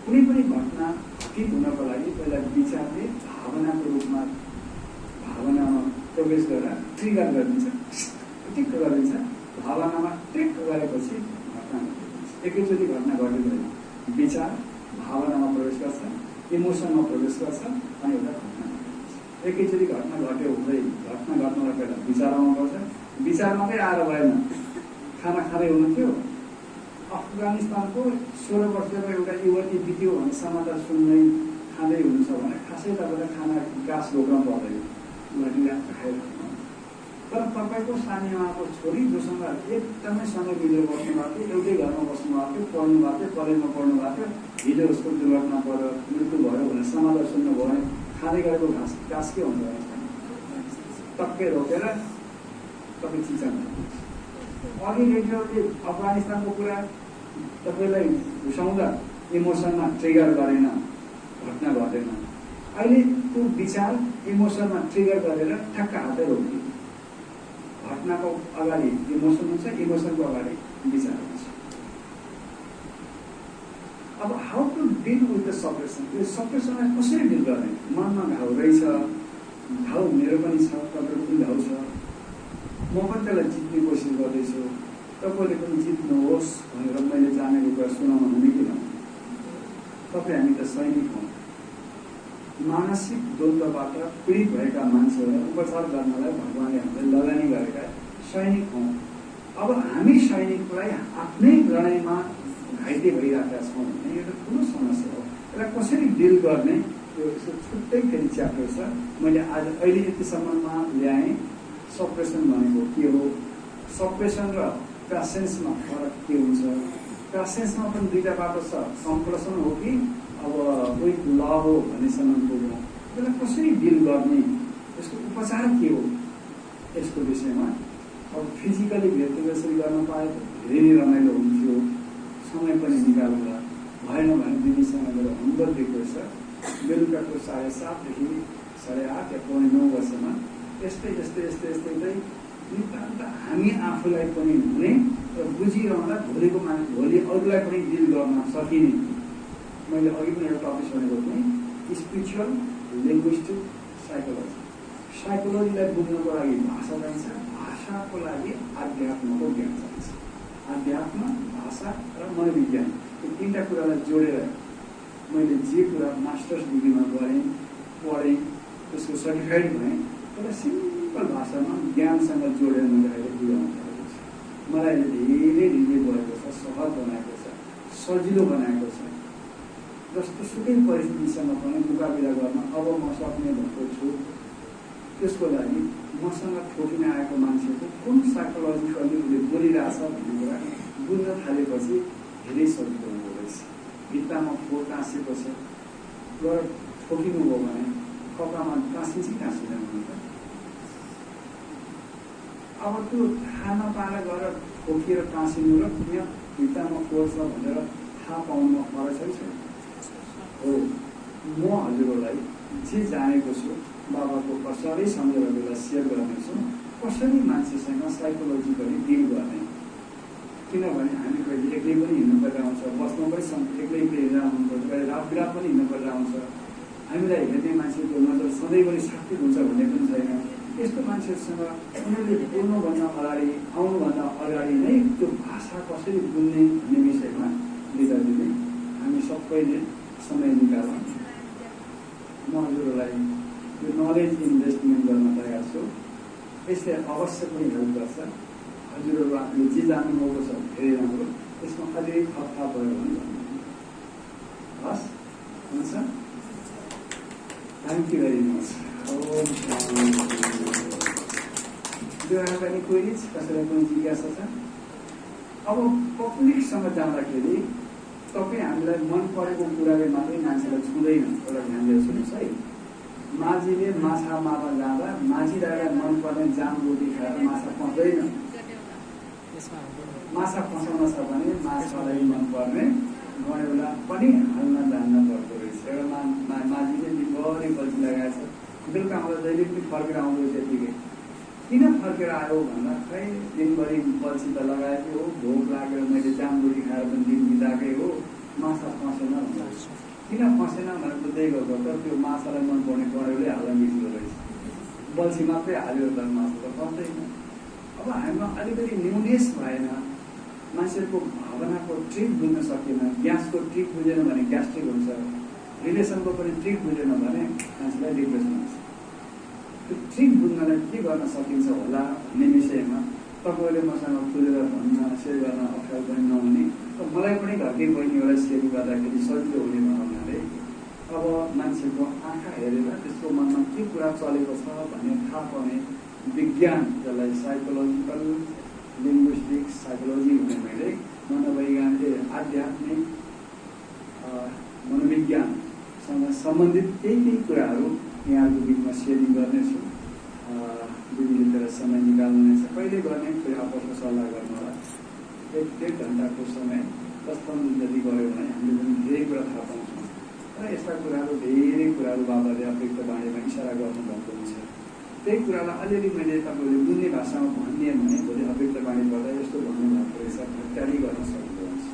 कुनै पनि घटना घटित हुनको लागि पहिला विचारले भावनाको रूपमा भावनामा प्रवेश गरेर ट्रिगर गरिदिन्छ, टिक्क गरिदिन्छ। भावनामा टिक्क गरेपछि घटना घटिन्छ। एकैचोटि घटना घटिँदैन, विचार भावनामा प्रवेश गर्छ, इमोसनमा प्रवेश गर्छ, अनि एउटा घटना घटिन्छ। एकैचोटि घटना घट्यो हुँदै घटना घट्नलाई पहिला विचार आउनुपर्छ, विचार मात्रै आएर भएन, खाना खाँदै हुनुहुन्थ्यो। अफगानिस्तानको 16 वर्षको एउटा युवती बित्यो भने समाचार सुन्दै खाँदै हुनुहुन्छ भने खासै तपाईँलाई खाना गाँस बोक्न पर्दैन, खाएर। तर तपाईँको सानी आमाको छोरी जोसँग एकदमै समय मिलेर बस्नु भएको थियो, एउटै घरमा बस्नु भएको थियो, पढ्नु भएको थियो, कलेजमा पढ्नु भएको थियो, हिजो उसको दुर्घटना परेर मृत्यु भयो भने समाचार सुन्नुभयो भने खाँदै गरेको घाँस के हुन्छ? टक्कै रोकेर तपाईँ चिचाउनु। अघि रेडियोले अफगानिस्तानको कुरा तपाईँलाई घुसाउँदा इमोसनमा ट्रिगर गरेन, घटना घटेन। अहिले त्यो विचार इमोसनमा ट्रिगर गरेर ठ्याक्क हातै रोकियो। घटनाको अगाडि इमोसन हुन्छ, इमोसनको अगाडि विचार हुन्छ। अब how to deal with the suppression? त्यो सप्रेसनलाई कसरी डिल गर्ने? मनमा घाउ रहेछ, घाउ मेरो पनि छ, तपाईँको पनि घाउ छ, म पनि त्यसलाई जित्ने कोसिस गर्दैछु, तपाईँले पनि जित्नुहोस् भनेर मैले जानेको कुरा सुनाउनु हुने किन? तपाईँ हामी त सैनिक हौँ। मानसिक द्वन्द्वबाट पीडित भएका मान्छेहरूलाई उपचार गर्नलाई भगवानले हामीलाई लगानी गरेका सैनिक हौँ। अब हामी सैनिकलाई आफ्नै लडाइँमा घाइते भइरहेका छौँ भने यो ठुलो समस्या हो। यसलाई कसरी डिल गर्ने त्यो छुट्टै फेरि च्याप्टर छ। मैले आज अहिले यतिसम्ममा ल्याएँ सप्रेसन भनेको के हो, सप्रेसन र प्यासेन्समा फरक के हुन्छ। प्यासेन्समा पनि दुईवटा बाटो छ, कम्प्रेसन हो कि अब विथ ल हो भन्नेसम्म पुग्नु। त्यसलाई कसरी डिल गर्ने, यसको उपचार के हो, यसको विषयमा अब फिजिकली भेट यसरी गर्न पाए धेरै नै रमाइलो हुन्थ्यो। समय पनि निकालेर भएन भने दिदीसँग मेरो होमवर्क दिएको छ, बेलुकाको 7:30 देखि 8:30 या 9:15 वर्षमा यस्तै नितान्त हामी आफूलाई पनि हुने र बुझिरहँदा भोलि अरूलाई पनि डिल गर्न सकिने। मैले अघि पनि एउटा टपिक भनेको थिएँ, स्पिरिचुअल लिङ्ग्विस्टिक साइकोलोजी। साइकोलोजीलाई बुझ्नको लागि भाषा चाहिन्छ, भाषाको लागि आध्यात्मको ज्ञान चाहिन्छ। आध्यात्म, भाषा र मनोविज्ञान यो तीनटा कुरालाई जोडेर मैले जे कुरा मास्टर्स डिग्रीमा गरेँ, पढेँ, त्यसको सर्टिफाइड भएँ, त्यसलाई सिम्पल भाषामा ज्ञानसँग जोडेर मैले अहिले बुझाउनु परेको छ। मलाई धेरै रिलिभ भएको छ, सहज बनाएको छ, सजिलो बनाएको छ। जस्तो सुकै परिस्थितिसँग पनि मुकाबिला गर्न अब म सक्ने भएको छु। त्यसको लागि मसँग ठोकिन आएको मान्छेको कुन साइकोलोजिकली उसले बोलिरहेछ भन्ने कुरा बुझ्न थालेपछि धेरै सजिलो हुँदो रहेछ। भित्तामा फोहोर टाँसिएको छ र ठोकिनु हो भने कपडामा टाँसिन्छ टाँसिँदैन हुन्छ। अब त्यो थाहा नपाएर गएर ठोकिएर टाँसिनु र यहाँ भित्तामा फोहोर छ भनेर थाहा पाउनुमा फरक छैन हो। म हजुरहरूलाई जे जानेको छु बाबाको कसरी सम्झेर बेला सेयर गर्नेछु, कसरी मान्छेसँग साइकोलोजिकली डिल गर्ने। किनभने हामी कहिले एक्लै पनि हिँड्नु परेर आउँछ, बस्नु पनि एक्लै हिँडेर आउनुपर्छ, कहिले रात बिरात पनि हिँड्नु परेर आउँछ। हामीलाई हेर्ने मान्छेको नजर सधैँभरि साथी हुन्छ भन्ने पनि छैन। यस्तो मान्छेहरूसँग उनीहरूले बोल्नुभन्दा अगाडि, आउनुभन्दा अगाडि नै त्यो भाषा कसरी बुझ्ने भन्ने विषयमा लिँदाखेरि हामी सबैले समय निकाल्न म हजुरहरूलाई यो नलेज इन्भेस्टमेन्ट गर्न तयार छु। यसले अवश्य पनि हेल्प गर्छ। हजुरहरू आफूले जे जान्नुभएको छ धेरै राम्रो, यसमा अझै थपथाप भयो भने हस् हुन्छ। Thank you very much. पनि कोही कसैलाई पनि जिज्ञासा छ? अब पब्लिकसँग जाँदाखेरि तपाईँ हामीलाई मन परेको कुराले मात्रै मान्छेलाई छुँदैन। एउटा ध्यान दिएर सुन्नुहोस् है। माझीले माछा मार्न जाँदा माझी दाइलाई मन पर्ने जाम रोटी खाएर माछा फस्दैन। माछा फसाउन छ भने माछालाई मन पर्ने गडेउला पनि हाल्न जान्न पर्दो रहेछ। एउटा माझीले दिनभरि बल्छी लगाएछ, बेलुका आउँदा जहिले पनि फर्केर आउँदो रहेछ। यतिकै किन फर्केर आयो भन्दा खै दिनभरि बल्छी त लगाएको हो, भोक लागेर मैले जाम रोटी खाएर पनि दिन बिताएकै हो, माछा फसेन भन्छ। किन फसेन भनेर बुझ्दै गएको त त्यो माछालाई मन पर्ने गडेउले हाल्न मिल्दो रहेछ। बल्छी मात्रै हाल्यो त माछा त फस्दैन। अब हामीमा अलिकति न्युनेस भएन, मान्छेको भावनाको ट्रिक बुझ्न सकेन, ग्यासको ट्रिक बुझेन भने ग्यास्ट्रिक हुन्छ, रिलेसनको पनि ट्रिक बुझेन भने मान्छेलाई डिप्रेसन हुन्छ। त्यो ट्रिक बुझ्नलाई के गर्न सकिन्छ होला भन्ने विषयमा तपाईँले मसँग खुलेर भन्न सेयर गर्न अप्ठ्यारो पनि नहुने र मलाई पनि घरकै बहिनीहरूलाई सेयर गर्दाखेरि सजिलो हुने भन्नाले अब मान्छेको आँखा हेरेर त्यसको मनमा के कुरा चलेको छ भन्ने थाहा पाउने विज्ञान, जसलाई साइकोलोजिकल लिङ्ग्विस्टिक साइकोलोजी भने मैले मनोवैज्ञानिक आध्यात्मिक मनोविज्ञानसँग सम्बन्धित केही कुराहरू यहाँहरूको बिचमा सेयरिङ गर्नेछु। दिदीले तर समय निकाल्नुहुनेछ, कहिले गर्ने फेरि आपसमा सल्लाह गर्नु होला। 1-1.5 घन्टाको समय 10-15 दिन जति गऱ्यो भने हामीले पनि धेरै कुरा थाहा पाउँछौँ र यस्ता कुराहरू धेरै कुराहरू बाबाले अव्यक्त बाणीमा इसारा गर्नुभएको हुन्छ। त्यही कुरालाई अलिअलि मैले तपाईँले बुझ्ने भाषामा भनिदिएँ भने भोलि अव्यक्त बाणी गर्दा यस्तो भन्नुभएको रहेछ ट्याली गर्न सकिँदो हुन्छ।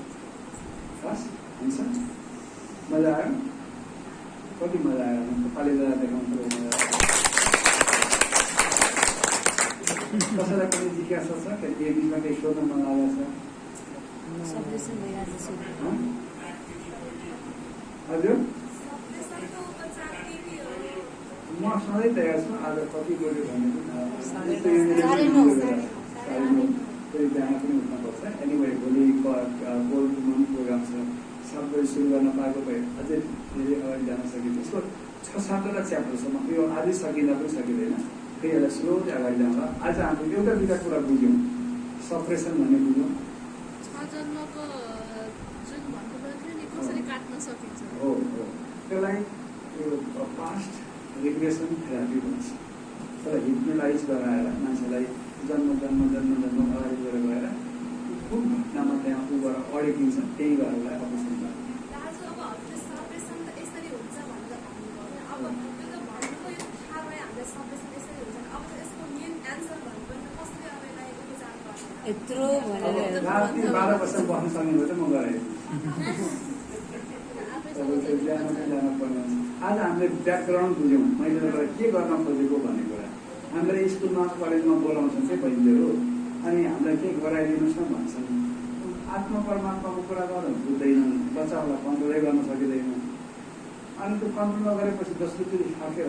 हस्, हुन्छ, मजा आयो? कति मजा आयो? पालि जाँदा देखाउनु मजा आयो। कसैलाई पनि जिज्ञासा छ? यो बिचमा केही सोध्न मन लागेको छ? हजुर, म सधैँ तयार छु। आज कति बोल्यो भने फेरि बिहान पनि उठ्नुपर्छ। एनिवे भोलि बोल्नु प्रोग्राम छ, 7 बजी सुरु गर्न पाएको भए अझै धेरै अगाडि जान सकिन्छ। यसको 6-7वटा च्याप्टर छ, यो आजै सकिँदा पनि सकिँदैन, फेरि यसलाई स्लोली अगाडि जाँदा। आज हामीले एउटा दुईवटा कुरा बुझ्यौँ, सप्रेसन भन्ने बुझ्यौँ। हो, त्यसलाई यो पास्ट रिग्रेसन थेरापी भन्छ। त्यसलाई हिप्नोलाइज गराएर मान्छेलाई जन्म अगाडि गएर खुब घटनामा त्यहाँ ऊ गरेर अडेकिन्छ, त्यही गरेर अवश्य यत्रो भनेर राति 12 बजेसम्म बस्न सक्ने भए त म गराएँ। जानुपर्ने हुन्छ। आज हामीले ब्याकग्राउन्ड बुझ्यौँ, मैले तपाईँलाई के गर्न खोजेको भन्ने कुरा। हामीलाई स्कुलमा कलेजमा बोलाउँछन् चाहिँ बहिनीहरू, अनि हामीलाई के गराइदिनुहोस् न भन्छन्। आत्मा परमात्माको कुरा गर्नु बुझ्दैनन्, बच्चाहरूलाई कन्ट्रोलै गर्न सकिँदैन। अनि त्यो कन्ट्रोल नगरेपछि जसरी फर्केर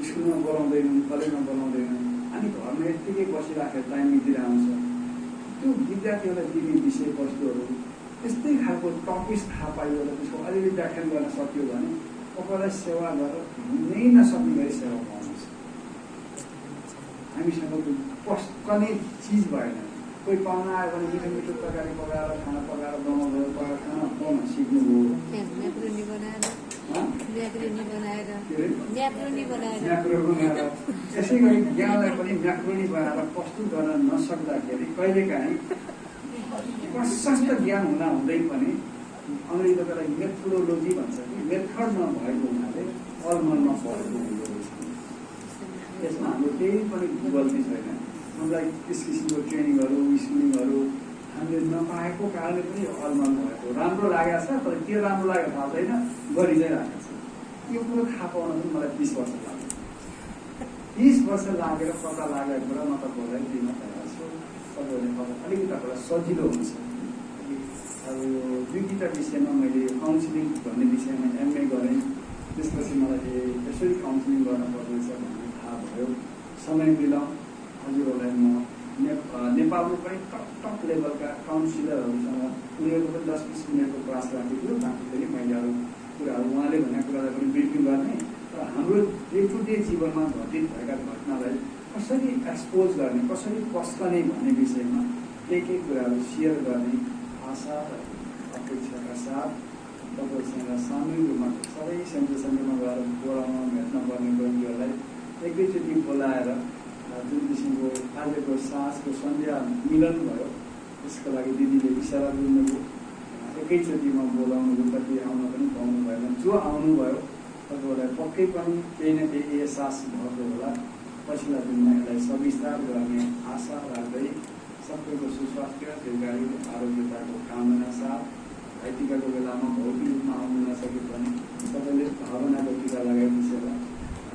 स्कुलमा बोलाउँदैनन्, कलेजमा बोलाउँदैनन्, अनि घरमा यत्तिकै बसिराखेर टाइम बितेर आउँछ। त्यो विद्यार्थीहरूलाई दिने विषयवस्तुहरू त्यस्तै खालको टपिक्स थाहा पाइयो र त्यसको अलिअलि व्याख्यान गर्न सक्यो भने तपाईँलाई सेवा गरेर हुनै नसक्ने गरी सेवा पाउनुहुन्छ। हामीसँग त्यो पस्कने चिज भएन। कोही पाहुना आयो भने मिठो मिठो तरकारी पकाएर खाना पकाएर बनाउँदै पकाएर खाना पाउन सिक्नु हो। त्यसै गरी ज्ञानलाई पनि म्याक्रोनी बनाएर प्रस्तुत गर्न नसक्दाखेरि कहिलेकाहीँ प्रशस्त ज्ञान हुँदा हुँदै पनि अङ्ग्रेजीले त्यसलाई मेथोडोलोजी भन्छ कि मेथड नभएको हुनाले अलमलमा परेको हुँदो रहेछ। यसमा हाम्रो केही पनि गल्ती छैन। हामीलाई त्यस किसिमको ट्रेनिङहरू स्कुलिङहरू हामीले नपाएको कारणले पनि अलमल भएको। राम्रो लागेको छ, तर के राम्रो लागेको थाहा छैन, गरि चाहिँ राखेको छ। यो कुरो थाहा पाउन पनि मलाई 30 वर्ष लाग्यो। 30 वर्ष लागेर पत्ता लागेको कुरा म तपाईँहरूलाई दिन तयार छु। तपाईँहरूले अलिकति तपाईँलाई सजिलो हुन्छ। अब यो 2 विषयमा मैले काउन्सिलिङ भन्ने विषयमा MA गरेँ। त्यसपछि मलाई यसरी काउन्सिलिङ गर्नुपर्छ भन्ने थाहा भयो। समय मिलाउँ हजुरहरूलाई म नेपालमा पनि टप लेभलका काउन्सिलरहरूसँग उनीहरूको पनि 10-20 मिनटको क्लास राखेको थियो। बाँकी फेरि मैले अरू कुराहरू उहाँले भनेको कुरालाई पनि ब्रिफिङ गर्ने र हाम्रो डे टु डे जीवनमा घटित भएका घटनालाई कसरी एक्सपोज गर्ने, कसरी पस्कने भन्ने विषयमा केही कुराहरू सेयर गर्ने आशा र अपेक्षाका साथ तपाईँसँग सामूहिक रूपमा सबै सेन्टरमा गएर बोलाउन भेट्न पर्ने बहिनीहरूलाई एकैचोटि बोलाएर जुन किसिमको आजको साँझको सन्ध्या मिलन भयो त्यसको लागि दिदीले इसारा दिनुभयो। एकैचोटिमा बोलाउनु कति आउन पनि पाउनु भएन। जो आउनुभयो तपाईँहरूलाई पक्कै पनि केही न केही एहसास भएको होला। पछिल्ला दिनमा यसलाई सविस्तार गर्ने आशा राख्दै सबैको सुस्वास्थ्य दीर्घायु आरोग्यताको कामना साथ भाइटिकाको बेलामा भौतिक रूपमा आउनु नसके पनि सबैले भावनाको टिका लगाइदिन्छ।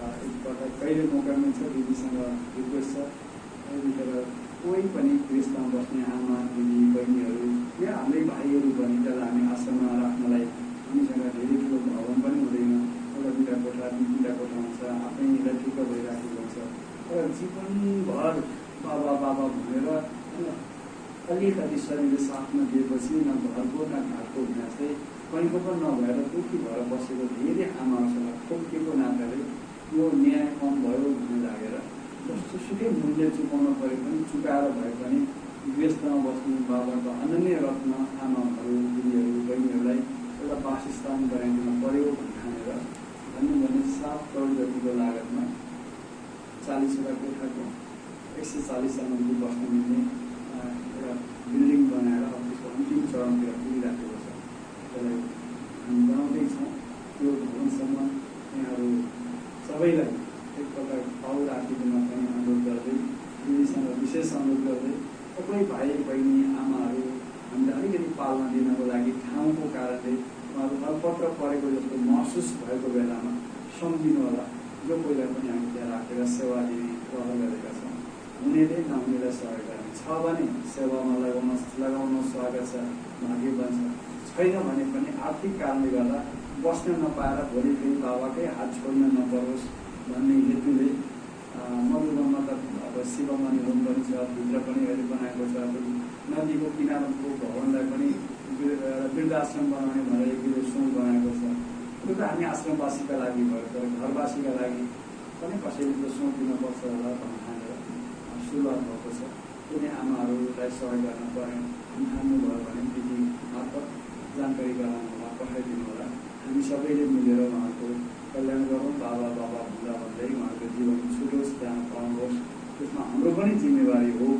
एकपल्ट कहिले मौका मिल्छ दिदीसँग रिक्वेस्ट छ, तर कोही पनि देशमा बस्ने आमा दिदी बहिनीहरू या हाम्रै भाइहरू पनि त्यसलाई हामी आश्रममा राख्नलाई हामीसँग धेरै ठुलो भवन पनि हुँदैन। एउटा 2 कोठा 3 कोठा हुन्छ, आफै इलेक्ट्रिकल भइराखेको हुन्छ। अलिकति शरीरले साथ नदिएपछि न घरको न घाटको हुँदा चाहिँ कहीँको पनि नभएर दुःखी भएर बसेको धेरै आमाहरूसँग ठोकिएको नाताले यो न्याय कम भयो भन्ने लागेर जस्तोसुकै मूल्य चुकाउन परे पनि चुकाएर भए पनि व्यस्तमा बस्ने बाबाका अनन्य रत्न आमाहरू दिदीहरू बहिनीहरूलाई एउटा वासस्थान बनाइदिन पर्यो भन्ने ठानेर भन्नु भने 7 करोड जतिको लागतमा 40वटा कोठाको 140सम्मको बस्न मिल्ने एउटा बिल्डिङ बनाएर अब त्यसको अन्तिम चरणतिर पुगिराखेको छ। त्यसलाई हामी बनाउँदैछौँ। त्यो भवनसम्म यहाँहरू सबैलाई एक प्रकार पाउ राखिदिन पनि अनुरोध गर्दै दिदीसँग विशेष अनुरोध गर्दै सबै भाइ बहिनी आमाहरू हामीले अलिकति पाल्न दिनको लागि ठाउँको कारणले उहाँहरू अलपत्र परेको जस्तो महसुस भएको बेलामा सम्झिनु होला। जो पहिला पनि हामी त्यहाँ राखेर सेवा दिने रहर गरेका छौँ। हुनेले नहुनेलाई सहयोग गर्ने छ भने सेवामा लगाउन स्वागत छ, भाग्य बन्छ। छैन भने पनि आर्थिक कारणले गर्दा बस्न नपाएर भोलि फेरि बाबाकै हात छोड्न नपरोस् भन्ने हेतुले मधुबनमा त अब शिवमणि होम पनि छ, भित्र पनि अहिले बनाएको छ। नदीको किनारको भवनलाई पनि वृद्धाश्रम बनाउने भनेर एक सोच बनाएको छ। त्यो त हामी आश्रमवासीका लागि भयो, तर घरवासीका लागि पनि कसैले त्यो सोच दिनुपर्छ होला भन्ने ठानेर सुरुवात भएको छ। कुनै आमाहरूलाई सहयोग गर्न पर्ने ठान्नुभयो भने विधि मार्फत जानकारी गराउनु पठाइदिनु होला। हामी सबैले मिलेर उहाँको कल्याण गरौँ। बाबा भन्दा भन्दै उहाँको जीवन छुटोस्, त्यहाँ पाउनुहोस्, त्यसमा हाम्रो पनि जिम्मेवारी हो।